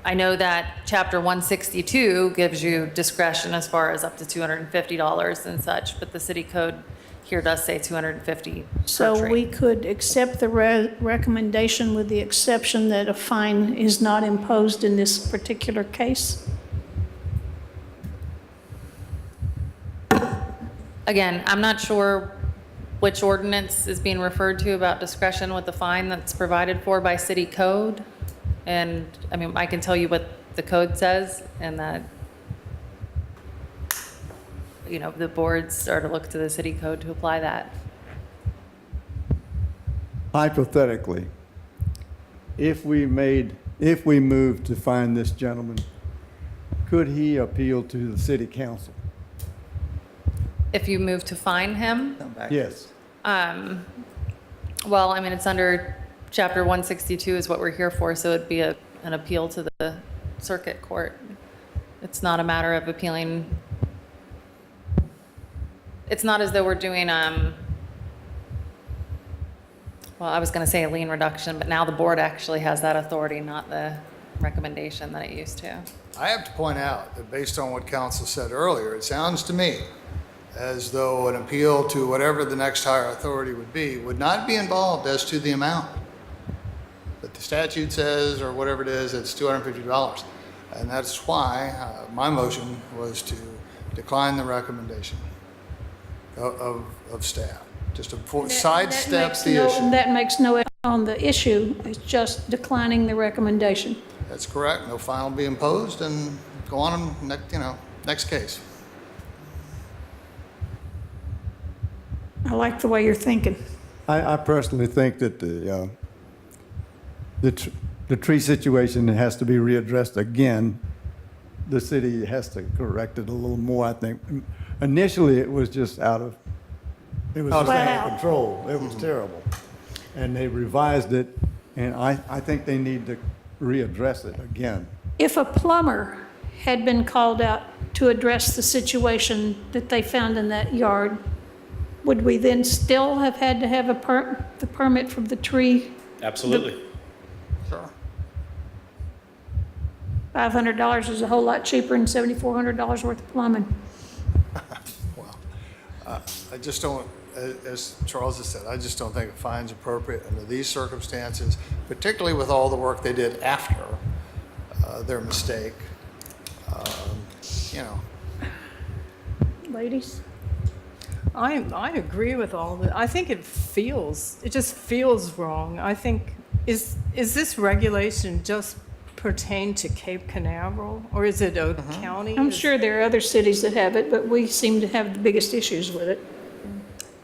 I know that Chapter 162 gives you discretion as far as up to $250 and such, but the city code here does say $250 per So tree. we could accept the recommendation with the exception that a fine is not imposed in this particular case? Again, I'm not sure which ordinance is being referred to about discretion with the fine that's provided for by city code. And, I mean, I can tell you what the code says, and that, the boards are to look to the city code to apply that. Hypothetically, if we made if we move to find this gentleman, could he appeal to the city council? If you move to fine him, Yes. well, I mean, it's under Chapter 162 is what we're here for, so it'd be an appeal to the circuit court. It's not a matter of appealing. It's not as though we're doing, well, I was going to say a lien reduction, but now the board actually has that authority, not the recommendation that it used to. I have to point out that based on what council said earlier, it sounds to me as though an appeal to whatever the next higher authority would not be involved as to the amount. That the statute says, or whatever it is, it's $250. And that's why my motion was to decline the recommendation of staff, just to sidestep the issue. That makes no effect on the issue, it's just declining the recommendation. That's correct. No fine will be imposed, and go on, next case. I like the way you're thinking. I personally think that the tree situation has to be readdressed again. The city has to correct it a little more, I think. Initially, it was just out of control. It was terrible. And they revised it, and I think they need to readdress it again. If a plumber had been called out to address the situation that they found in that yard, would we then still have had to have the permit from the tree? Absolutely. Sure. $500 is a whole lot cheaper than $7,400 worth of plumbing. I just don't, as Charles has said, I just don't think a fine's appropriate under these circumstances, particularly with all the work they did after their mistake. Ladies? I agree with all that. I think it just feels wrong. I think, is this regulation just pertain to Cape Canaveral, or is it a county? I'm sure there are other cities that have it, but we seem to have the biggest issues with it.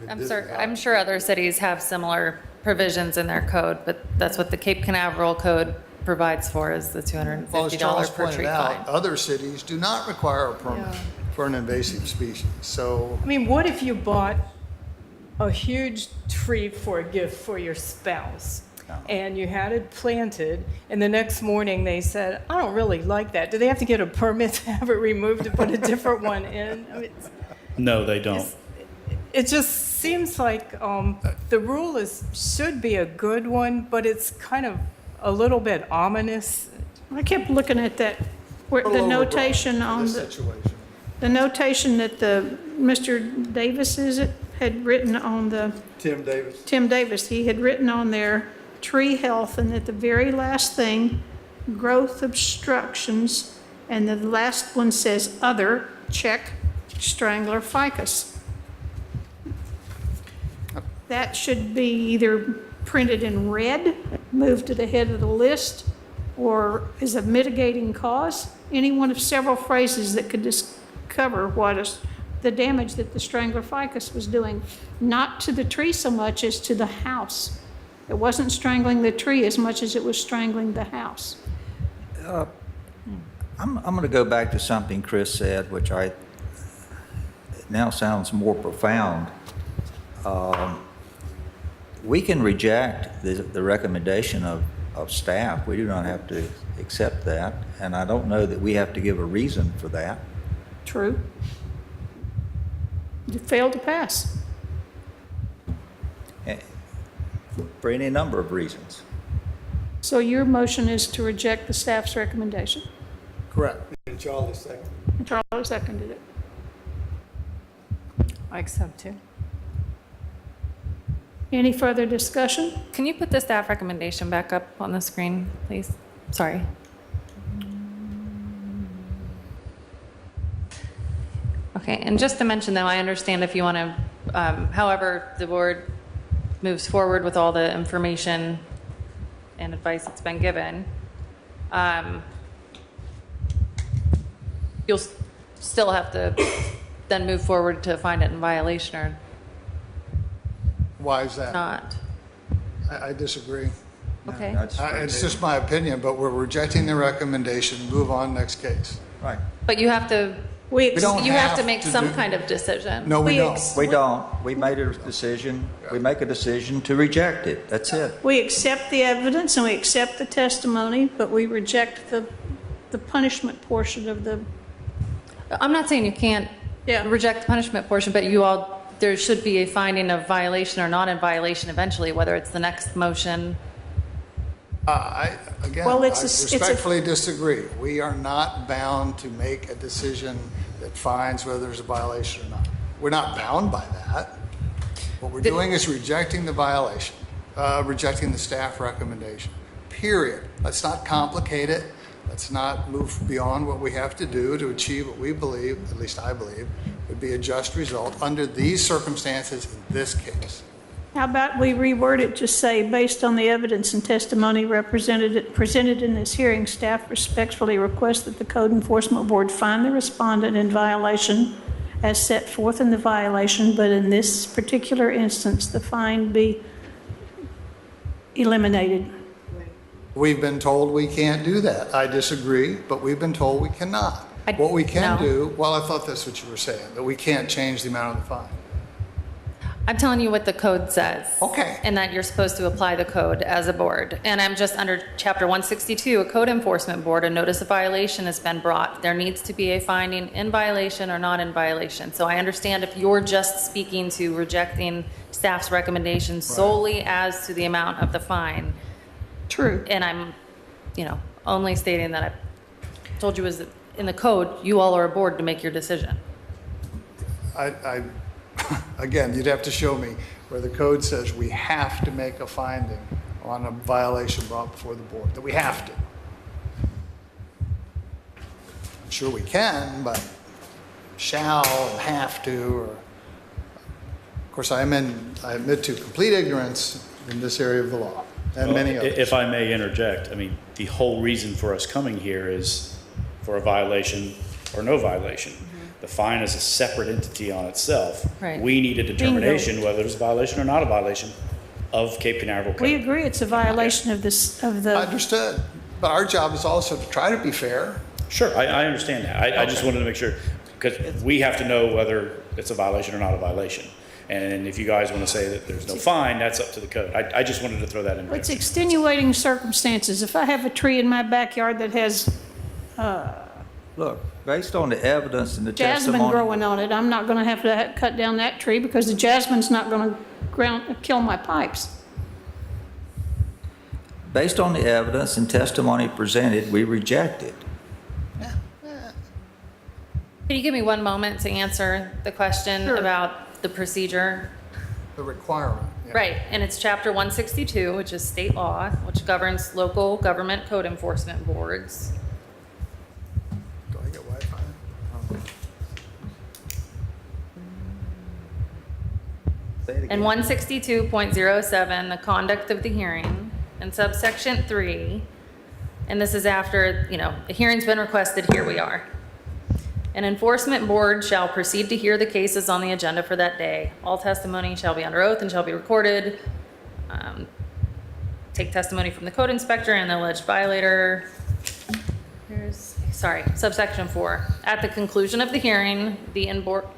I'm sure other cities have similar provisions in their code, but that's what the Cape Canaveral code provides for, is the Well, as Charles $250 per tree pointed fine. out, other cities do not require a permit for an invasive species. So I mean, what if you bought a huge tree for a gift for your spouse, and you had it planted, and the next morning they said, I don't really like that. Do they have to get a permit to have it removed to put a different one in? I mean, No, they don't. it just seems like the rule should be a good one, but it's kind of a little bit ominous. I kept looking at that, the notation on the notation that Mr. Davis, had written on the... Tim Davis. Tim Davis, he had written on there tree health, and at the very last thing, growth obstructions, and the last one says other, check, strangler ficus. That should be either printed in red, moved to the head of the list, or is a mitigating cause. Any one of several phrases that could discover the damage that the strangler ficus was doing, not to the tree so much as to the house. It wasn't strangling the tree as much as it was strangling the house. I'm going to go back to something Chris said, which it now sounds more profound. We can reject the recommendation of staff. We do not have to accept that, and I don't know that we have to give a reason for that. True. It failed to pass. For any number of reasons. So your motion is to reject the staff's recommendation. correct. And Charlie second. Charlie seconded it. I accept too. Any further discussion? Can you put the staff recommendation back up on the screen, please? Sorry. Okay, and just to mention though, I understand if you want to, however the board moves forward with all the information and advice that's been given, you'll still have to then move forward to find it in violation or Why is that? not. I disagree. Okay. It's just my opinion, but we're rejecting the recommendation, move on, next case. Right. But you have to, We don't you have to have make to some do- kind of decision. No, we don't. We don't. We made a decision. We make a decision to reject it. That's it. We accept the evidence and we accept the testimony, but we reject the punishment portion of the, I'm not saying you can't reject the punishment portion, but there should be a finding of violation or not in violation eventually, whether it's the next motion. I Well, it's a- respectfully disagree. We are not bound to make a decision that finds whether there's a violation or not. We're not bound by that. What we're doing is rejecting the violation, rejecting the staff recommendation, period. Let's not complicate it. Let's not move beyond what we have to do to achieve what we believe, at least I believe, would be a just result under these circumstances in this case. how about we reword it to say, based on the evidence and testimony presented in this hearing, staff respectfully requests that the Code Enforcement Board find the respondent in violation as set forth in the violation, but in this particular instance, the fine be eliminated. We've been told we can't do that. I disagree, but we've been told we cannot. What we can do, well, I thought that's what you were saying, that we can't change the amount of the fine. I'm telling you what the code says. Okay. And that you're supposed to apply the code as a board. And I'm just under Chapter 162, a code enforcement board, a notice of violation has been brought. There needs to be a finding in violation or not in violation. So I understand if you're just speaking to rejecting staff's recommendations solely as to the amount of the fine. True. And I'm, only stating that I told you was in the code, you all are a board to make your decision. I again, you'd have to show me where the code says we have to make a finding on a violation brought before the board, that we have to. I'm sure we can, but shall and have to, or, of course, I admit to complete ignorance in this area of the law, and many others. If I may interject, I mean, the whole reason for us coming here is for a violation or no violation. The fine is a separate entity on itself. Right. We need a determination whether there's a violation or not a violation of Cape Canaveral Code. We agree it's a violation of this, of the. Understood. But our job is also to try to be fair. Sure, I understand that. I just wanted to make sure, because we have to know whether it's a violation or not a violation. And if you guys want to say that there's no fine, that's up to the code. I just wanted to throw that in there. It's extenuating circumstances. If I have a tree in my backyard that has Look, based on the evidence and the jasmine testimony. growing on it, I'm not going to have to cut down that tree because the jasmine's not going to kill my pipes. Based on the evidence and testimony presented, we reject it. Can you give me one moment to answer the question about the procedure? The requirement. Yeah. Right, and it's Chapter 162, which is state law, which governs local government code enforcement boards. Do I get Wi-Fi? And 162.07, the conduct of the hearing, and subsection 3, and this is after, a hearing's been requested, here we are. An enforcement board shall proceed to hear the cases on the agenda for that day. All testimony shall be under oath and shall be recorded. Take testimony from the code inspector and the alleged violator. Subsection 4. At the conclusion of the hearing, the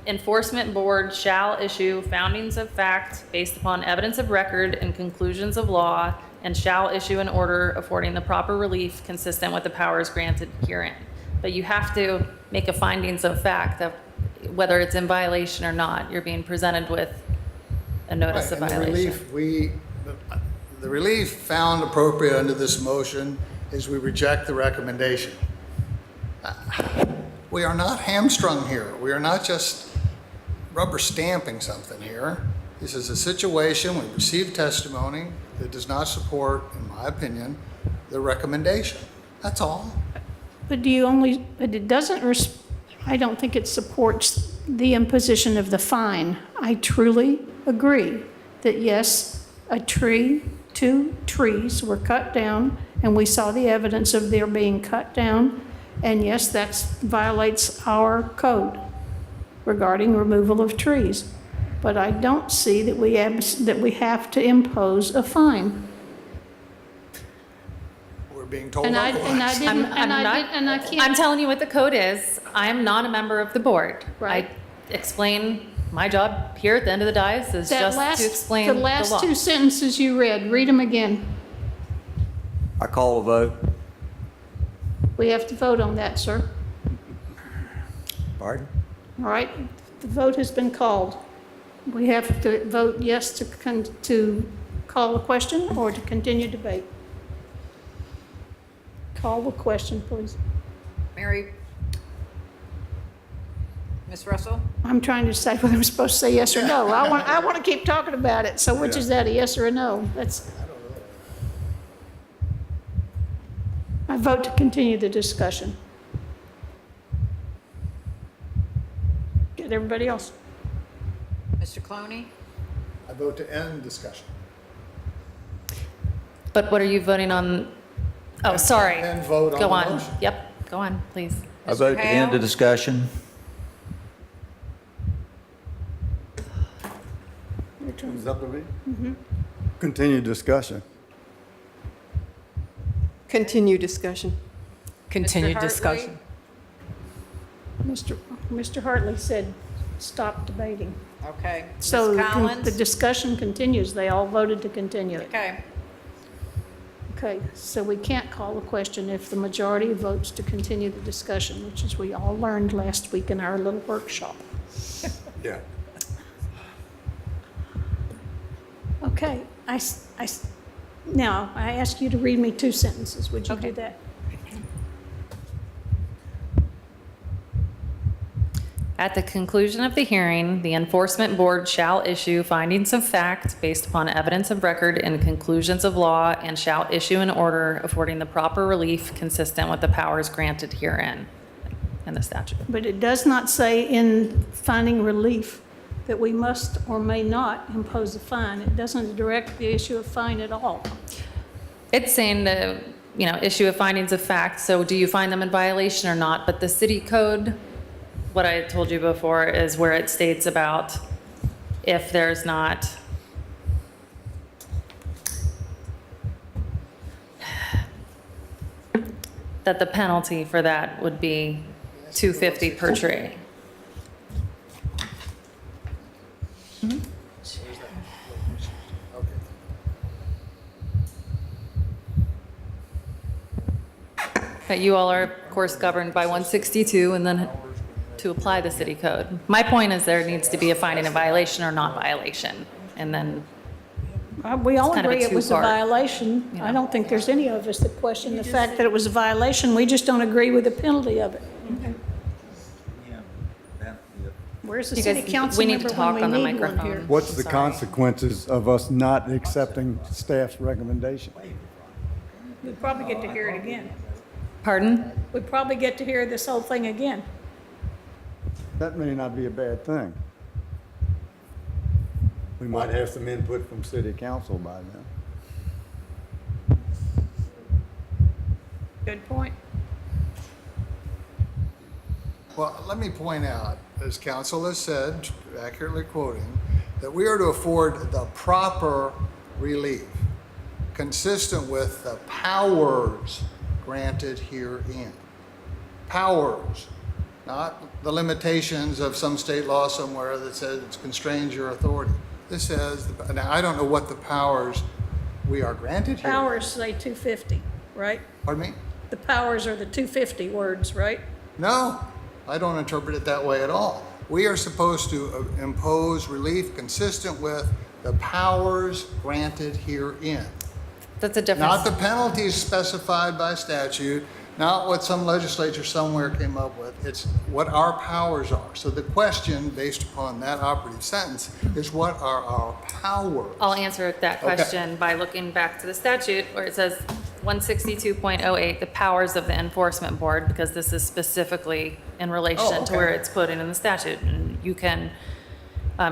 enforcement board shall issue foundings of fact based upon evidence of record and conclusions of law, and shall issue an order affording the proper relief consistent with the powers granted herein. But you have to make a findings of fact of whether it's in violation or not. You're being presented with a notice of violation. The relief found appropriate under this motion is we reject the recommendation. We are not hamstrung here. We are not just rubber stamping something here. This is a situation, we received testimony that does not support, in my opinion, the recommendation. That's all. But it doesn't, I don't think it supports the imposition of the fine. I truly agree that yes, two trees were cut down, and we saw the evidence of their being cut down, and yes, that violates our code regarding removal of trees. But I don't see that we have to impose a fine. being told And I otherwise. didn't, and I can't. I'm telling you what the code is. I'm not a member of the board. Right. I explain, my job here at the end of the dais is That just last, to explain the the last law. two sentences you read them again. I call a vote. We have to vote on that, sir. Pardon? All right, the vote has been called. We have to vote yes to call the question or to continue debate. Call the question, please. Mary? Ms. Russell? I'm trying to decide whether I'm supposed to say yes or no. I want to keep talking about it, so which is that, a yes or a no? I vote to continue the discussion. Get everybody else. Mr. Cloney? I vote to end discussion. But what are you voting on? Oh, sorry. And vote on Go the on. motion. Yep, go on, please. I vote to end the Hale? discussion. It's up to me? Continue discussion. Continue discussion. Continued Hartley? discussion. Mr. Hartley said, stop debating. Okay. So Ms. Collins? the discussion continues. They all voted to continue it. Okay. Okay, so we can't call the question if the majority votes to continue the discussion, which is we all learned last week in our little workshop. Yeah. Okay, now, I ask you to read me two sentences. Would you do that? At the conclusion of the hearing, the enforcement board shall issue findings of fact based upon evidence of record and conclusions of law, and shall issue an order affording the proper relief consistent with the powers granted herein in the statute. But it does not say in finding relief that we must or may not impose a fine. It doesn't direct the issue of fine at all. It's saying to, issue of findings of fact, so do you find them in violation or not? But the city code, what I told you before, is where it states about if there's not that the penalty for that would be $250 per tree. But you all are, of course, governed by 162 and then to apply the city code. My point is there needs to be a finding of violation or not violation. And then We all It's kind of a agree it was a two-part, violation. I don't think there's any of us that question the fact that it was a violation. We just don't agree with the penalty of it. Where's the You city guys- council we need to member talk when on the we need one microphone. here? What's the Sorry. consequences of us not accepting staff's recommendation? We'd probably get to hear it again. Pardon? We'd probably get to hear this whole thing again. That may not be a bad thing. We might have some input from city council by then. Good point. Well, let me point out, as council has said, accurately quoting, that we are to afford the proper relief consistent with the powers granted herein. Powers, not the limitations of some state law somewhere that says it constrains your authority. This says, now I don't know what the powers we are granted here. Powers say 250, right? Pardon me? The powers are the 250 words, right? No, I don't interpret it that way at all. We are supposed to impose relief consistent with the powers granted herein. That's a difference. Not the penalties specified by statute, not what some legislature somewhere came up with. It's what our powers are. So the question, based upon that operative sentence, is what are our powers? I'll answer that Okay. question by looking back to the statute where it says 162.08, the powers of the enforcement board, because this is specifically in relation to where it's quoted in the statute. And you can,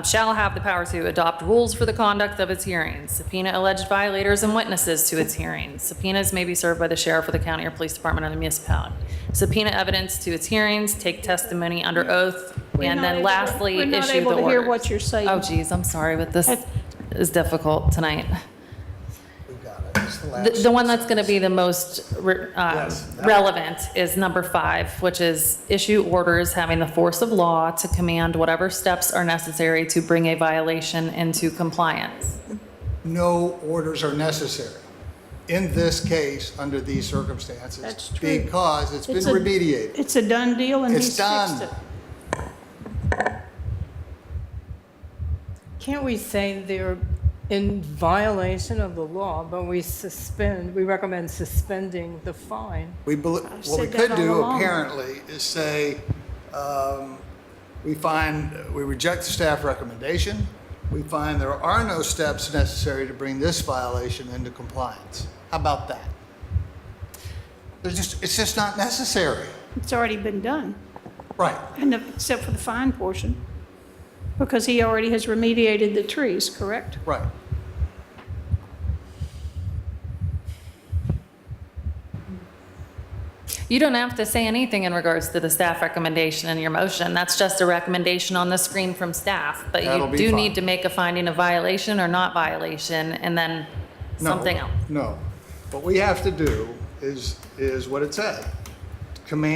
shall have the power to adopt rules for the conduct of its hearings, subpoena alleged violators and witnesses to its hearings. Subpoenas may be served by the sheriff or the county or police department of the municipality. Subpoena evidence to its hearings, take testimony under oath, and then lastly, We're not issue the able to hear orders. what you're saying. Oh geez, I'm sorry, but this is difficult tonight. We've got it. It's collapse. The one that's going to be the most Yes. relevant is number 5, which is issue orders having the force of law to command whatever steps are necessary to bring a violation into compliance. No orders are necessary in this case under these circumstances. That's true. Because it's been It's a- remediated. It's a done deal and It's he's fixed done. it. Can't we say they're in violation of the law, but we recommend suspending the fine? What we said could that do all along. apparently is say, we reject the staff recommendation. We find there are no steps necessary to bring this violation into compliance. How about that? It's just not necessary. It's already been done, Right. and except for the fine portion, because he already has remediated the trees, correct? Right. You don't have to say anything in regards to the staff recommendation in your motion. That's just a recommendation on the screen from staff. But That'll you be do fine. need to make a finding of violation or not violation, and then No, something else. No. What we have to do is what it said. We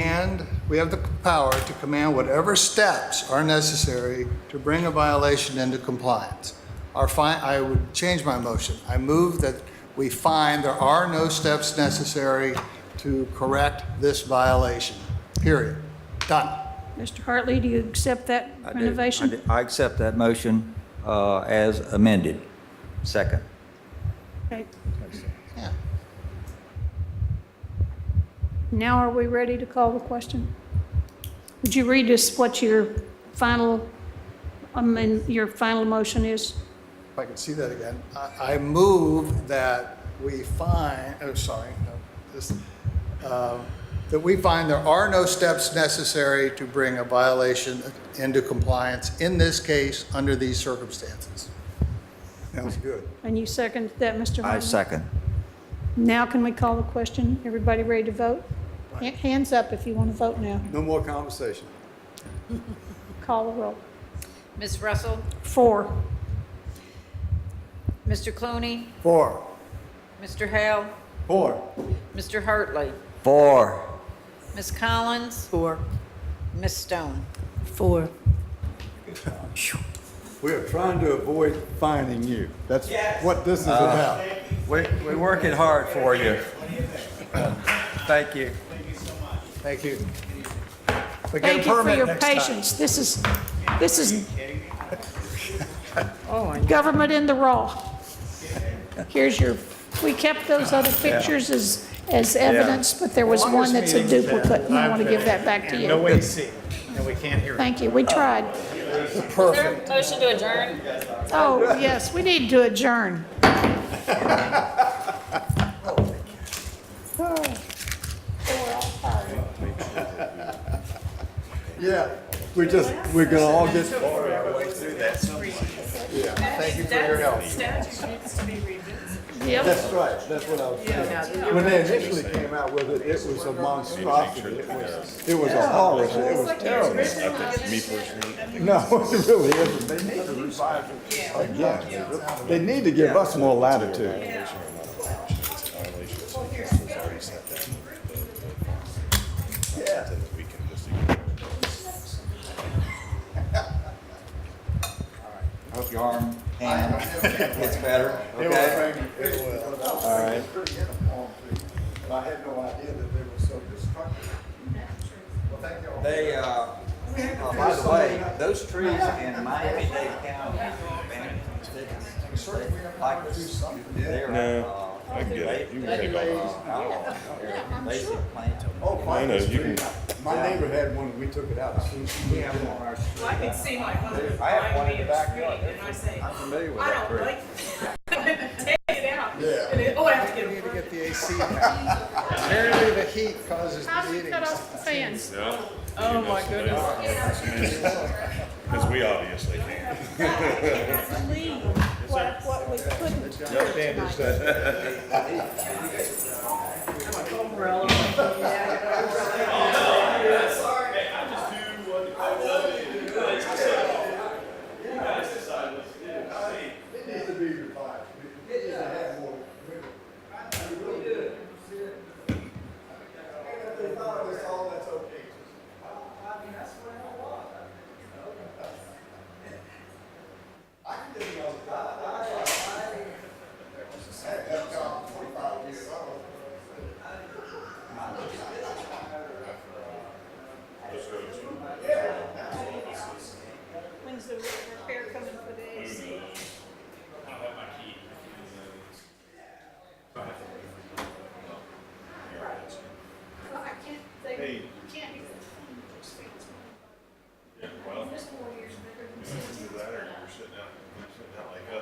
have the power to command whatever steps are necessary to bring a violation into compliance. I would change my motion. I move that we find there are no steps necessary to correct this violation. Period. Done. Mr. Hartley, do you accept that I do. renovation? I accept that motion as amended. Second. Okay. Yeah. Now are we ready to call the question? Would you read us what your final motion is? If I can see that again. I move that we find, that we find there are no steps necessary to bring a violation into compliance in this case under these circumstances. Sounds good. And you second that, Mr. Hartley? I second. Now can we call the question? Everybody ready to vote? Hands up if you want to vote now. No more conversation. Call the roll. Ms. Russell? 4. Mr. Clooney? 4. Mr. Hale? 4. Mr. Hartley? 4. Ms. Collins? 4. Ms. Stone? 4. We are trying to avoid fining you. That's what this is about. We're working hard for you. Thank you. Thank you. But get a Thank you for permit your next time. patience. This is Oh, my government in the raw. We kept those other pictures as evidence, but there was one that's a duplicate, and I want to give that back to No you. way to see, and we can't hear it. Thank you, we tried. Perfect. Motion to adjourn? Oh, yes, we need to adjourn. Yeah, we're gonna all get. Thank you for your help. Yep. That's right, that's what I was saying. When they initially came out with it, it was a monstrosity. It was a horror, it was terrible. Me personally. No, it really isn't. They need to revive it again. They need to give us more latitude. I hope your hand gets better. Okay? It will. All right. I had no idea that they were so destructive. They, by the way, those trees in Miami-Dade County, No, I can get it. You can take all Oh, I know, you can. my neighbor had one, we took it out. We have them on our street. I can see my mother I have one behind in me the in the street, backyard. and I say, I'm familiar with I that don't tree. like it. Take it out. Yeah. And then, oh, I have to get We a need to permit. get the AC now. Apparently the heat causes How do we meetings. cut off the fans? Yeah. Oh, my goodness. Because we obviously can. What we couldn't do tonight. It needs to be revived. It needs to have more.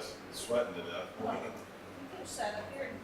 us sweating to death. Sat up here and